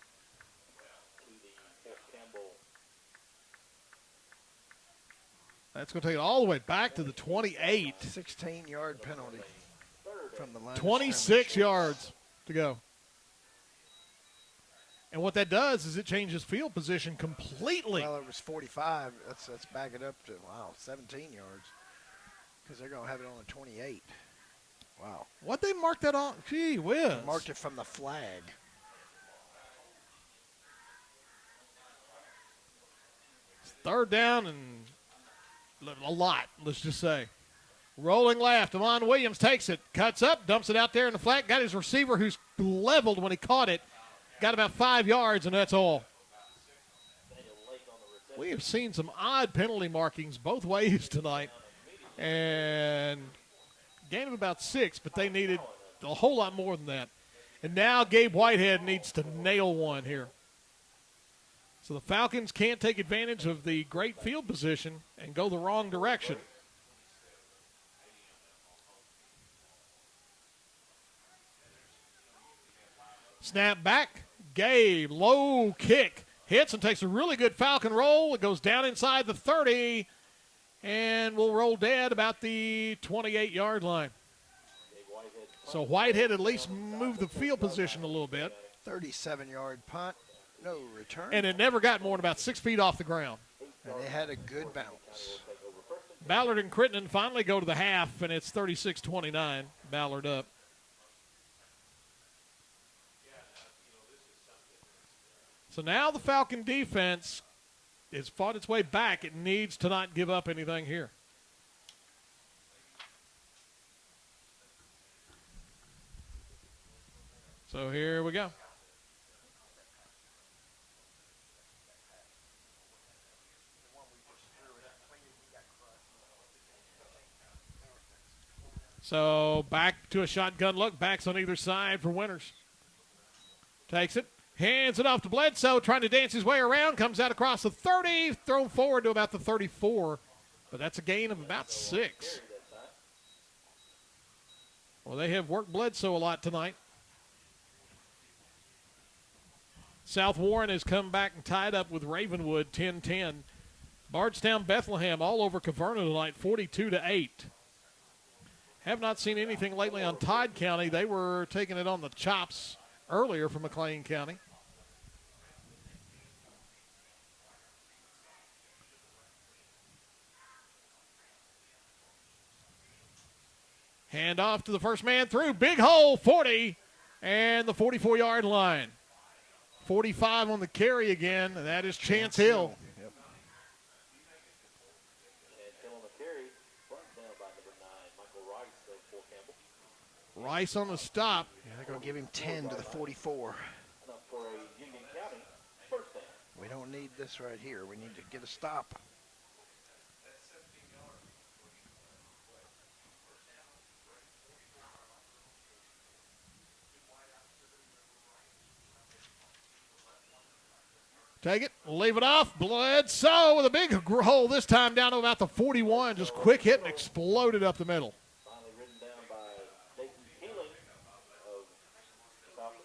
[SPEAKER 2] That's going to take it all the way back to the 28.
[SPEAKER 3] 16-yard penalty from the line.
[SPEAKER 2] 26 yards to go. And what that does is it changes field position completely.
[SPEAKER 3] Well, it was 45. Let's back it up to, 17 yards. Because they're going to have it on the 28. Wow.
[SPEAKER 2] What they marked that on? Gee whiz.
[SPEAKER 3] They marked it from the flag.
[SPEAKER 2] It's third down and a lot, let's just say. Rolling left. Amon Williams takes it, cuts up, dumps it out there in the flat. Got his receiver who's leveled when he caught it. Got about 5 yards, and that's all. We have seen some odd penalty markings both ways tonight. And gain of about 6, but they needed a whole lot more than that. And now Gabe Whitehead needs to nail one here. So the Falcons can't take advantage of the great field position and go the wrong direction. Snap back. Gabe, low kick. Hits and takes a really good Falcon roll. It goes down inside the 30 and will roll dead about the 28-yard line. So Whitehead at least moved the field position a little bit.
[SPEAKER 3] 37-yard punt, no return.
[SPEAKER 2] And it never got more than about 6 feet off the ground.
[SPEAKER 3] And they had a good bounce.
[SPEAKER 2] Ballard and Crittenden finally go to the half, and it's 36-29. Ballard up. So now the Falcon defense has fought its way back. It needs to not give up anything here. So here we go. So back to a shotgun look. Backs on either side for Winters. Takes it. Hands it off to Bledsoe, trying to dance his way around. Comes out across the 30, thrown forward to about the 34. But that's a gain of about 6. Well, they have worked Bledsoe a lot tonight. South Warren has come back and tied up with Ravenwood 10-10. Bardstown Bethlehem all over Caverna tonight, 42-8. Have not seen anything lately on Todd County. They were taking it on the chops earlier from McLean County. Hand off to the first man through. Big hole, 40, and the 44-yard line. 45 on the carry again, and that is Chance Hill.
[SPEAKER 3] Yep.
[SPEAKER 1] Chance Hill on the carry, brought down by number 9, Michael Rice of Fort Campbell.
[SPEAKER 2] Rice on the stop.
[SPEAKER 3] Yeah, they're going to give him 10 to the 44.
[SPEAKER 1] Enough for a Union County first down.
[SPEAKER 3] We don't need this right here. We need to get a stop.
[SPEAKER 2] Take it, leave it off. Bledsoe with a big hole this time down to about the 41. Just quick hit and exploded up the middle.
[SPEAKER 1] Finally ridden down by Dayton Keeling of Falcons.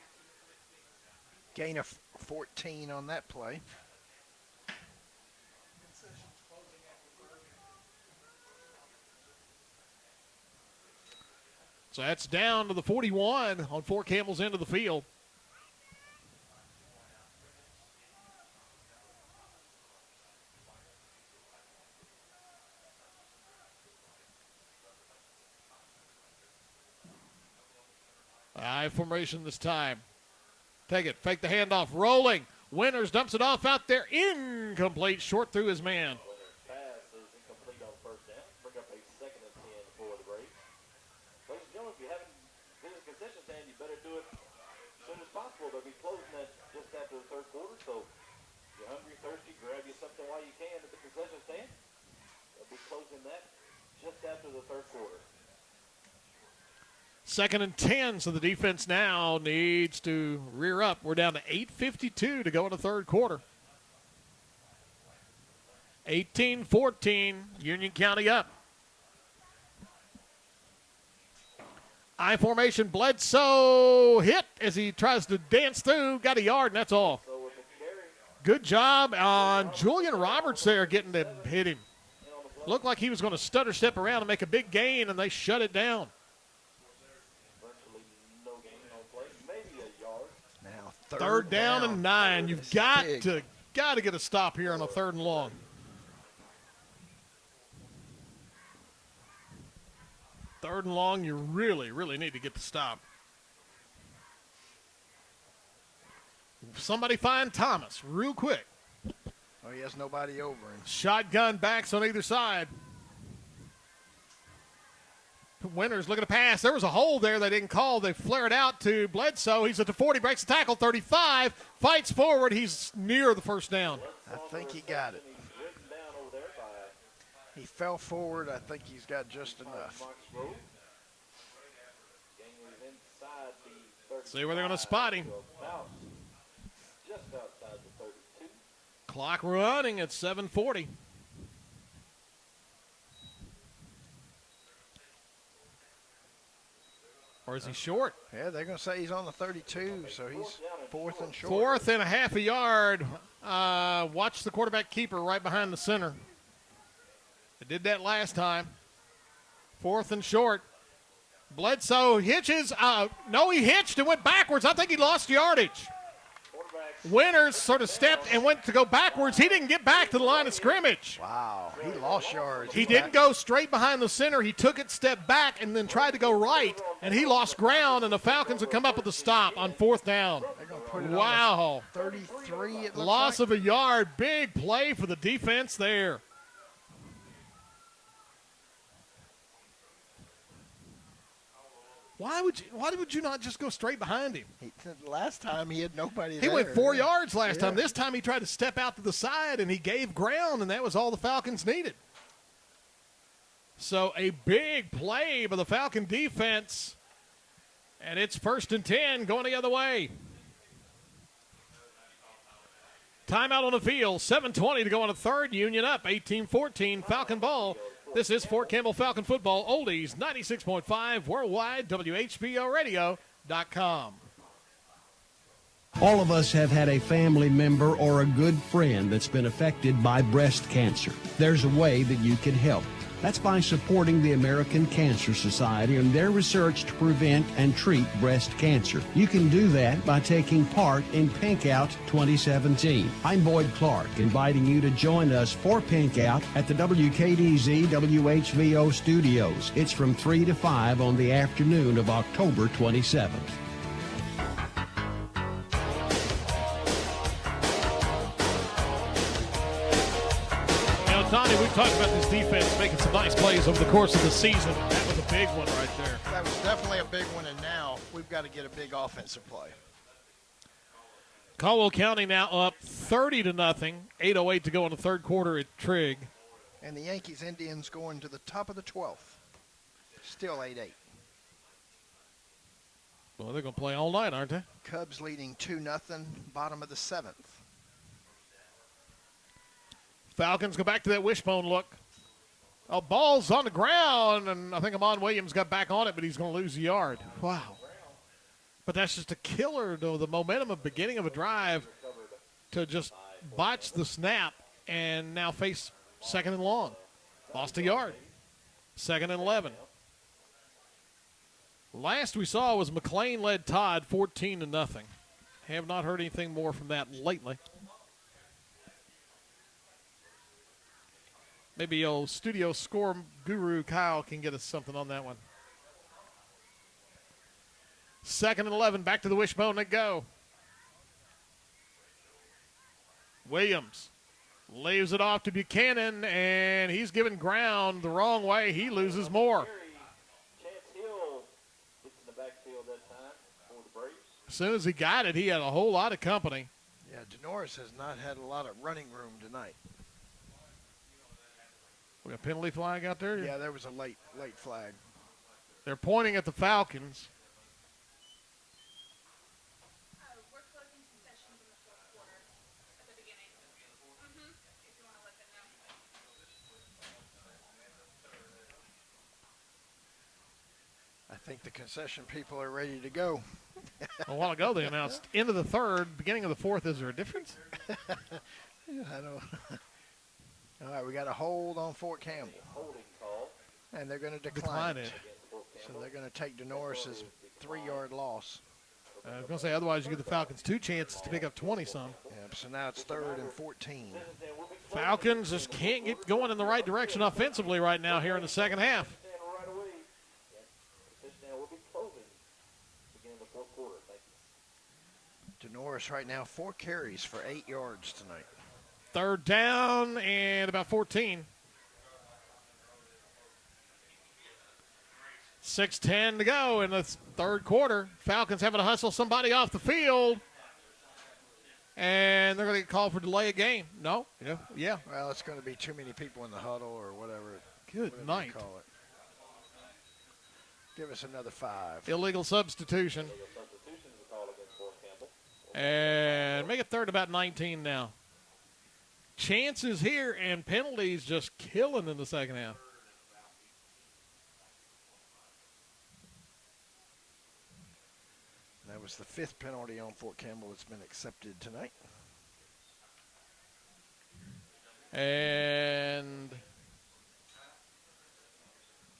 [SPEAKER 3] Gain of 14 on that play.
[SPEAKER 2] So that's down to the 41 on Fort Campbell's end of the field. I formation this time. Take it, fake the handoff, rolling. Winters dumps it off out there, incomplete, short through his man.
[SPEAKER 1] Pass is incomplete on first down. Bring up a 2nd and 10 for the Braves. Ladies and gentlemen, if you haven't been to the concession stand, you better do it as soon as possible. They'll be closing that just after the third quarter, so if you're hungry, thirsty, grab you something while you can at the concession stand. They'll be closing that just after the third quarter.
[SPEAKER 2] 2nd and 10, so the defense now needs to rear up. We're down to 8:52 to go in the third quarter. 18-14, Union County up. I formation, Bledsoe hit as he tries to dance through. Got a yard, and that's all. Good job on Julian Roberts there getting to hit him. Looked like he was going to stutter step around and make a big gain, and they shut it down. Third down and 9. You've got to get a stop here on a 3rd and long. Third and long, you really, really need to get the stop. Somebody find Thomas real quick.
[SPEAKER 3] Oh, he has nobody over him.
[SPEAKER 2] Shotgun backs on either side. Winters looking to pass. There was a hole there they didn't call. They flare it out to Bledsoe. He's at the 40, breaks the tackle, 35, fights forward. He's near the first down.
[SPEAKER 3] I think he got it. He fell forward. I think he's got just enough.
[SPEAKER 2] See where they're going to spot him.
[SPEAKER 1] Just outside the 32.
[SPEAKER 2] Clock running at 7:40. Or is he short?
[SPEAKER 3] Yeah, they're going to say he's on the 32, so he's 4th and short.
[SPEAKER 2] 4th and a half a yard. Watch the quarterback keeper right behind the center. They did that last time. 4th and short. Bledsoe hitches. No, he hitched and went backwards. I think he lost yardage. Winters sort of stepped and went to go backwards. He didn't get back to the line of scrimmage.
[SPEAKER 3] Wow, he lost yards.
[SPEAKER 2] He didn't go straight behind the center. He took it, stepped back, and then tried to go right, and he lost ground, and the Falcons would come up with a stop on 4th down. Wow.
[SPEAKER 3] 33, it looks
[SPEAKER 2] Loss
[SPEAKER 3] like.
[SPEAKER 2] of a yard. Big play for the defense there. Why would you not just go straight behind him?
[SPEAKER 3] Last time he had nobody
[SPEAKER 2] He
[SPEAKER 3] there.
[SPEAKER 2] went 4 yards last time. This time he tried to step out to the side, and he gave ground, and that was all the Falcons needed. So a big play by the Falcon defense, and it's 1st and 10 going the other way. Timeout on the field, 7:20 to go on the third. Union up, 18-14, Falcon ball. This is Fort Campbell Falcon football, oldies, 96.5, worldwide, WHBOradio.com.
[SPEAKER 12] All of us have had a family member or a good friend that's been affected by breast cancer. There's a way that you can help. That's by supporting the American Cancer Society and their research to prevent and treat breast cancer. You can do that by taking part in Pink Out 2017. I'm Boyd Clark, inviting you to join us for Pink Out at the WKDZ WHVO studios. It's from 3 to 5 on the afternoon of October 27th.
[SPEAKER 2] Donnie, we've talked about this defense making some nice plays over the course of the season. That was a big one right there.
[SPEAKER 3] That was definitely a big one, and now we've got to get a big offensive play.
[SPEAKER 2] Caldwell County now up 30-0. 8:08 to go in the third quarter at Trigg.
[SPEAKER 3] And the Yankees Indians going to the top of the 12th. Still 8-8.
[SPEAKER 2] Well, they're going to play all night, aren't they?
[SPEAKER 3] Cubs leading 2-0, bottom of the 7th.
[SPEAKER 2] Falcons go back to that wishbone look. Oh, ball's on the ground, and I think Amon Williams got back on it, but he's going to lose a yard. Wow. But that's just a killer, though, the momentum of beginning of a drive to just botch the snap and now face 2nd and long. Lost a yard. 2nd and 11. Last we saw was McLean led Todd 14-0. Have not heard anything more from that lately. Maybe old studio score guru Kyle can get us something on that one. 2nd and 11, back to the wishbone they go. Williams leaves it off to Buchanan, and he's given ground the wrong way. He loses more. As soon as he got it, he had a whole lot of company.
[SPEAKER 3] Yeah, Denoris has not had a lot of running room tonight.
[SPEAKER 2] We got a penalty flag out there?
[SPEAKER 3] Yeah, there was a late flag.
[SPEAKER 2] They're pointing at the Falcons.
[SPEAKER 3] I think the concession people are ready to go.
[SPEAKER 2] A while ago they announced end of the third, beginning of the fourth. Is there a difference?
[SPEAKER 3] I don't. All right, we got a hold on Fort Campbell. And they're going to decline it. So they're going to take Denoris' 3-yard loss.
[SPEAKER 2] I was going to say, otherwise you give the Falcons 2 chances to pick up 20-some.
[SPEAKER 3] Yep, so now it's 3rd and 14.
[SPEAKER 2] Falcons just can't get going in the right direction offensively right now here in the second half.
[SPEAKER 3] Denoris right now 4 carries for 8 yards tonight.
[SPEAKER 2] 3rd down and about 14. 6:10 to go in the third quarter. Falcons having to hustle somebody off the field. And they're going to get called for delay of game. No? Yeah.
[SPEAKER 3] Well, it's going to be too many people in the huddle or whatever.
[SPEAKER 2] Good night.
[SPEAKER 3] You call it. Give us another 5.
[SPEAKER 2] Illegal substitution. And make it 3rd about 19 now. Chances here and penalties just killing in the second half.
[SPEAKER 3] was the 5th penalty on Fort Campbell that's been accepted tonight.
[SPEAKER 2] And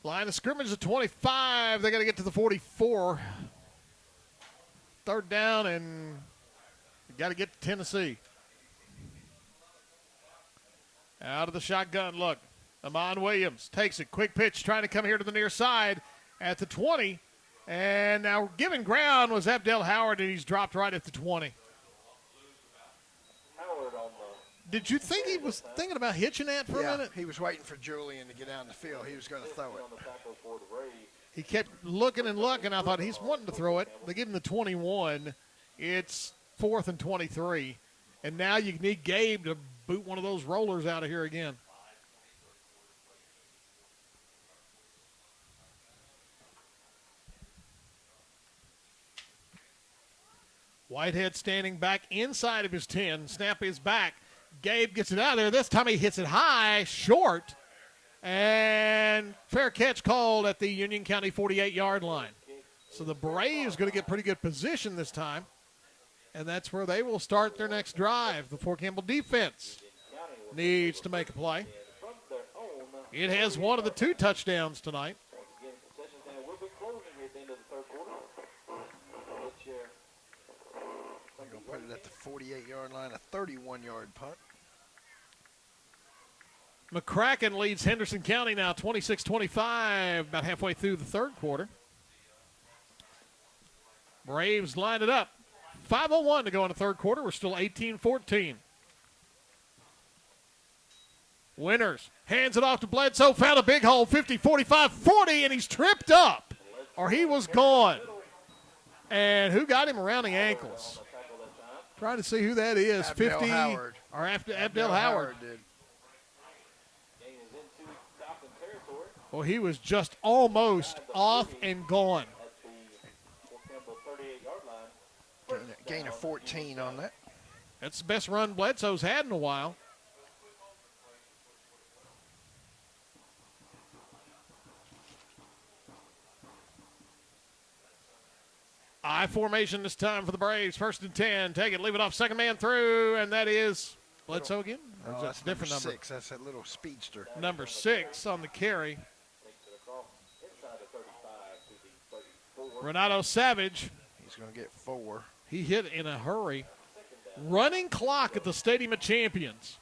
[SPEAKER 2] line of scrimmage at 25. They got to get to the 44. 3rd down, and got to get to Tennessee. Out of the shotgun look. Amon Williams takes it. Quick pitch trying to come here to the near side at the 20. And now giving ground was Abdel Howard, and he's dropped right at the 20. Did you think he was thinking about hitching that for a minute?
[SPEAKER 3] He was waiting for Julian to get down the field. He was going to throw it.
[SPEAKER 2] He kept looking and looking. I thought he's wanting to throw it. They give him the 21. It's 4th and 23. And now you need Gabe to boot one of those rollers out of here again. Whitehead standing back inside of his 10. Snap is back. Gabe gets it out of there. This time he hits it high, short. And fair catch called at the Union County 48-yard line. So the Braves going to get pretty good position this time. And that's where they will start their next drive. The Fort Campbell defense needs to make a play. It has one of the 2 touchdowns tonight.
[SPEAKER 3] They're going to put it at the 48-yard line, a 31-yard punt.
[SPEAKER 2] McCracken leads Henderson County now 26-25, about halfway through the 3rd quarter. Braves line it up. 5:01 to go in the 3rd quarter. We're still 18-14. Winters hands it off to Bledsoe. Found a big hole, 50, 45, 40, and he's tripped up, or he was gone. And who got him around the ankles? Trying to see who that is.
[SPEAKER 3] Abdel
[SPEAKER 2] 50
[SPEAKER 3] Howard.
[SPEAKER 2] or after Abdel Howard.
[SPEAKER 3] Did.
[SPEAKER 2] Well, he was just almost off and gone.
[SPEAKER 3] Gain of 14 on that.
[SPEAKER 2] That's the best run Bledsoe's had in a while. I formation this time for the Braves. 1st and 10. Take it, leave it off, second man through, and that is Bledsoe again? Or is that a different number?
[SPEAKER 3] 6. That's that little speedster.
[SPEAKER 2] Number 6 on the carry. Renato Savage.
[SPEAKER 3] He's going to get 4.
[SPEAKER 2] He hit in a hurry. Running clock at the Stadium of Champions.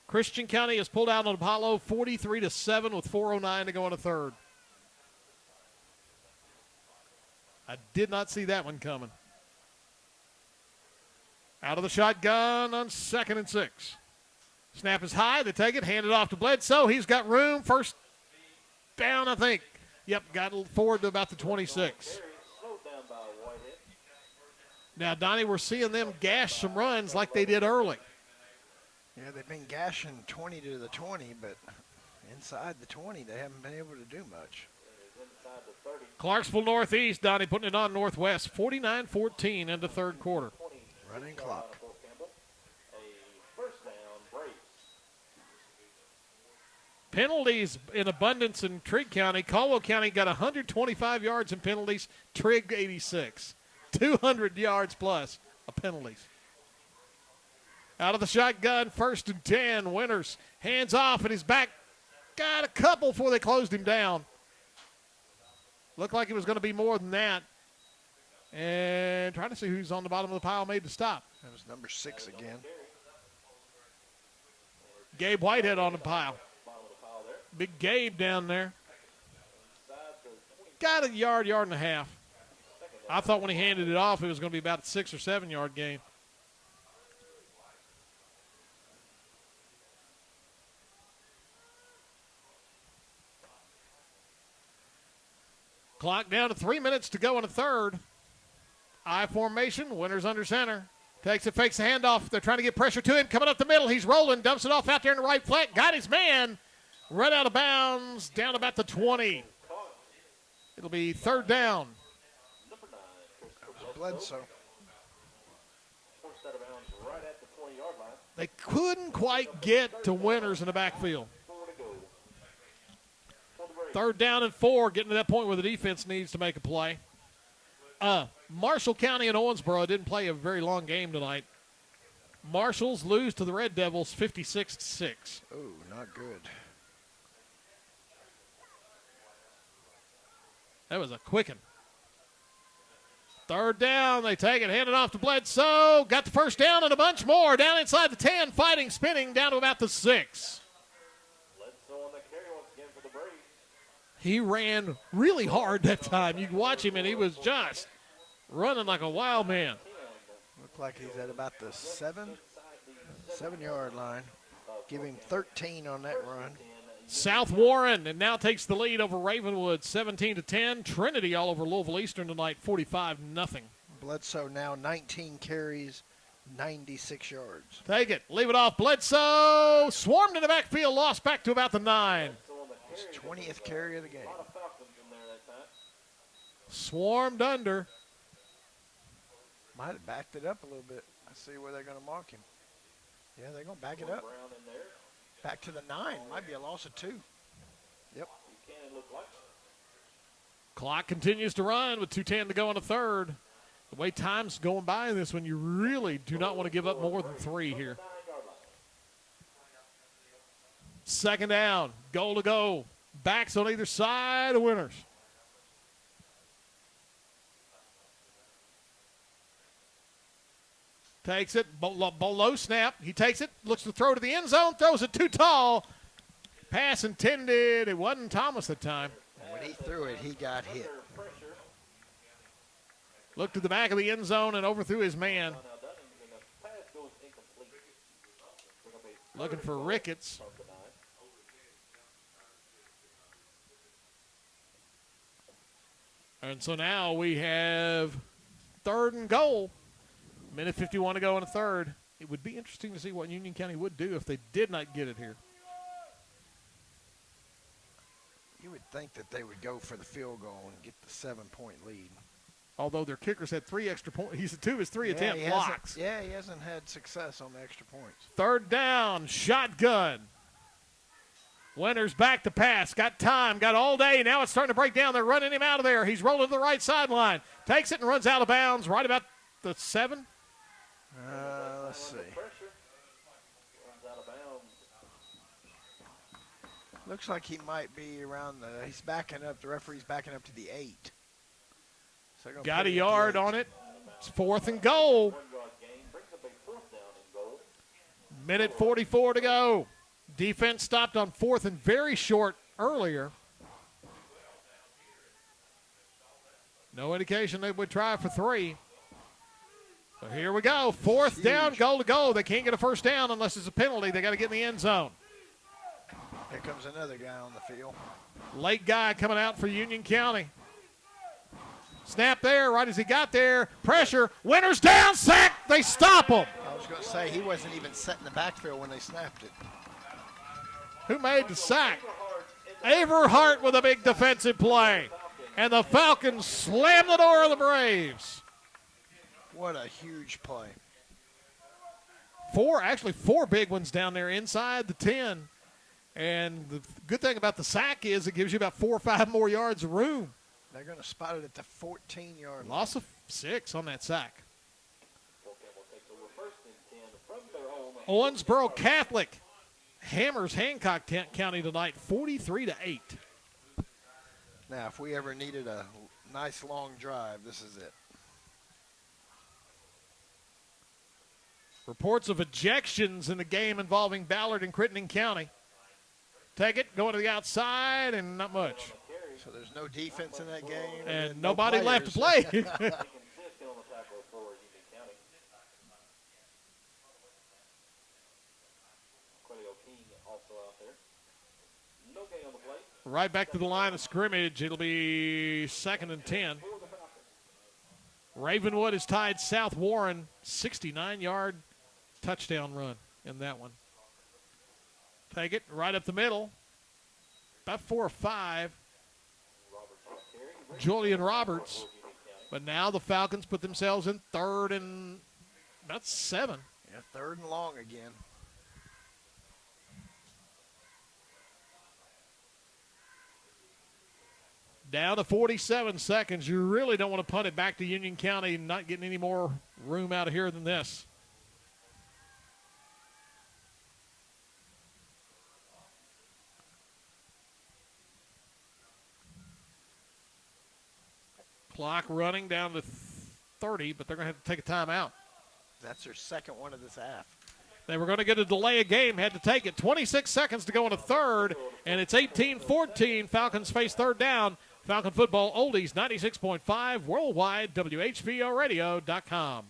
[SPEAKER 2] Christian County has pulled out on Apollo 43-7 with 4:09 to go in the 3rd. I did not see that one coming. Out of the shotgun on 2nd and 6. Snap is high. They take it, hand it off to Bledsoe. He's got room. 1st down, I think. Yep, got forward to about the 26. Now, Donnie, we're seeing them gash some runs like they did early.
[SPEAKER 3] Yeah, they've been gashing 20 to the 20, but inside the 20, they haven't been able to do much.
[SPEAKER 2] Clarksville Northeast, Donnie putting it on Northwest, 49-14 into 3rd quarter.
[SPEAKER 3] Running clock.
[SPEAKER 2] Penalties in abundance in Trigg County. Caldwell County got 125 yards in penalties. Trigg 86. 200 yards plus of penalties. Out of the shotgun, 1st and 10. Winters hands off, and he's back. Got a couple before they closed him down. Looked like it was going to be more than that. And trying to see who's on the bottom of the pile made the stop.
[SPEAKER 3] That was number 6 again.
[SPEAKER 2] Gabe Whitehead on the pile. Big Gabe down there. Got a yard and a half. I thought when he handed it off, it was going to be about a 6 or 7 yard gain. Clock down to 3 minutes to go in the 3rd. I formation, Winters under center. Takes it, fakes the handoff. They're trying to get pressure to him. Coming up the middle, he's rolling, dumps it off out there in the right flat. Got his man. Right out of bounds, down about the 20. It'll be 3rd down.
[SPEAKER 3] Bledsoe.
[SPEAKER 2] They couldn't quite get to Winters in the backfield. 3rd down and 4, getting to that point where the defense needs to make a play. Marshall County and Owensboro didn't play a very long game tonight. Marshalls lose to the Red Devils 56-6.
[SPEAKER 3] Oh, not good.
[SPEAKER 2] That was a quicken. Third down, they take it, hand it off to Bledsoe. Got the first down and a bunch more. Down inside the 10, fighting, spinning, down to about the 6.
[SPEAKER 1] Bledsoe on the carry once again for the Braves.
[SPEAKER 2] He ran really hard that time. You can watch him, and he was just running like a wild man.
[SPEAKER 3] Looked like he's at about the 7-yard line. Give him 13 on that run.
[SPEAKER 2] South Warren and now takes the lead over Ravenwood 17-10. Trinity all over Louisville Eastern tonight 45-0.
[SPEAKER 3] Bledsoe now 19 carries, 96 yards.
[SPEAKER 2] Take it, leave it off. Bledsoe swarmed in the backfield, lost back to about the 9.
[SPEAKER 3] His 20th carry of the game.
[SPEAKER 2] Swarmed under.
[SPEAKER 3] Might have backed it up a little bit. I see where they're going to mark him. Yeah, they're going to back it up. Back to the 9. Might be a loss of 2. Yep.
[SPEAKER 2] Clock continues to run with 2:10 to go in the third. The way time's going by in this one, you really do not want to give up more than 3 here. Second down, goal to go. Backs on either side of Winners. Takes it, below snap. He takes it, looks to throw to the end zone, throws it too tall. Pass intended. It wasn't Thomas that time.
[SPEAKER 3] When he threw it, he got hit.
[SPEAKER 2] Looked to the back of the end zone and overthrew his man. Looking for Ricketts. And so now we have 3rd and goal. Minute 51 to go in the third. It would be interesting to see what Union County would do if they did not get it here.
[SPEAKER 3] You would think that they would go for the field goal and get the 7-point lead.
[SPEAKER 2] Although their kickers had 3 extra points. He's 2 of his 3 attempt blocks.
[SPEAKER 3] He hasn't had success on the extra points.
[SPEAKER 2] Third down, shotgun. Winners back to pass. Got time, got all day. Now it's starting to break down. They're running him out of there. He's rolling to the right sideline. Takes it and runs out of bounds right about the 7.
[SPEAKER 3] Let's see. Looks like he might be around he's backing up. The referee's backing up to the 8. So
[SPEAKER 2] got a yard on it. It's 4th and goal. Minute 44 to go. Defense stopped on 4th and very short earlier. No indication they would try for 3. So here we go. 4th down, goal to go. They can't get a first down unless it's a penalty. They got to get in the end zone.
[SPEAKER 3] Here comes another guy on the field.
[SPEAKER 2] Late guy coming out for Union County. Snap there, right as he got there. Pressure. Winners down, sack. They stop him.
[SPEAKER 3] I was going to say, he wasn't even set in the backfield when they snapped it.
[SPEAKER 2] Who made the sack? Averhart with a big defensive play. And the Falcons slam the door of the Braves.
[SPEAKER 3] What a huge play.
[SPEAKER 2] 4 big ones down there inside the 10. And the good thing about the sack is it gives you about 4 or 5 more yards of room.
[SPEAKER 3] They're going to spot it at the 14-yard line.
[SPEAKER 2] Loss of 6 on that sack. Owensboro Catholic hammers Hancock County tonight 43-8.
[SPEAKER 3] Now, if we ever needed a nice long drive, this is it.
[SPEAKER 2] Reports of ejections in the game involving Ballard and Crittenden County. Take it, going to the outside, and not much.
[SPEAKER 3] So there's no defense in that game.
[SPEAKER 2] And nobody left to play. Right back to the line of scrimmage. It'll be 2nd and 10. Ravenwood has tied South Warren, 69-yard touchdown run in that one. Take it right up the middle. About 4 or 5. Julian Roberts. But now the Falcons put themselves in 3rd and about 7.
[SPEAKER 3] Yeah, 3rd and long again.
[SPEAKER 2] Down to 47 seconds. You really don't want to punt it back to Union County, not getting any more room out of here than this. Clock running down to 30, but they're going to have to take a timeout.
[SPEAKER 3] That's their second one of this half.
[SPEAKER 2] They were going to get a delay of game, had to take it. 26 seconds to go in a third, and it's 18-14. Falcons face third down. Falcon Football Oldies 96.5 worldwide, WHVOradio.com.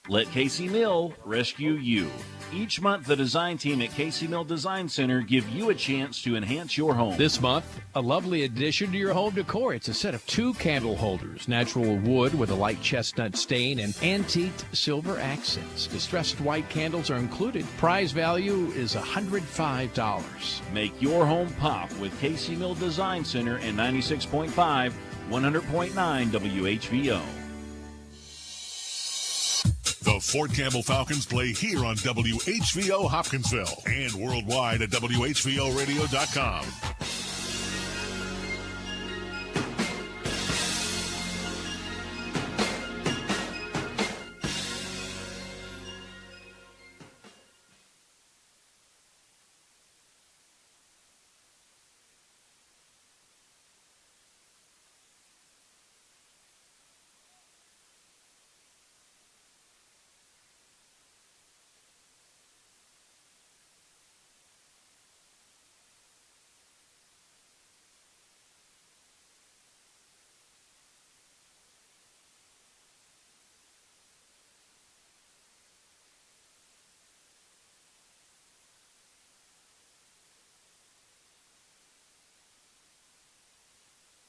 [SPEAKER 20] Let Casey Mill rescue you. Each month, the design team at Casey Mill Design Center give you a chance to enhance your home.
[SPEAKER 15] This month, a lovely addition to your home decor. It's a set of 2 candle holders, natural wood with a light chestnut stain and antiqued silver accents. Distressed white candles are included. Prize value is $105.
[SPEAKER 20] Make your home pop with Casey Mill Design Center and 96.5, 100.9 WHVO.
[SPEAKER 8] The Fort Campbell Falcons play here on WHVO Hopkinsville and worldwide at WHVOradio.com.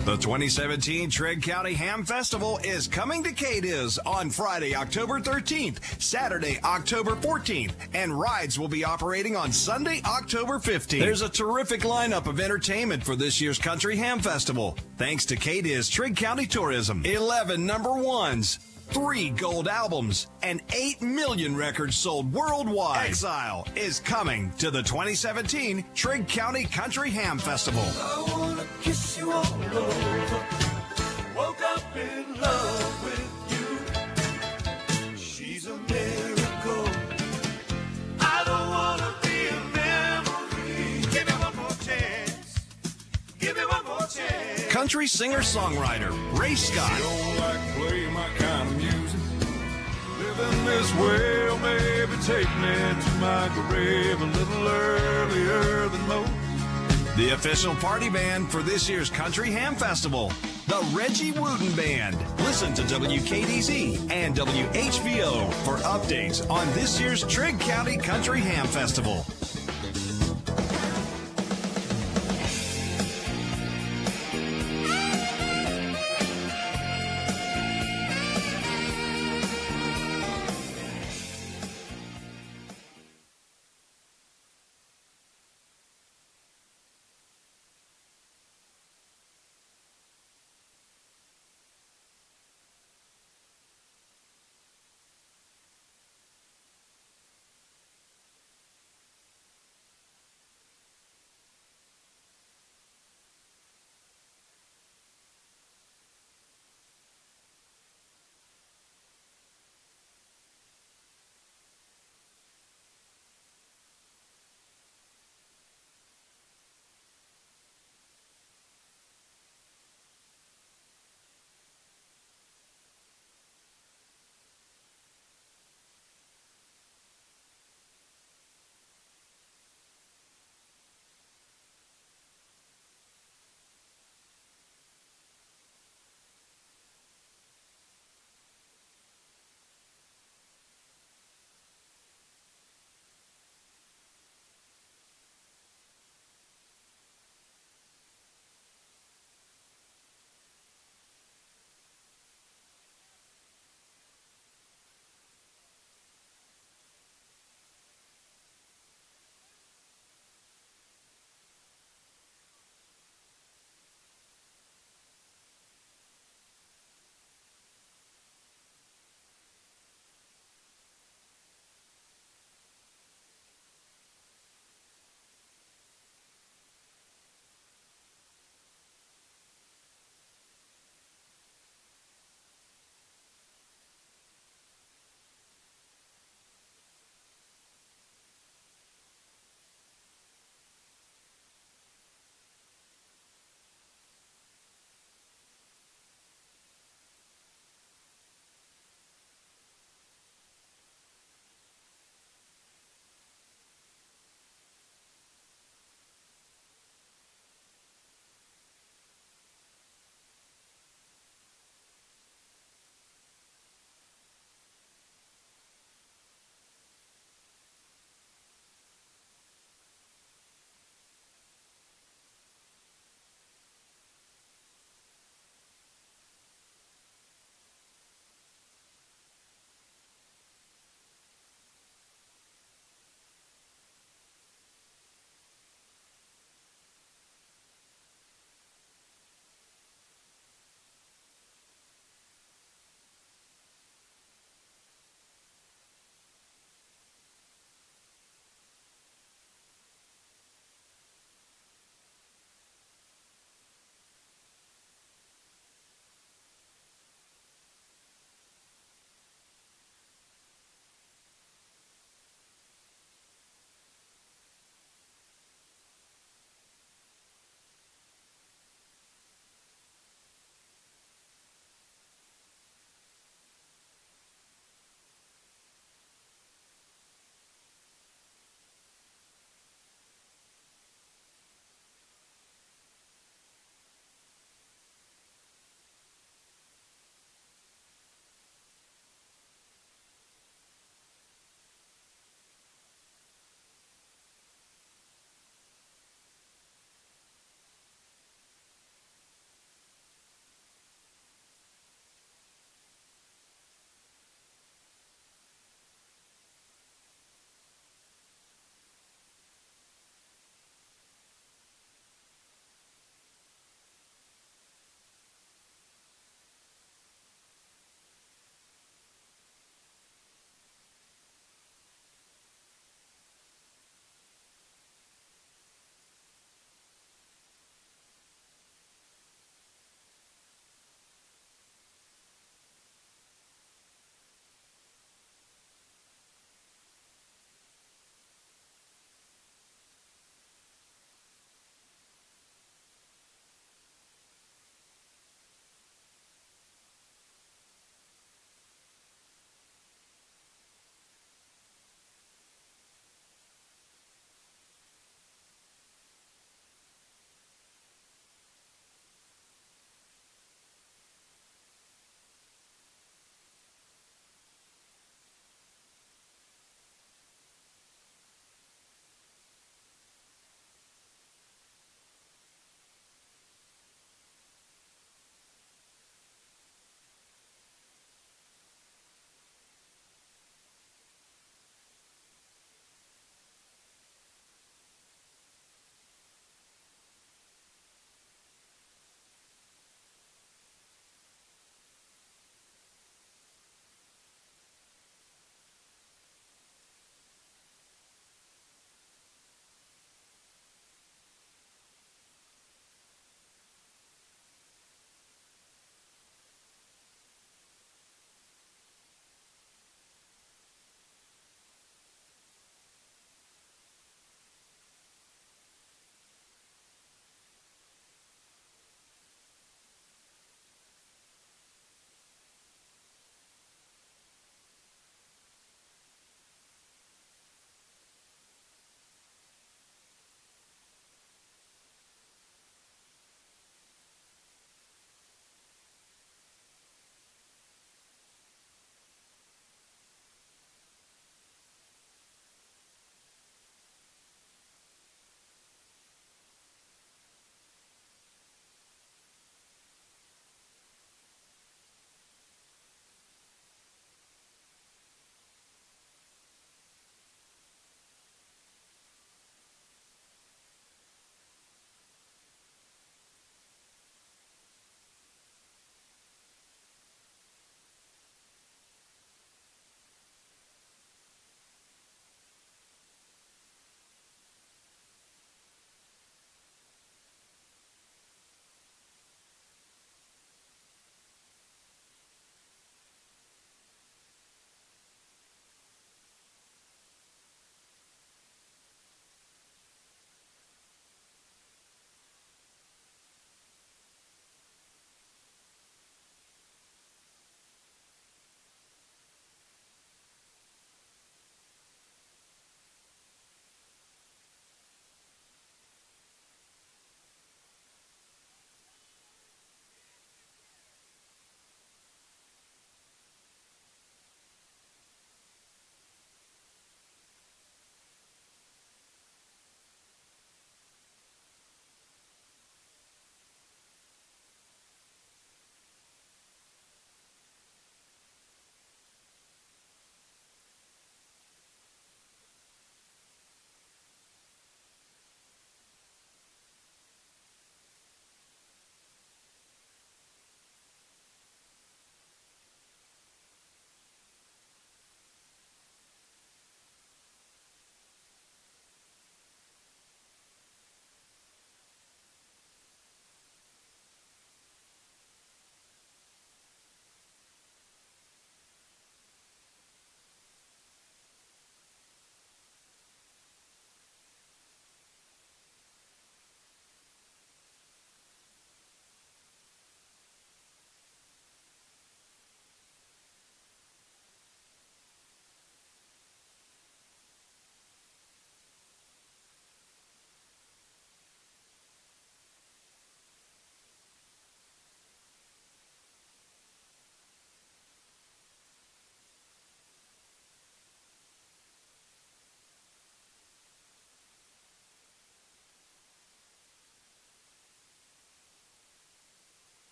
[SPEAKER 10] The 2017 Trigg County Ham Festival is coming to Cadiz on Friday, October 13th, Saturday, October 14th, and rides will be operating on Sunday, October 15th. There's a terrific lineup of entertainment for this year's Country Ham Festival, thanks to Cadiz Trigg County Tourism. 11 number ones, 3 gold albums, and 8 million records sold worldwide. Exile is coming to the 2017 Trigg County Country Ham Festival.
[SPEAKER 17] I wanna kiss you all over. Woke up in love with you. She's a miracle. I don't wanna be a memory. Give me one more chance. Give me one more chance.
[SPEAKER 10] Country singer-songwriter Ray Scott.
[SPEAKER 17] Don't like play my kind of music. Living this way will maybe take me to my grave a little earlier than most.
[SPEAKER 10] The official party band for this year's Country Ham Festival, the Reggie Wooten Band. Listen to WKDZ and WHVO for updates on this year's Trigg County Country Ham Festival.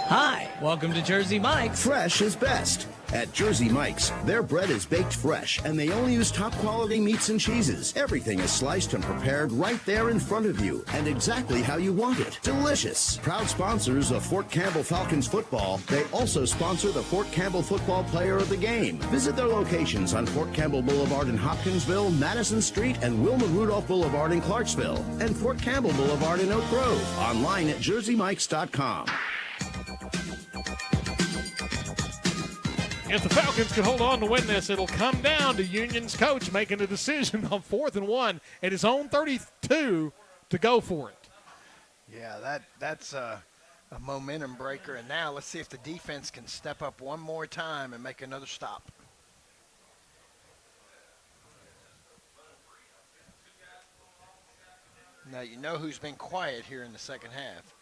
[SPEAKER 5] Hi, welcome to Jersey Mike's.
[SPEAKER 6] Fresh is best. At Jersey Mike's, their bread is baked fresh, and they only use top-quality meats and cheeses. Everything is sliced and prepared right there in front of you, and exactly how you want it. Delicious. Proud sponsors of Fort Campbell Falcons football, they also sponsor the Fort Campbell Football Player of the Game. Visit their locations on Fort Campbell Boulevard in Hopkinsville, Madison Street, and Wilma Rudolph Boulevard in Clarksville, and Fort Campbell Boulevard in Oak Grove. Online at jerseymikes.com.
[SPEAKER 2] If the Falcons can hold on to win this, it'll come down to Union's coach making a decision on 4th and 1 at his own 32 to go for it.
[SPEAKER 3] Yeah, that's a momentum breaker. And now let's see if the defense can step up one more time and make another stop. Now you know who's been quiet here in the second half.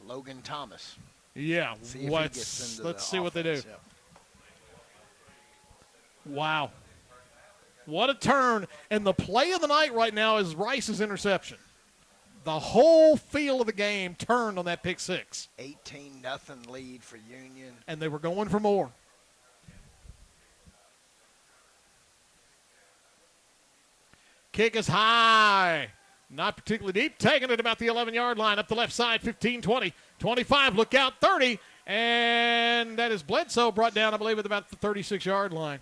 [SPEAKER 3] Logan Thomas.
[SPEAKER 2] Yeah,
[SPEAKER 3] let's
[SPEAKER 2] see what they do.
[SPEAKER 3] Yeah.
[SPEAKER 2] Wow. What a turn. And the play of the night right now is Rice's interception. The whole feel of the game turned on that pick six.
[SPEAKER 3] 18-0 lead for Union.
[SPEAKER 2] And they were going for more. Kick is high. Not particularly deep. Taking it about the 11-yard line up the left side. 15, 20, 25. Look out, 30. And that is Bledsoe brought down, I believe, at about the 36-yard line.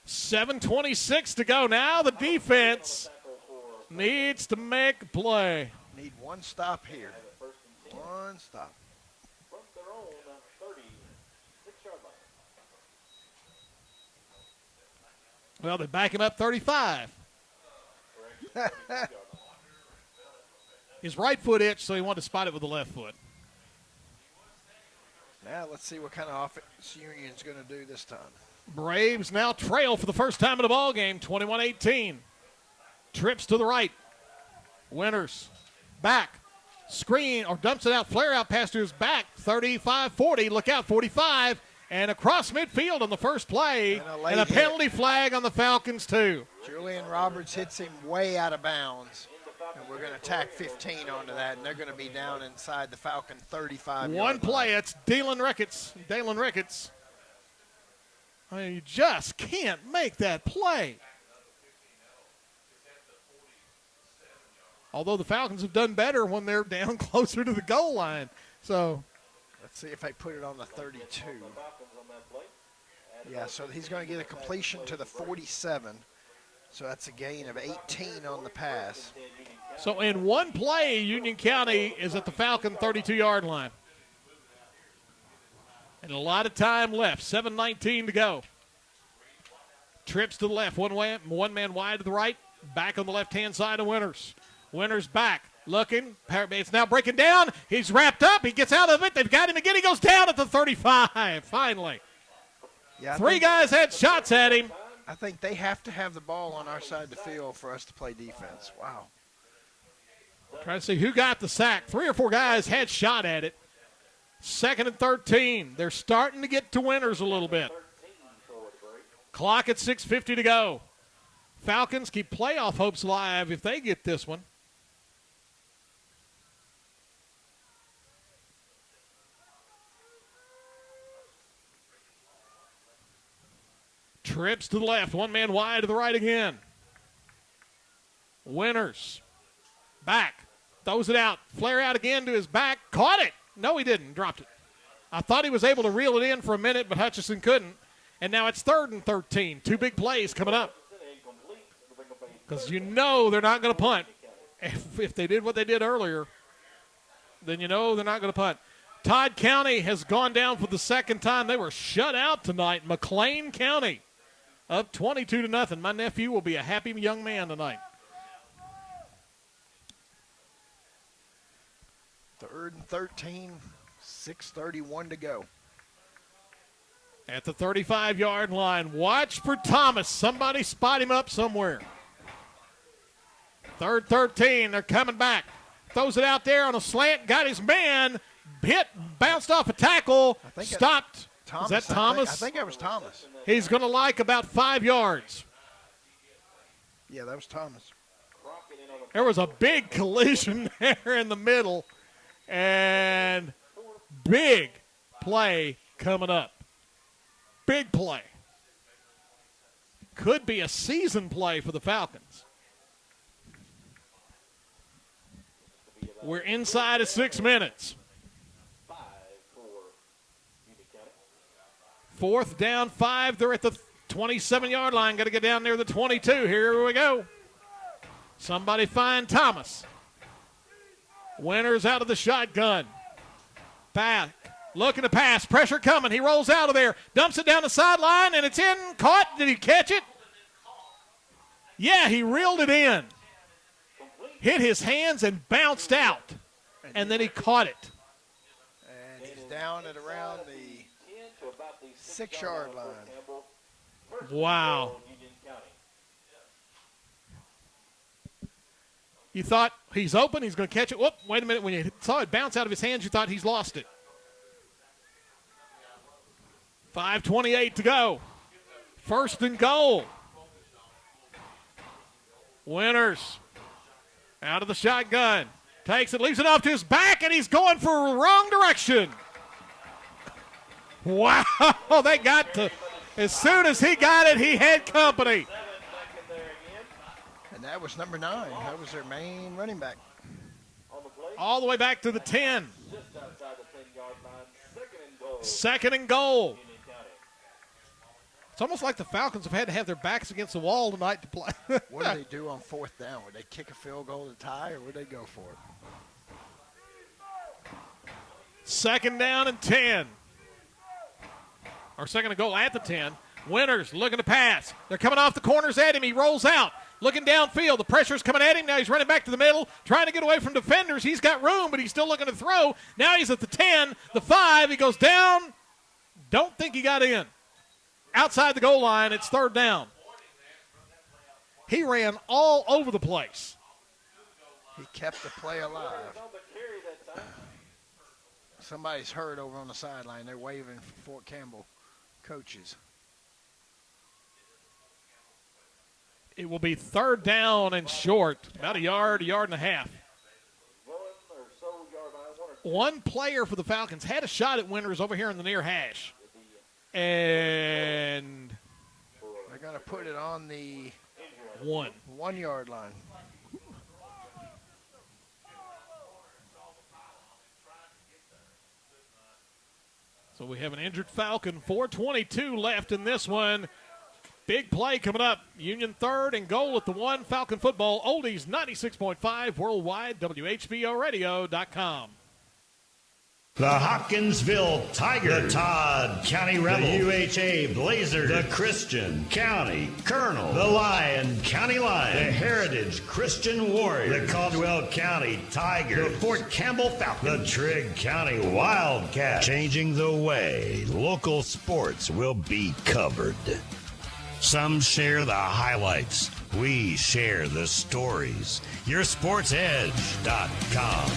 [SPEAKER 2] 7:26 to go. Now the defense needs to make a play.
[SPEAKER 3] Need one stop here. One stop.
[SPEAKER 2] Well, they back him up 35. His right foot itched, so he wanted to spot it with the left foot.
[SPEAKER 3] Now let's see what kind of offense Union's going to do this time.
[SPEAKER 2] Braves now trail for the first time in the ball game, 21-18. Trips to the right. Winters back. Screen or dumps it out. Flare out pass to his back. 35-40. Look out, 45. And across midfield on the first play. And a penalty flag on the Falcons, too.
[SPEAKER 3] Julian Roberts hits him way out of bounds. And we're going to tack 15 onto that, and they're going to be down inside the Falcon 35.
[SPEAKER 2] One play. It's Dalen Ricketts. I mean, you just can't make that play. Although the Falcons have done better when they're down closer to the goal line. So
[SPEAKER 3] let's see if they put it on the 32. Yeah, so he's going to get a completion to the 47. So that's a gain of 18 on the pass.
[SPEAKER 2] So in one play, Union County is at the Falcon 32-yard line. And a lot of time left. 7:19 to go. Trips to the left. One man wide to the right. Back on the left-hand side of Winters. Winters back. Looking. It's now breaking down. He's wrapped up. He gets out of it. They've got him again. He goes down at the 35. Finally.
[SPEAKER 3] Yeah,
[SPEAKER 2] Three guys had shots at him.
[SPEAKER 3] I think they have to have the ball on our side of the field for us to play defense. Wow.
[SPEAKER 2] Trying to see who got the sack. 3 or 4 guys had shot at it. 2nd and 13. They're starting to get to Winters a little bit. Clock at 6:50 to go. Falcons keep playoff hopes alive if they get this one. Trips to the left. One man wide to the right again. Winters. Back. Throws it out. Flare out again to his back. Caught it. No, he didn't. Dropped it. I thought he was able to reel it in for a minute, but Hutchison couldn't. And now it's 3rd and 13. 2 big plays coming up. Because you know they're not going to punt. If they did what they did earlier, then you know they're not going to punt. Todd County has gone down for the second time. They were shut out tonight. McLean County up 22-0. My nephew will be a happy young man tonight.
[SPEAKER 3] 3rd and 13, 6:31 to go.
[SPEAKER 2] At the 35-yard line. Watch for Thomas. Somebody spot him up somewhere. 3rd 13. They're coming back. Throws it out there on a slant. Got his man. Hit. Bounced off a tackle. Stopped.
[SPEAKER 3] Thomas,
[SPEAKER 2] Is that Thomas?
[SPEAKER 3] I think that was Thomas.
[SPEAKER 2] He's going to like about 5 yards.
[SPEAKER 3] Yeah, that was Thomas.
[SPEAKER 2] There was a big collision there in the middle, and big play coming up. Big play. Could be a season play for the Falcons. We're inside of 6 minutes. 4th down, 5. They're at the 27-yard line. Got to get down near the 22. Here we go. Somebody find Thomas. Winters out of the shotgun. Back. Looking to pass. Pressure coming. He rolls out of there. Dumps it down the sideline, and it's in. Caught. Did he catch it? Yeah, he reeled it in. Hit his hands and bounced out. And then he caught it.
[SPEAKER 3] And he's down at around the 6-yard line.
[SPEAKER 2] Wow. You thought he's open, he's going to catch it. Whoop, wait a minute. When you saw it bounce out of his hands, you thought he's lost it. 5:28 to go. 1st and goal. Winters out of the shotgun. Takes it, leaves it off to his back, and he's going for the wrong direction. Wow, they got to. As soon as he got it, he had company.
[SPEAKER 3] And that was number 9. That was their main running back.
[SPEAKER 2] All the way back to the 10. 2nd and goal. It's almost like the Falcons have had to have their backs against the wall tonight to play.
[SPEAKER 3] What do they do on 4th down? Would they kick a field goal to tie, or would they go for it?
[SPEAKER 2] 2nd down and 10. Or 2nd and goal at the 10. Winters looking to pass. They're coming off the corners at him. He rolls out. Looking downfield. The pressure's coming at him. Now he's running back to the middle, trying to get away from defenders. He's got room, but he's still looking to throw. Now he's at the 10, the 5. He goes down. Don't think he got in. Outside the goal line, it's 3rd down. He ran all over the place.
[SPEAKER 3] He kept the play alive. Somebody's hurt over on the sideline. They're waving for Fort Campbell coaches.
[SPEAKER 2] It will be 3rd down and short, about a yard and a half. One player for the Falcons had a shot at Winters over here in the near hash. And
[SPEAKER 3] they're going to put it on the
[SPEAKER 2] 1-yard
[SPEAKER 3] line.
[SPEAKER 2] So we have an injured Falcon. 4:22 left in this one. Big play coming up. Union 3rd and goal at the 1. Falcon football. Oldies 96.5 worldwide. WHBOradio.com.
[SPEAKER 7] The Hopkinsville Tigers, the Todd County Rebels, the UHA Blazers, the Christian County Colonel, the Lyon County Lions, the Heritage Christian Warriors, the Caldwell County Tigers, the Fort Campbell Falcons, the Trigg County Wildcats. Changing the way local sports will be covered. Some share the highlights. We share the stories. YourSportsEdge.com.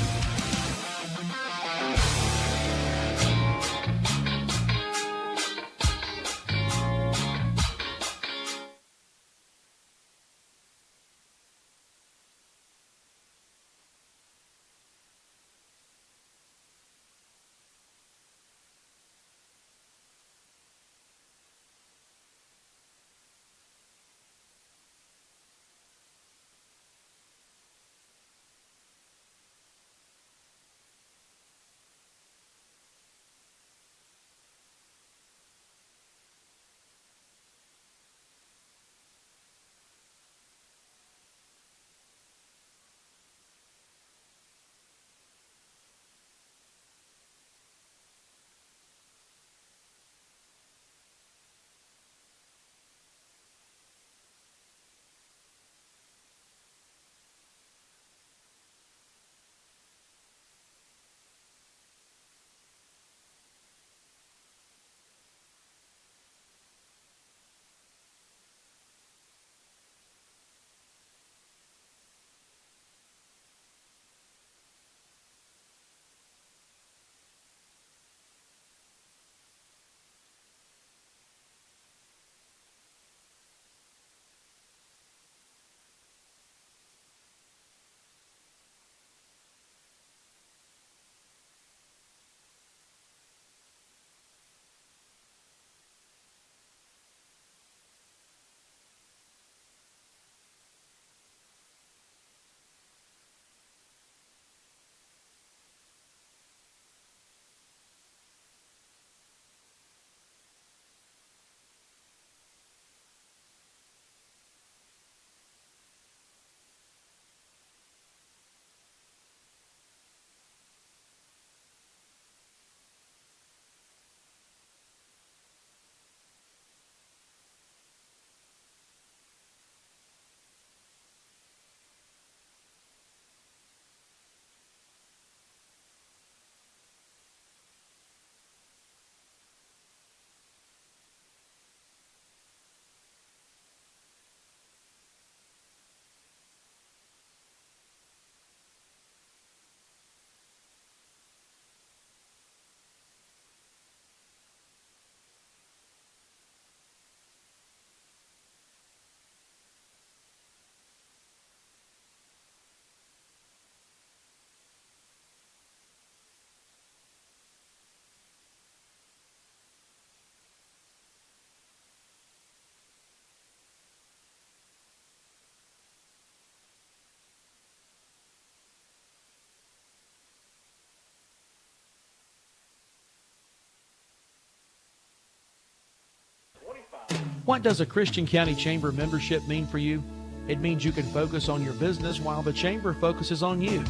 [SPEAKER 9] What does a Christian County Chamber membership mean for you? It means you can focus on your business while the Chamber focuses on you.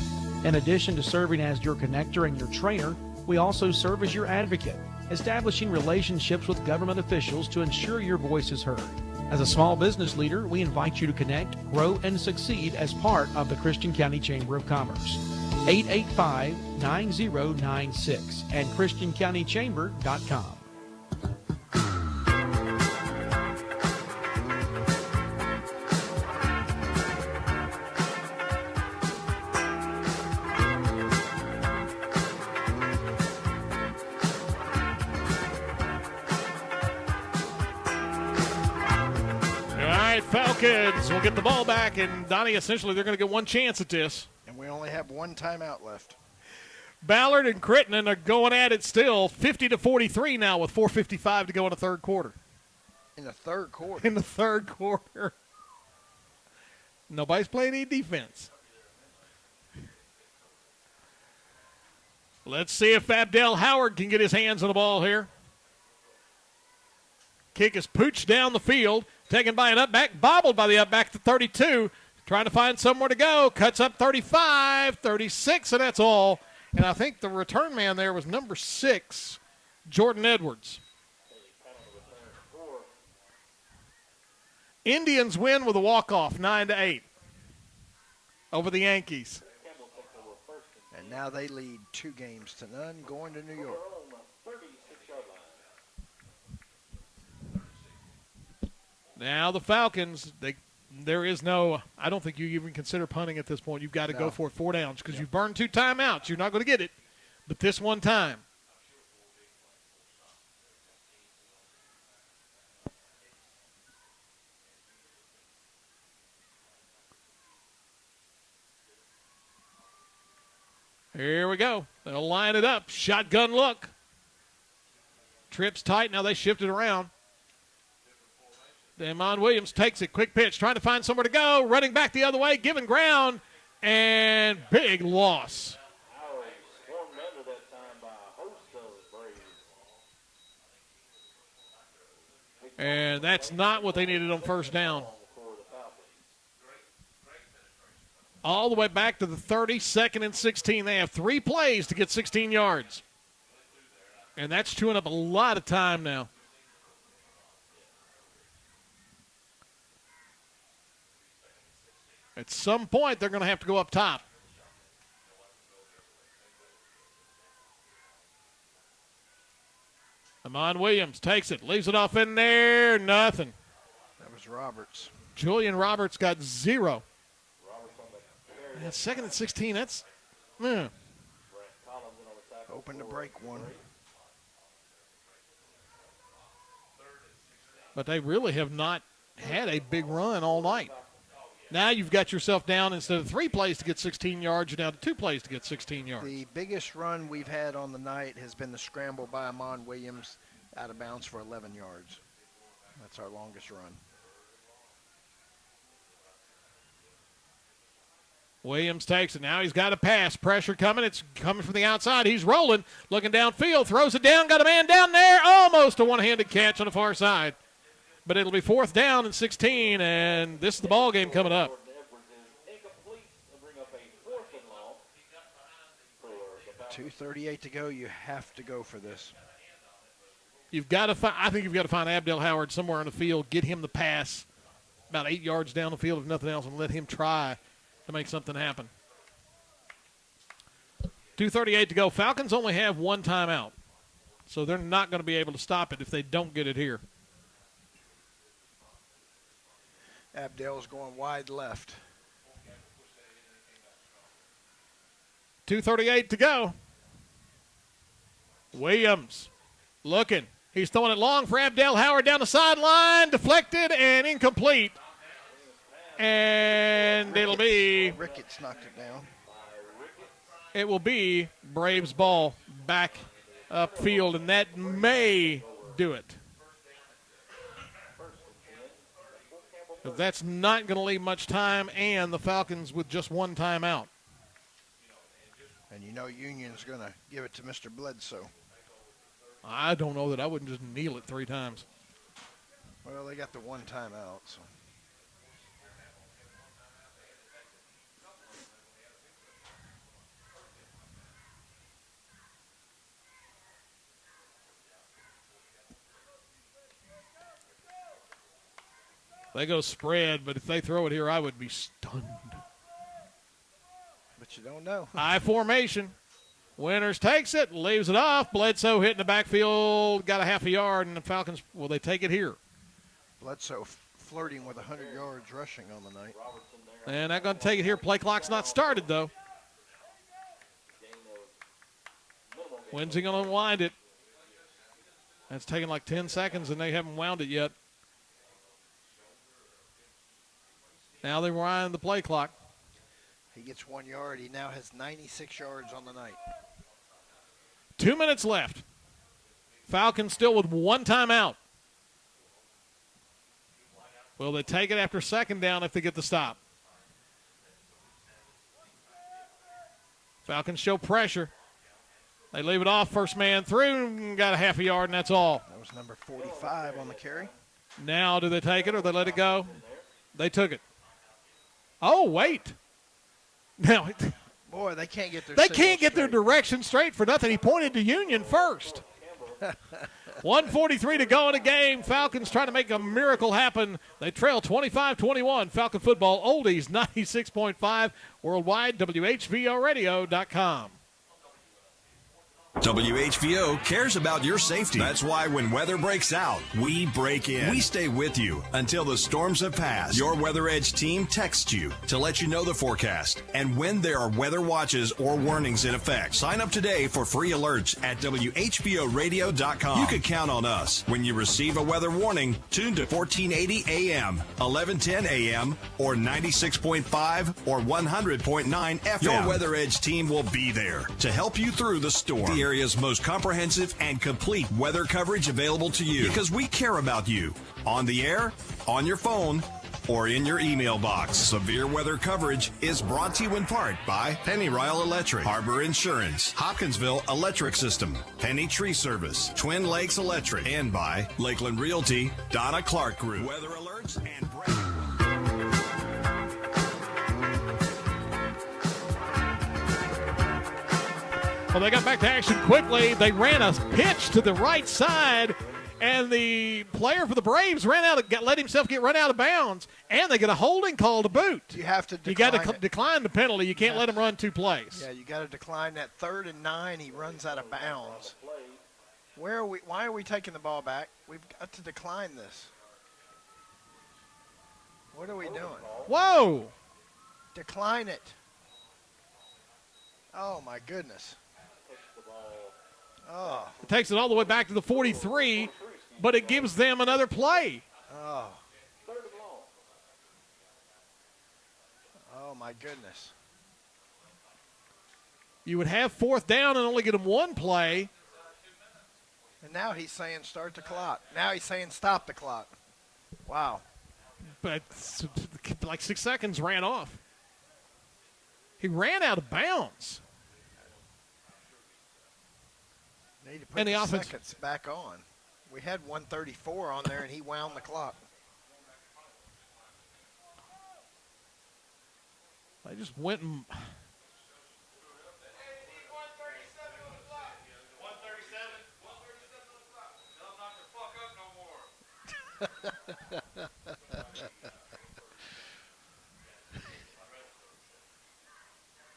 [SPEAKER 9] In addition to serving as your connector and your trainer, we also serve as your advocate, establishing relationships with government officials to ensure your voice is heard. As a small business leader, we invite you to connect, grow, and succeed as part of the Christian County Chamber of Commerce. 885-9096 and ChristianCountyChamber.com.
[SPEAKER 2] Falcons will get the ball back, and Donnie, essentially they're going to get one chance at this.
[SPEAKER 3] And we only have one timeout left.
[SPEAKER 2] Ballard and Crittenden are going at it still, 50-43 now with 4:55 to go in the third quarter.
[SPEAKER 3] In the third quarter?
[SPEAKER 2] In the third quarter. Nobody's playing any defense. Let's see if Abdel Howard can get his hands on the ball here. Kick is pooched down the field. Taken by an upback, bobbled by the upback to 32. Trying to find somewhere to go. Cuts up 35, 36, and that's all. And I think the return man there was number 6, Jordan Edwards. Indians win with a walk-off, 9-8 over the Yankees.
[SPEAKER 3] And now they lead 2-0 going to New York.
[SPEAKER 2] Now the Falcons, there is no, I don't think you even consider punting at this point. You've got to go for it 4 downs because you've burned 2 timeouts. You're not going to get it, but this one time. Here we go. They'll line it up. Shotgun look. Trips tight. Now they shift it around. Damon Williams takes it. Quick pitch. Trying to find somewhere to go. Running back the other way. Giving ground. And big loss. And that's not what they needed on first down. All the way back to the 30, 2nd and 16. They have 3 plays to get 16 yards. And that's chewing up a lot of time now. At some point, they're going to have to go up top. Amon Williams takes it, leaves it off in there, nothing.
[SPEAKER 3] That was Roberts.
[SPEAKER 2] Julian Roberts got 0. That's 2nd and 16. That's
[SPEAKER 3] open to break one.
[SPEAKER 2] But they really have not had a big run all night. Now you've got yourself down, instead of 3 plays to get 16 yards, you're down to 2 plays to get 16 yards.
[SPEAKER 3] The biggest run we've had on the night has been the scramble by Amon Williams out of bounds for 11 yards. That's our longest run.
[SPEAKER 2] Williams takes it. Now he's got a pass. Pressure coming. It's coming from the outside. He's rolling, looking downfield, throws it down, got a man down there. Almost a one-handed catch on the far side. But it'll be 4th down and 16, and this is the ball game coming up.
[SPEAKER 3] 2:38 to go. You have to go for this.
[SPEAKER 2] You've got to find. I think you've got to find Abdel Howard somewhere on the field, get him the pass about 8 yards down the field, if nothing else, and let him try to make something happen. 2:38 to go. Falcons only have 1 timeout, so they're not going to be able to stop it if they don't get it here.
[SPEAKER 3] Abdel's going wide left.
[SPEAKER 2] 2:38 to go. Williams looking. He's throwing it long for Abdel Howard down the sideline. Deflected and incomplete. And it'll be...
[SPEAKER 3] Ricketts knocked it down.
[SPEAKER 2] It will be Braves ball back upfield, and that may do it. But that's not going to leave much time, and the Falcons with just 1 timeout.
[SPEAKER 3] And you know Union's going to give it to Mr. Bledsoe.
[SPEAKER 2] I don't know that I wouldn't just kneel it 3 times.
[SPEAKER 3] Well, they got the one timeout, so.
[SPEAKER 2] They go spread, but if they throw it here, I would be stunned.
[SPEAKER 3] But you don't know.
[SPEAKER 2] I formation. Winters takes it, leaves it off. Bledsoe hit in the backfield, got a half a yard, and the Falcons, will they take it here?
[SPEAKER 3] Bledsoe flirting with 100 yards rushing on the night.
[SPEAKER 2] And they're going to take it here. Play clock's not started, though. When's he going to unwind it? That's taken like 10 seconds, and they haven't wound it yet. Now they wind the play clock.
[SPEAKER 3] He gets 1 yard. He now has 96 yards on the night.
[SPEAKER 2] 2 minutes left. Falcons still with one timeout. Will they take it after second down if they get the stop? Falcons show pressure. They leave it off, first man through, got a half a yard, and that's all.
[SPEAKER 3] That was number 45 on the carry.
[SPEAKER 2] Now do they take it or they let it go? They took it. Oh, wait. Now,
[SPEAKER 3] boy, they can't get their
[SPEAKER 2] their direction straight for nothing. He pointed to Union first. 1:43 to go in the game. Falcons trying to make a miracle happen. They trail 25-21. Falcon football oldies 96.5 worldwide. WHVOradio.com.
[SPEAKER 10] WHVO cares about your safety. That's why when weather breaks out, we break in. We stay with you until the storms have passed. Your Weather Edge team texts you to let you know the forecast and when there are weather watches or warnings in effect. Sign up today for free alerts at WHVOradio.com. You can count on us. When you receive a weather warning, tune to 1480 AM, 1110 AM, or 96.5 or 100.9 FM. Your Weather Edge team will be there to help you through the storm. The area's most comprehensive and complete weather coverage available to you because we care about you on the air, on your phone, or in your email box. Severe weather coverage is brought to you in part by Penny Ryle Electric, Harbor Insurance, Hopkinsville Electric System, Penny Tree Service, Twin Lakes Electric, and by Lakeland Realty, Donna Clark Group. Weather alerts and
[SPEAKER 2] Well, they got back to action quickly. They ran a pitch to the right side, and the player for the Braves let himself get run out of bounds, and they get a holding call to boot.
[SPEAKER 3] You have to
[SPEAKER 2] decline decline the penalty. You can't let him run two plays.
[SPEAKER 3] Yeah, you got to decline that 3rd and 9. He runs out of bounds. Why are we taking the ball back? We've got to decline this. What are we doing?
[SPEAKER 2] Whoa!
[SPEAKER 3] Decline it. Oh, my goodness. Oh.
[SPEAKER 2] It takes it all the way back to the 43, but it gives them another play.
[SPEAKER 3] Oh. Oh, my goodness.
[SPEAKER 2] You would have 4th down and only get them one play.
[SPEAKER 3] And now he's saying start the clock. Now he's saying stop the clock. Wow.
[SPEAKER 2] But like 6 seconds ran off. He ran out of bounds.
[SPEAKER 3] Need to put the seconds back on. We had 134 on there, and he wound the clock.
[SPEAKER 2] They just went and...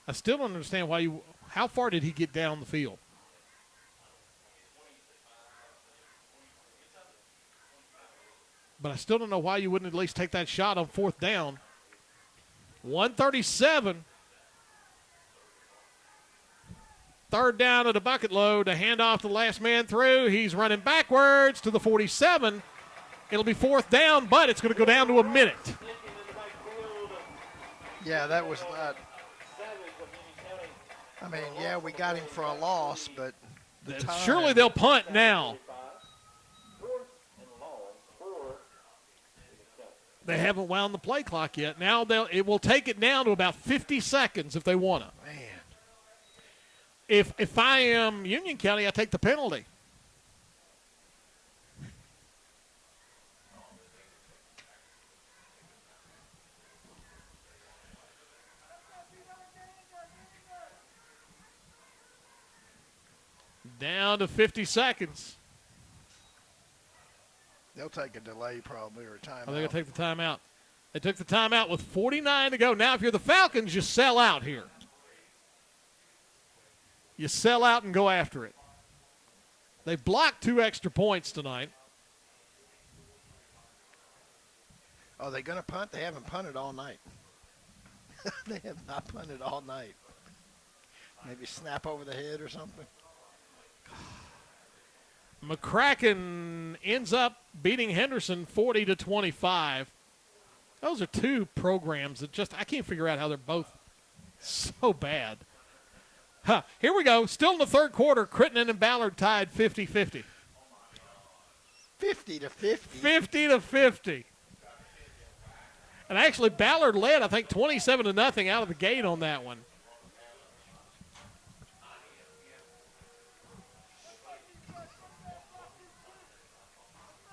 [SPEAKER 2] I still don't understand why you... How far did he get down the field? But I still don't know why you wouldn't at least take that shot on 4th down. 137. 3rd down at a bucket load. A handoff to the last man through. He's running backwards to the 47. It'll be 4th down, but it's going to go down to a minute.
[SPEAKER 3] Yeah, that was not. I mean, yeah, we got him for a loss, but
[SPEAKER 2] surely they'll punt now. They haven't wound the play clock yet. Now it will take it down to about 50 seconds if they want to.
[SPEAKER 3] Man.
[SPEAKER 2] If I am Union County, I take the penalty. Down to 50 seconds.
[SPEAKER 3] They'll take a delay probably or a timeout.
[SPEAKER 2] They're going to take the timeout. They took the timeout with 49 to go. Now, if you're the Falcons, you sell out here. You sell out and go after it. They've blocked 2 extra points tonight.
[SPEAKER 3] Are they going to punt? They haven't punted all night. They have not punted all night. Maybe snap over the head or something.
[SPEAKER 2] McCracken ends up beating Henderson 40-25. Those are 2 programs that just, I can't figure out how they're both so bad. Here we go. Still in the third quarter, Crittenden and Ballard tied 50-50.
[SPEAKER 3] 50-50.
[SPEAKER 2] 50-50. And actually, Ballard led, I think, 27-0 out of the gate on that one.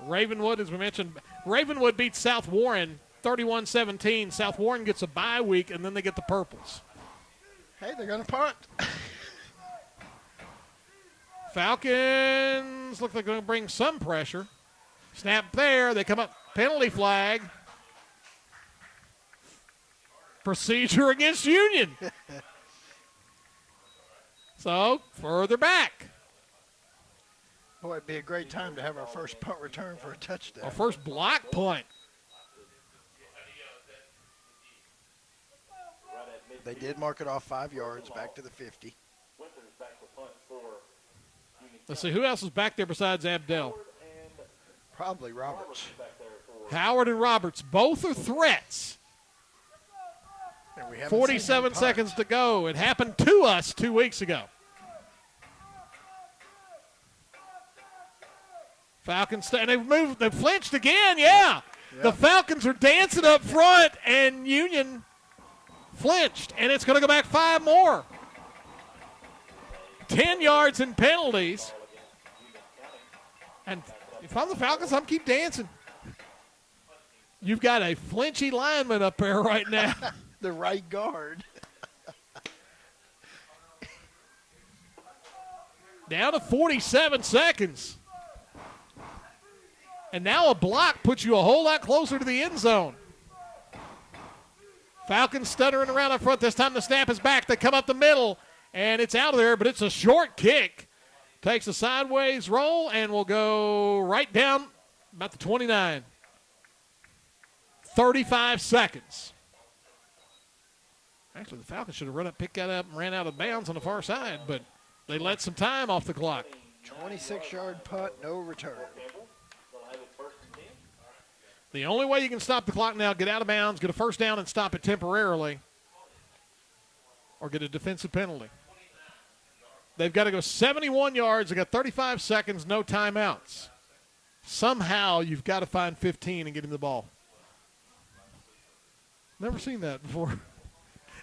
[SPEAKER 2] Ravenwood, as we mentioned, Ravenwood beats South Warren 31-17. South Warren gets a bye week, and then they get the Purples.
[SPEAKER 3] Hey, they're going to punt.
[SPEAKER 2] Falcons look like they're going to bring some pressure. Snap there. They come up. Penalty flag. Procedure against Union. So, further back.
[SPEAKER 3] Boy, it'd be a great time to have our first punt return for a touchdown.
[SPEAKER 2] Our first block punt.
[SPEAKER 3] They did mark it off 5 yards back to the 50.
[SPEAKER 2] Let's see, who else is back there besides Abdel?
[SPEAKER 3] Probably Roberts.
[SPEAKER 2] Howard and Roberts. Both are threats. 47 seconds to go. It happened to us 2 weeks ago. Falcons, and they've flinched again, yeah. The Falcons are dancing up front, and Union flinched, and it's going to go back 5 more. 10 yards in penalties. And if I'm the Falcons, I'm keep dancing. You've got a flinchy lineman up there right now.
[SPEAKER 3] The right guard.
[SPEAKER 2] Down to 47 seconds. And now a block puts you a whole lot closer to the end zone. Falcons stuttering around up front. This time the snap is back. They come up the middle, and it's out of there, but it's a short kick. Takes a sideways roll and will go right down about the 29. 35 seconds. Actually, the Falcons should have run up, picked that up, and ran out of bounds on the far side, but they let some time off the clock.
[SPEAKER 3] 26-yard punt, no return.
[SPEAKER 2] The only way you can stop the clock now, get out of bounds, get a first down, and stop it temporarily, or get a defensive penalty. They've got to go 71 yards. They've got 35 seconds, no timeouts. Somehow you've got to find 15 and get him the ball. Never seen that before.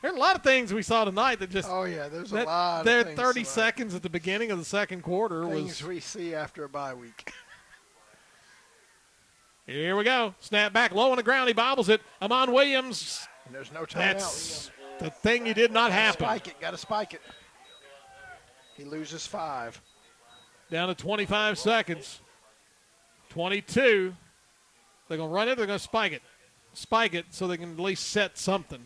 [SPEAKER 2] There are a lot of things we saw tonight that just.
[SPEAKER 3] Oh, yeah, there's a lot of things.
[SPEAKER 2] 30 seconds at the beginning of the second quarter
[SPEAKER 3] things we see after a bye week.
[SPEAKER 2] Here we go. Snap back low on the ground. He bobbles it. Amon Williams.
[SPEAKER 3] And there's no timeout.
[SPEAKER 2] That's the thing you did not happen.
[SPEAKER 3] Got to spike it. He loses 5.
[SPEAKER 2] Down to 25 seconds. 22. They're going to run it. They're going to spike it. Spike it so they can at least set something.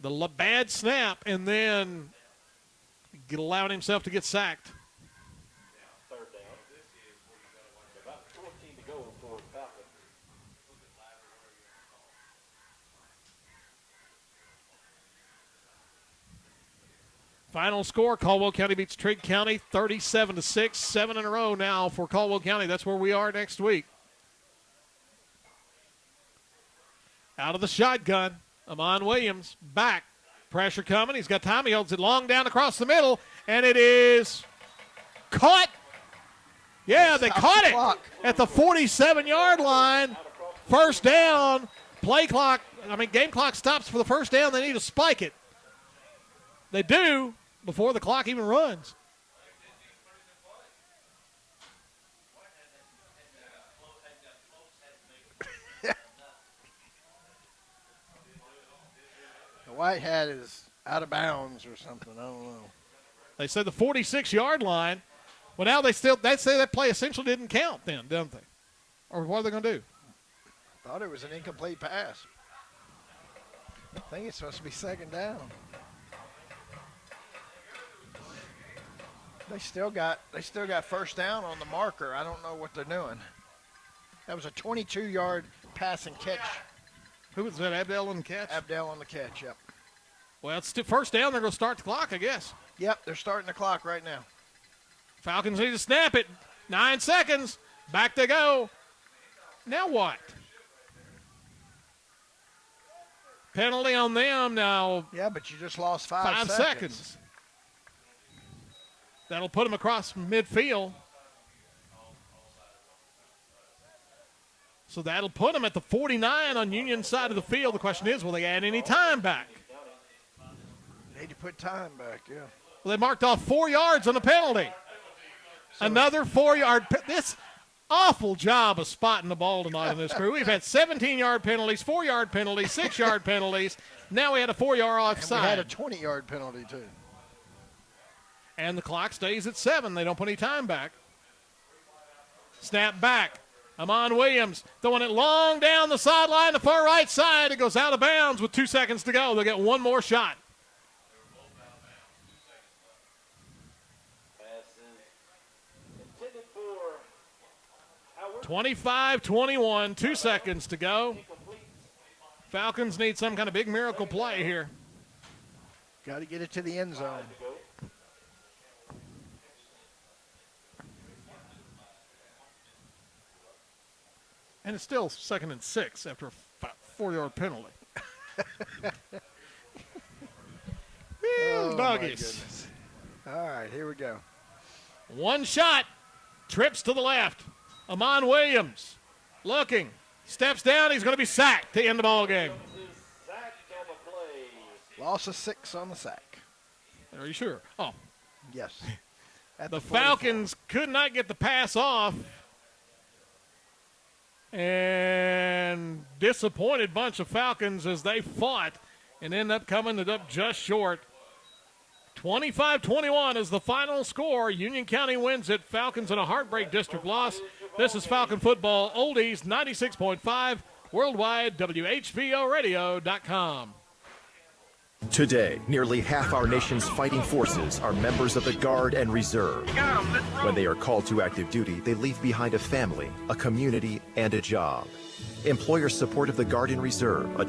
[SPEAKER 2] The bad snap, and then allowing himself to get sacked.
[SPEAKER 1] Third down. About 14 to go for Falcons.
[SPEAKER 2] Final score, Caldwell County beats Trigg County 37-6. 7 in a row now for Caldwell County. That's where we are next week. Out of the shotgun, Amon Williams back. Pressure coming. He's got time. He holds it long down across the middle, and it is caught. Yeah, they caught it at the 47-yard line. First down. Game clock stops for the first down. They need to spike it. They do before the clock even runs.
[SPEAKER 3] white hat is out of bounds or something. I don't know.
[SPEAKER 2] They said the 46-yard line. Well, now they say that play essentially didn't count then, don't they? Or what are they going to do?
[SPEAKER 3] Thought it was an incomplete pass. I think it's supposed to be second down. They still got first down on the marker. I don't know what they're doing. That was a 22-yard pass and catch.
[SPEAKER 2] Who was that, Abdel on the catch?
[SPEAKER 3] Abdel on the catch, yep.
[SPEAKER 2] Well, it's first down. They're going to start the clock, I guess.
[SPEAKER 3] Yep, they're starting the clock right now.
[SPEAKER 2] Falcons need to snap it. 9 seconds. Back they go. Now what? Penalty on them now.
[SPEAKER 3] Yeah, but you just lost 5
[SPEAKER 2] 5 seconds. That'll put them across midfield. So that'll put them at the 49 on Union side of the field. The question is, will they add any time back?
[SPEAKER 3] Need to put time back, yeah.
[SPEAKER 2] Well, they marked off 4 yards on the penalty. So another 4-yard. This awful job of spotting the ball tonight in this crew. We've had 17-yard penalties, 4-yard penalties, 6-yard penalties. Now we had a 4-yard offside.
[SPEAKER 3] And we had a 20-yard penalty, too.
[SPEAKER 2] And the clock stays at 7. They don't put any time back. Snap back. Amon Williams throwing it long down the sideline, the far right side. It goes out of bounds with 2 seconds to go. They'll get one more shot. 25-21, 2 seconds to go. Falcons need some kind of big miracle play here.
[SPEAKER 3] Got to get it to the end zone.
[SPEAKER 2] And it's still 2nd and 6 after a 4-yard penalty.
[SPEAKER 3] Oh,
[SPEAKER 2] doggies.
[SPEAKER 3] All right, here we go.
[SPEAKER 2] One shot. Trips to the left. Amon Williams looking. Steps down. He's going to be sacked to end the ball game.
[SPEAKER 3] Loss of 6 on the sack.
[SPEAKER 2] Are you sure? Oh.
[SPEAKER 3] Yes.
[SPEAKER 2] The Falcons could not get the pass off. And disappointed bunch of Falcons as they fought and end up coming up just short. 25-21 is the final score. Union County wins it. Falcons in a heartbreak district loss. This is Falcon Football Oldies 96.5 worldwide, WHVOradio.com.
[SPEAKER 4] Today, nearly half our nation's fighting forces are members of the Guard and Reserve. When they are called to active duty, they leave behind a family, a community, and a job. Employer support of the Guard and Reserve, a